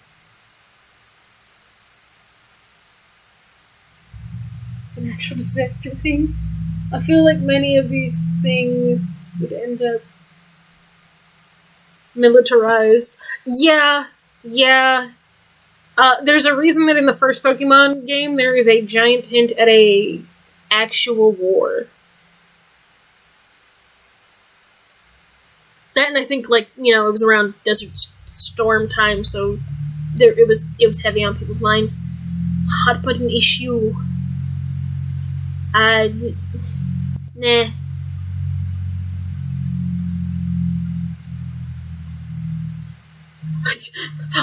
Speaker 1: It's an actual disaster thing. I feel like many of these things would end up militarized. Yeah. There's a reason that in the first Pokemon game there is a giant hint at a actual war. That, and I think it was around Desert Storm time, so it was heavy on people's minds. Hot button issue. Nah.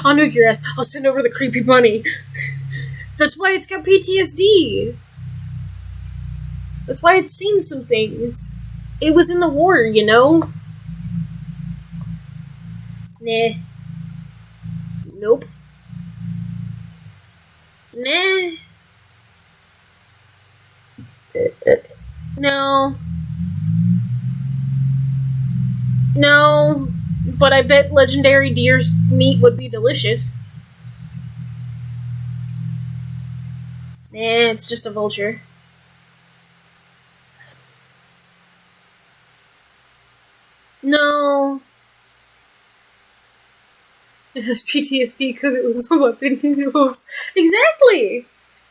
Speaker 1: I'll nuke your ass. I'll send over the creepy bunny. That's why it's got PTSD. That's why it's seen some things. It was in the war, you know? Nah. Nope. Nah. No. No. But I bet legendary deer's meat would be delicious. Nah, it's just a vulture. No. It has PTSD because it was the weapon he used. Exactly!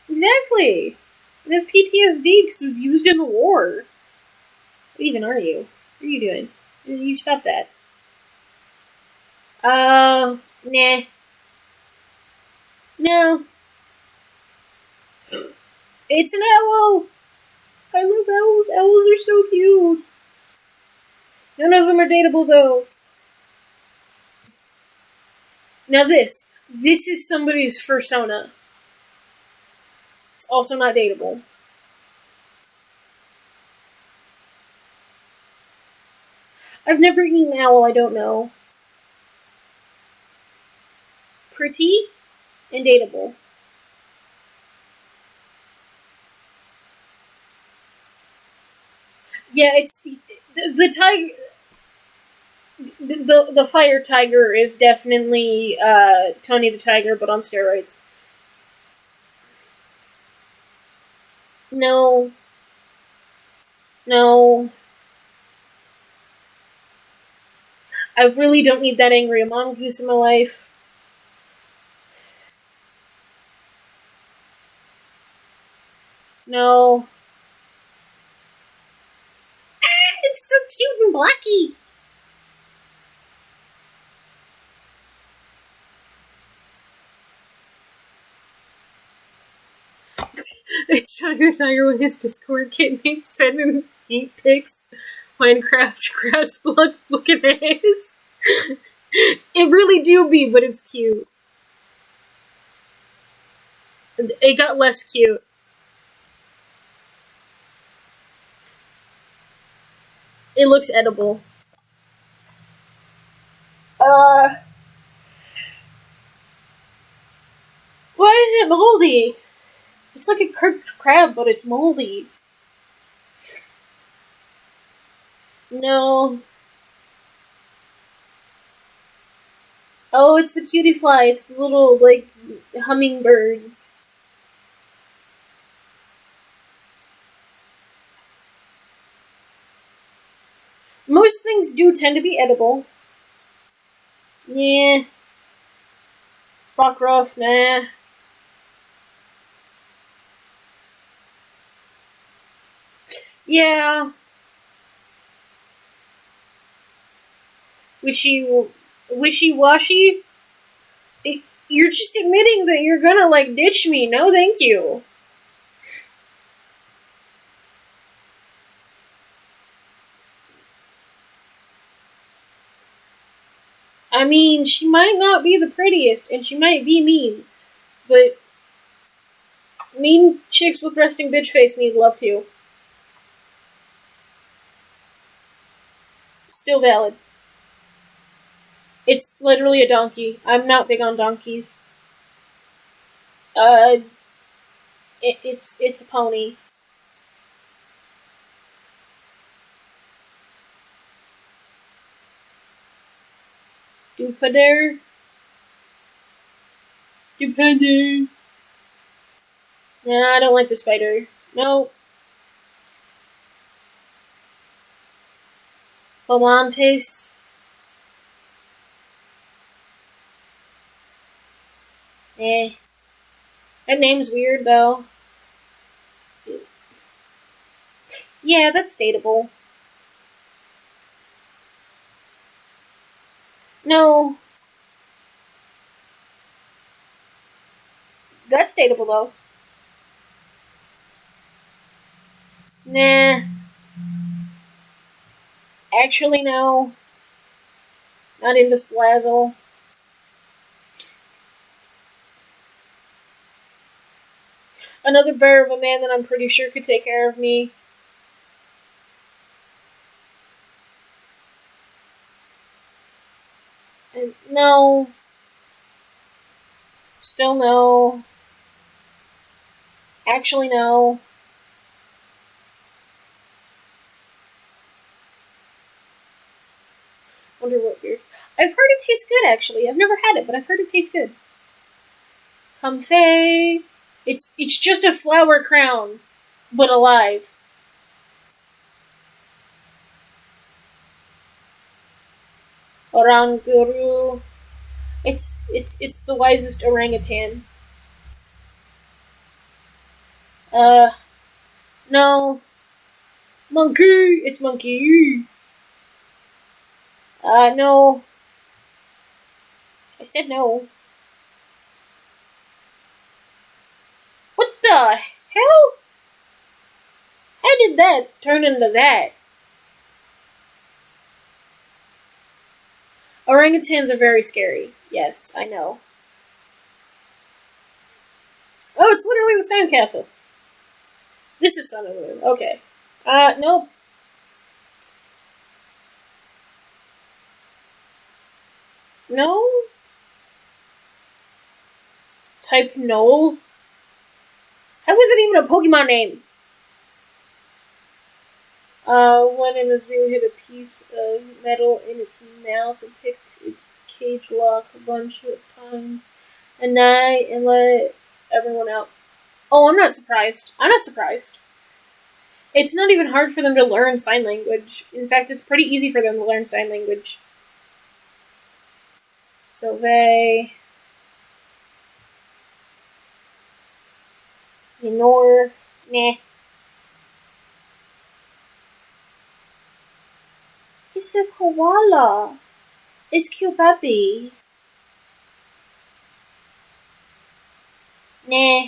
Speaker 1: It has PTSD because it was used in the war. What even are you? What are you doing? You stop that. Nah. No. It's an owl! I love owls. Owls are so cute. None of them are dateable, though. Now this is somebody's fursona. It's also not dateable. I've never eaten owl, I don't know. Pretty and dateable. Yeah, it's the tiger. The fire tiger is definitely Tony the Tiger, but on steroids. No. I really don't need that angry Among Goose in my life. No. It's so cute and blacky. It's Tony the Tiger with his Discord kit named sending feet pics. Minecraft grass blood looking ass. It really do be, but it's cute. It got less cute. It looks edible. Why is it moldy? It's like a cooked crab, but it's moldy. No. Oh, it's the cutie fly. It's the little, hummingbird. Most things do tend to be edible. Yeah. Rock rough, nah. Yeah. Wishy-washy? You're just admitting that you're gonna, like, ditch me. No, thank you. I mean, she might not be the prettiest, and she might be mean, but mean chicks with resting bitch face need love too. Still valid. It's literally a donkey. I'm not big on donkeys. Uh, it's a pony. Dupader. Dupader. Nah, I don't like the spider. No. Fomantes. Eh. That name's weird, though. Yeah, that's dateable. No. That's dateable, though. Nah. Actually, no. Not into Slazzle. Another bear of a man that I'm pretty sure could take care of me. And no. Still no. Actually, no. Wonder what beer. I've heard it tastes good, actually. I've never had it, but I've heard it tastes good. Comfey. It's just a flower crown, but alive. Oranguru. It's the wisest orangutan. Uh, no. Monkey. It's monkey. No. I said no. What the hell? How did that turn into that? Orangutans are very scary. Yes, I know. Oh, it's literally the sandcastle. This is Sun and Moon. Okay. Nope. No? Type Knoll? How was it even a Pokemon name? One in the zoo hit a piece of metal in its mouth and picked its cage lock a bunch of times a night and let everyone out. Oh, I'm not surprised. I'm not surprised. It's not even hard for them to learn sign language. In fact, it's pretty easy for them to learn sign language. Sylvie. Ignore. Nah. It's a koala. It's cute puppy. Nah.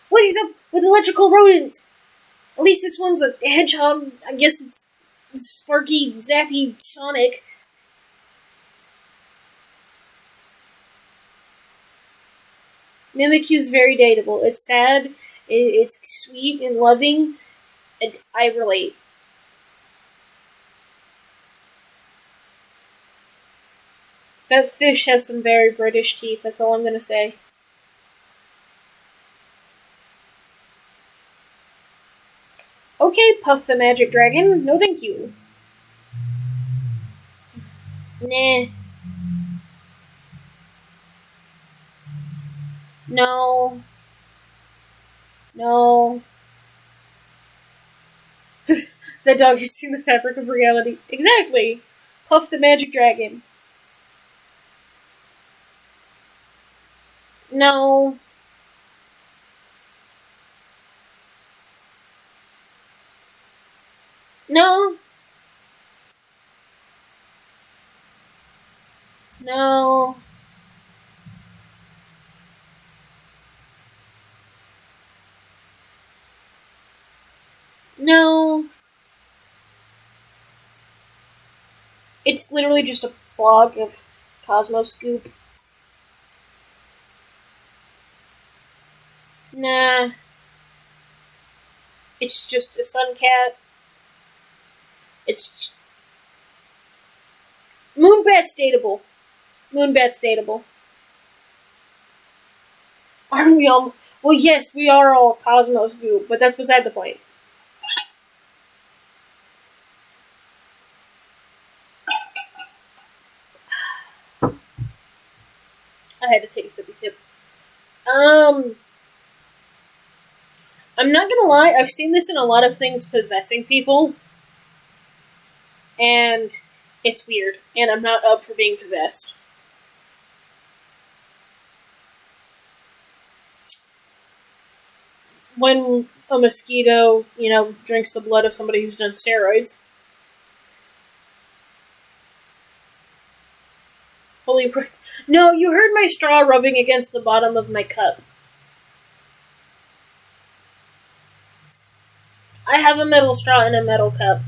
Speaker 1: What is up with electrical rodents? At least this one's a hedgehog. I guess it's Sparky, Zappy, Sonic. Mimikyu's very dateable. It's sad, it's sweet and loving, and I relate. That fish has some very British teeth, that's all I'm gonna say. Okay, Puff the Magic Dragon. No thank you. Nah. No. No. That dog has seen the fabric of reality. Exactly. Puff the magic dragon. No. No. No. No. It's literally just a blog of Cosmo Scoop. Nah. It's just a sun cat. It's Moonbat's dateable. Moonbat's dateable. Aren't we all? Well, yes, we are all Cosmos Goop, but that's beside the point. I had to take a sippy sip. I'm not gonna lie, I've seen this in a lot of things possessing people, and it's weird, and I'm not up for being possessed. When a mosquito, drinks the blood of somebody who's done steroids. Holy Christ. No, you heard my straw rubbing against the bottom of my cup. I have a metal straw in a metal cup.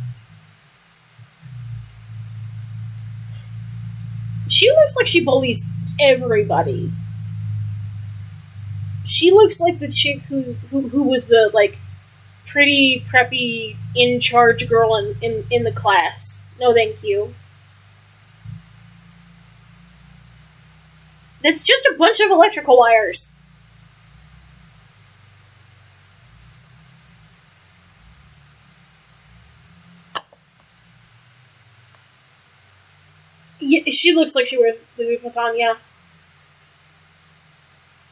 Speaker 1: She looks like she bullies everybody. She looks like the chick who was the, pretty, preppy, in-charge girl in the class. No, thank you. That's just a bunch of electrical wires. Yeah, she looks like she wears Louis Vuitton, yeah.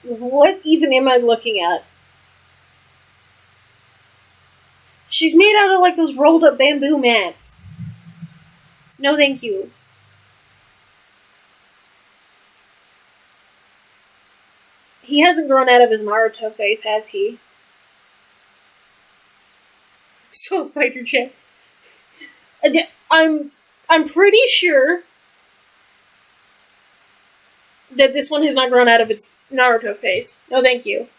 Speaker 1: What even am I looking at? She's made out of, those rolled-up bamboo mats. No, thank you. He hasn't grown out of his Naruto face, has he? So, fighter jet. I'm pretty sure that this one has not grown out of its Naruto face. No, thank you.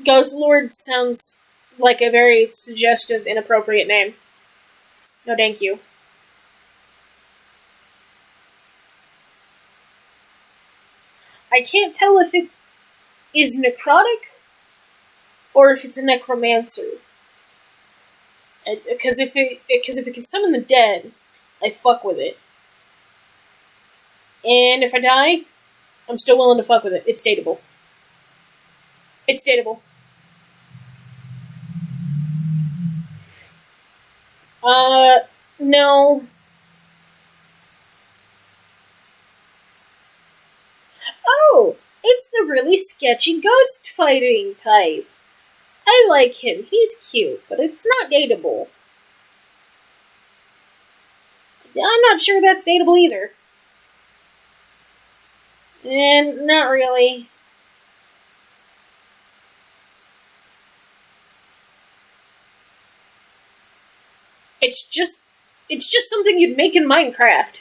Speaker 1: Ghost Lord sounds like a very suggestive, inappropriate name. No, thank you. I can't tell if it is necrotic or if it's a necromancer. Because if it can summon the dead, I fuck with it. And if I die, I'm still willing to fuck with it. It's dateable. It's dateable. No. Oh, it's the really sketchy ghost fighting type. I like him. He's cute, but it's not dateable. I'm not sure that's dateable either. And not really. It's just something you'd make in Minecraft.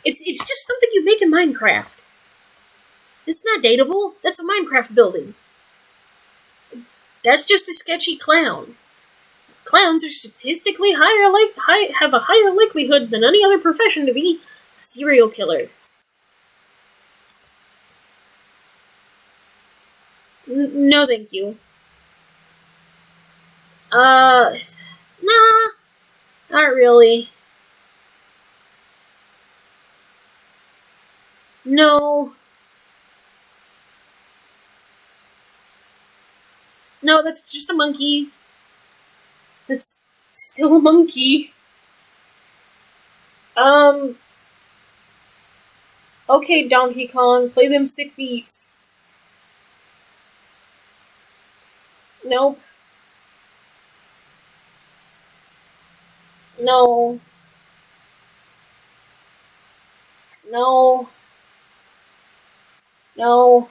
Speaker 1: It's just something you'd make in Minecraft. It's not dateable. That's a Minecraft building. That's just a sketchy clown. Clowns are statistically have a higher likelihood than any other profession to be a serial killer. No, thank you. Nah, not really. No. No, that's just a monkey. That's still a monkey. Okay, Donkey Kong, play them sick beats. Nope. No. No. No.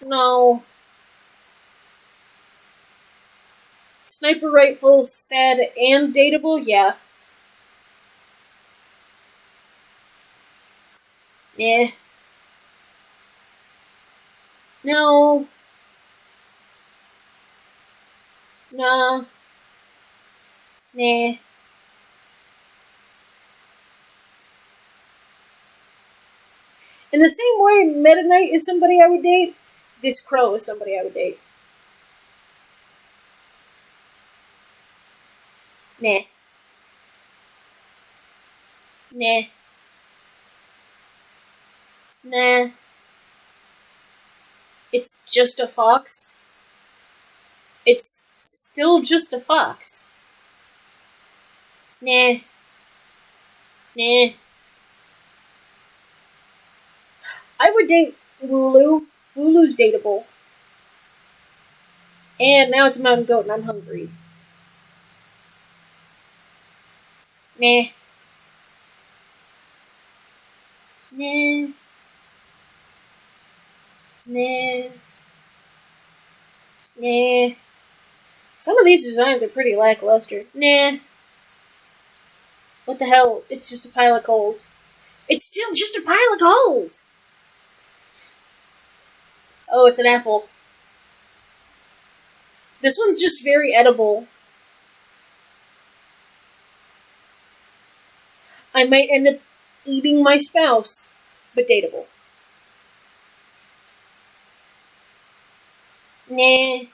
Speaker 1: No. Sniper rifles, sad and dateable? Yeah. Yeah. No. Nah. Nah. In the same way Meta Knight is somebody I would date, this Crow is somebody I would date. Nah. Nah. Nah. It's just a fox. It's still just a fox. Nah. Nah. I would date Lulu. Lulu's dateable. And now it's a mountain goat and I'm hungry. Nah. Nah. Nah. Nah. Some of these designs are pretty lackluster. Nah. What the hell? It's just a pile of coals. It's still just a pile of coals! Oh, it's an apple. This one's just very edible. I might end up eating my spouse, but dateable. Nah.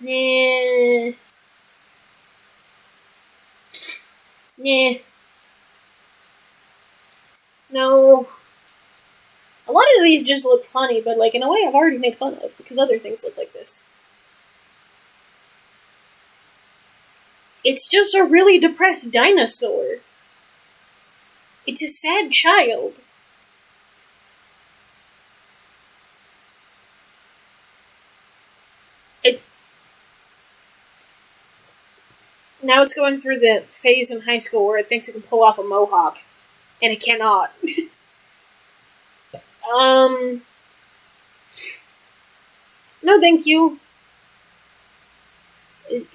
Speaker 1: Nah. Nah. No. A lot of these just look funny, but like in a way I've already made fun of because other things look like this. It's just a really depressed dinosaur. It's a sad child. Now it's going through the phase in high school where it thinks it can pull off a mohawk, and it cannot. No thank you.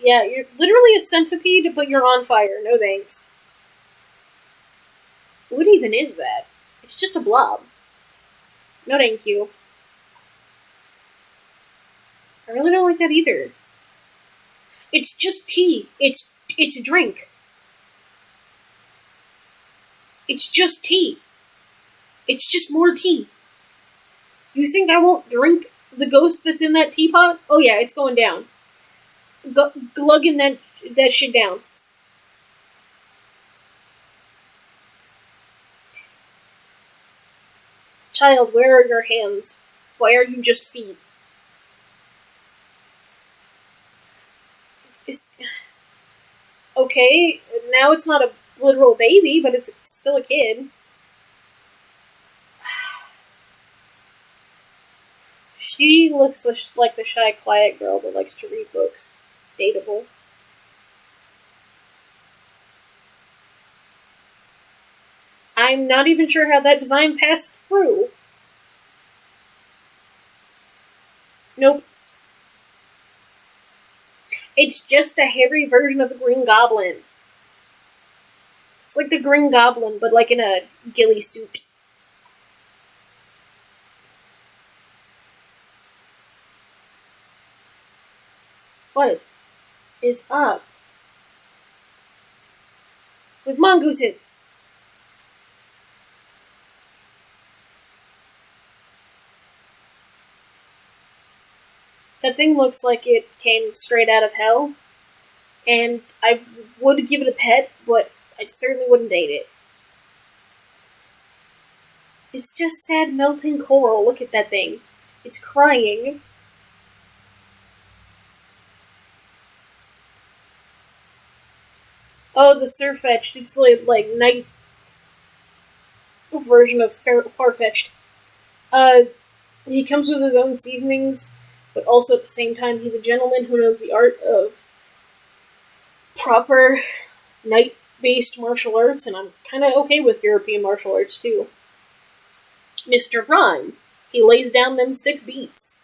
Speaker 1: Yeah, you're literally a centipede, but you're on fire. No thanks. What even is that? It's just a blob. No thank you. I really don't like that either. It's just tea. It's a drink. It's just tea. It's just more tea. You think I won't drink the ghost that's in that teapot? Oh yeah, it's going down. Glugging that shit down. Child, where are your hands? Why are you just feet? Okay, now it's not a literal baby, but it's still a kid. She looks like the shy, quiet girl that likes to read books. Dateable. I'm not even sure how that design passed through. Nope. It's just a hairy version of the Green Goblin. It's like the Green Goblin, but like in a ghillie suit. What is up with mongooses? That thing looks like it came straight out of hell, and I would give it a pet, but I certainly wouldn't date it. It's just sad melting coral. Look at that thing. It's crying. Oh, the Surfetched. It's like night version of Farfetched. He comes with his own seasonings, but also at the same time, he's a gentleman who knows the art of proper night-based martial arts, and I'm kind of okay with European martial arts too. Mr. Rhyme. He lays down them sick beats.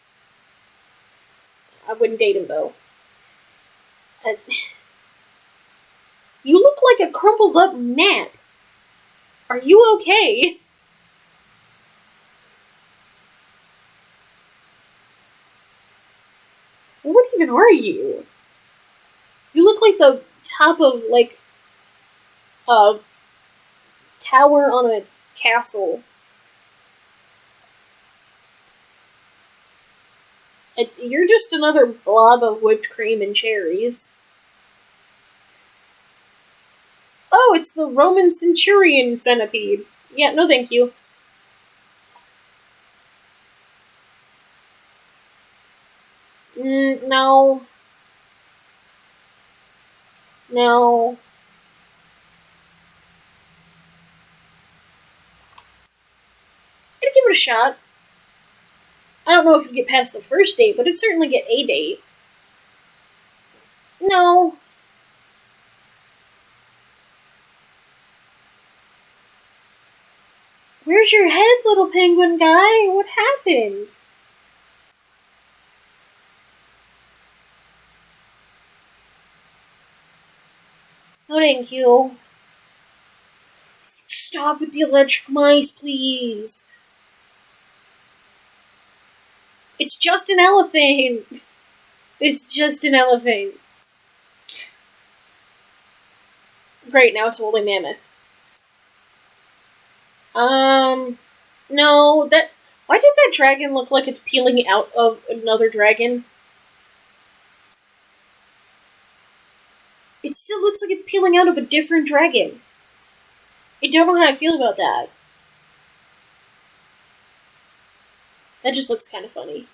Speaker 1: I wouldn't date him though. You look like a crumpled up gnat. Are you okay? What even are you? You look like the top of, like, a tower on a castle. You're just another blob of whipped cream and cherries. Oh, it's the Roman centurion centipede. Yeah, no thank you. No. No. I'd give it a shot. I don't know if it'd get past the first date, but it'd certainly get a date. No. Where's your head, little penguin guy? What happened? No thank you. Stop with the electric mice, please. It's just an elephant. It's just an elephant. Great, now it's a woolly mammoth. No, that... Why does that dragon look like it's peeling out of another dragon? It still looks like it's peeling out of a different dragon. I don't know how I feel about that. That just looks kind of funny.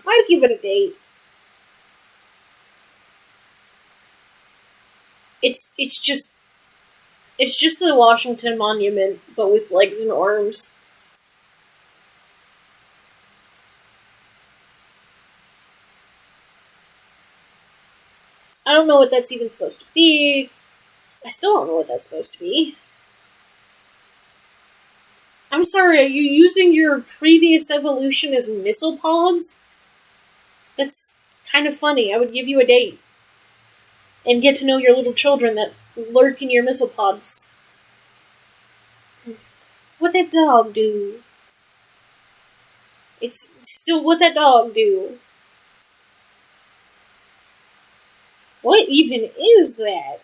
Speaker 1: I'd give it a date. It's just the Washington Monument, but with legs and arms. I don't know what that's even supposed to be. I still don't know what that's supposed to be. I'm sorry, are you using your previous evolution as missile pods? That's kind of funny. I would give you a date. And get to know your little children that lurk in your missile pods. What that dog do? It's still what that dog do. What even is that?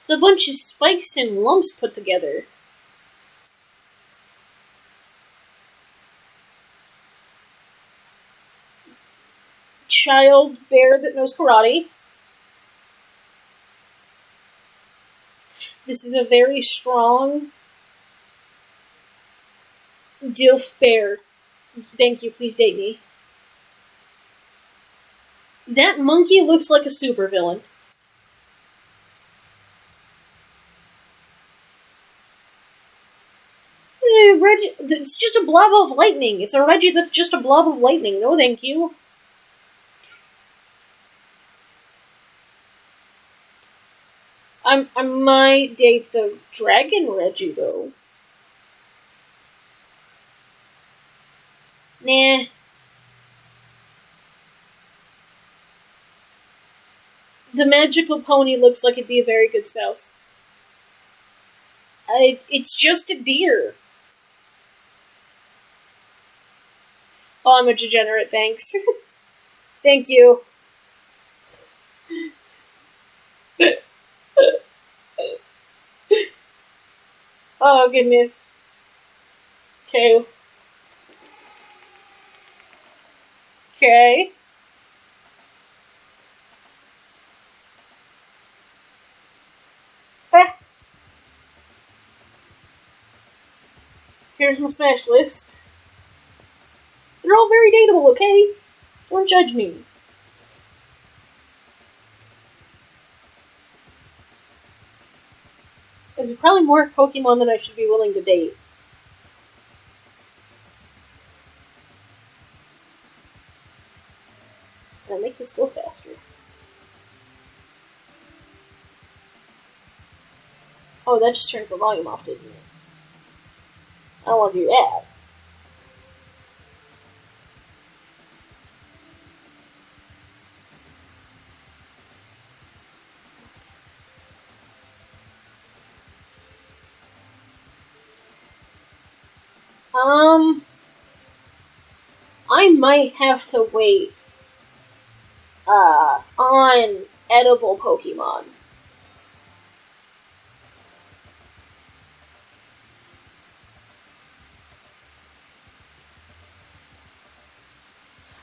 Speaker 1: It's a bunch of spikes and lumps put together. Child bear that knows karate. This is a very strong DILF bear. Thank you, please date me. That monkey looks like a supervillain. Reggie, it's just a blob of lightning. It's a Reggie that's just a blob of lightning. No, thank you. I might date the Dragon Reggie, though. Nah. The magical pony looks like it'd be a very good spouse. It's just a deer. Oh, I'm a degenerate, thanks. Thank you. Oh, goodness. Okay. Okay. Here's my smash list. They're all very dateable, okay? Don't judge me. There's probably more Pokemon than I should be willing to date. I'll make this go faster. Oh, that just turned the volume off, didn't it? I don't want to do that. I might have to wait on edible Pokemon.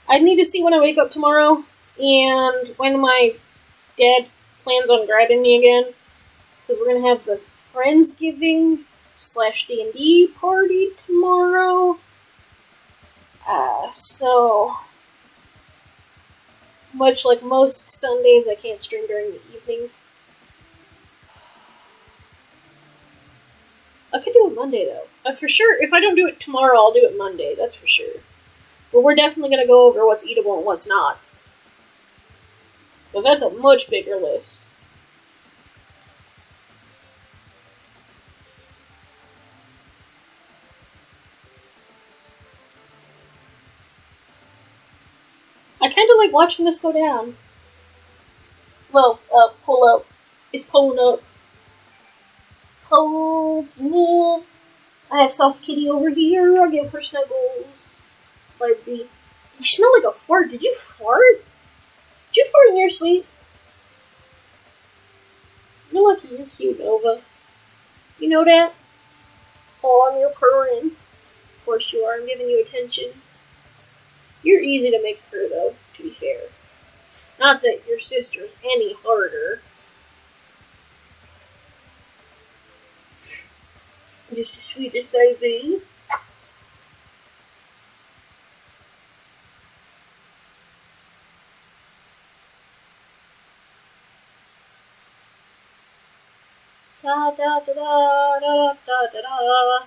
Speaker 1: I need to see when I wake up tomorrow and when my dad plans on grabbing me again, because we're gonna have the Friendsgiving / D&D party tomorrow. So much like most Sundays, I can't stream during the evening. I could do it Monday though. For sure, if I don't do it tomorrow, I'll do it Monday. That's for sure. But we're definitely gonna go over what's eatable and what's not, because that's a much bigger list. I kind of like watching this go down. Well, pull up. It's pulling up. Hold me. I have soft kitty over here. I'll give her snuggles. Like the. You smell like a fart. Did you fart? Did you fart in your sleep? You're lucky. You're cute, Nova. You know that? Oh, I'm your purring. Of course you are. I'm giving you attention. You're easy to make purr, though, to be fair. Not that your sister's any harder. Just the sweetest baby. Da da da da da da da da.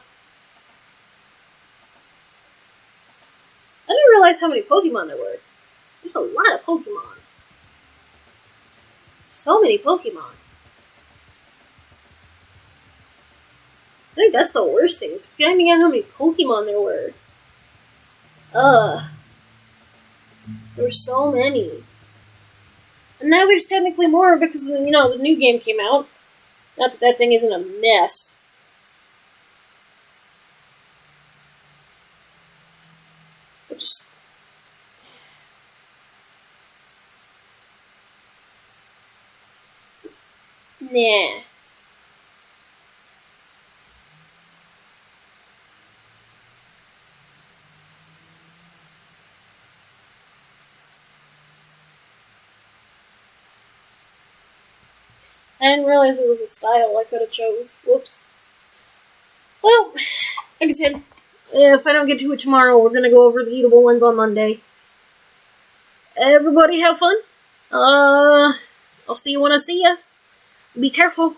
Speaker 1: I didn't realize how many Pokemon there were. There's a lot of Pokemon. So many Pokemon. I think that's the worst thing, is finding out how many Pokemon there were. There were so many. And now there's technically more because, the new game came out. Not that that thing isn't a mess. But just... Nah. I didn't realize it was a style I could have chose. Whoops. Well, like I said, if I don't get to it tomorrow, we're gonna go over the eatable ones on Monday. Everybody have fun. I'll see you when I see ya. Be careful.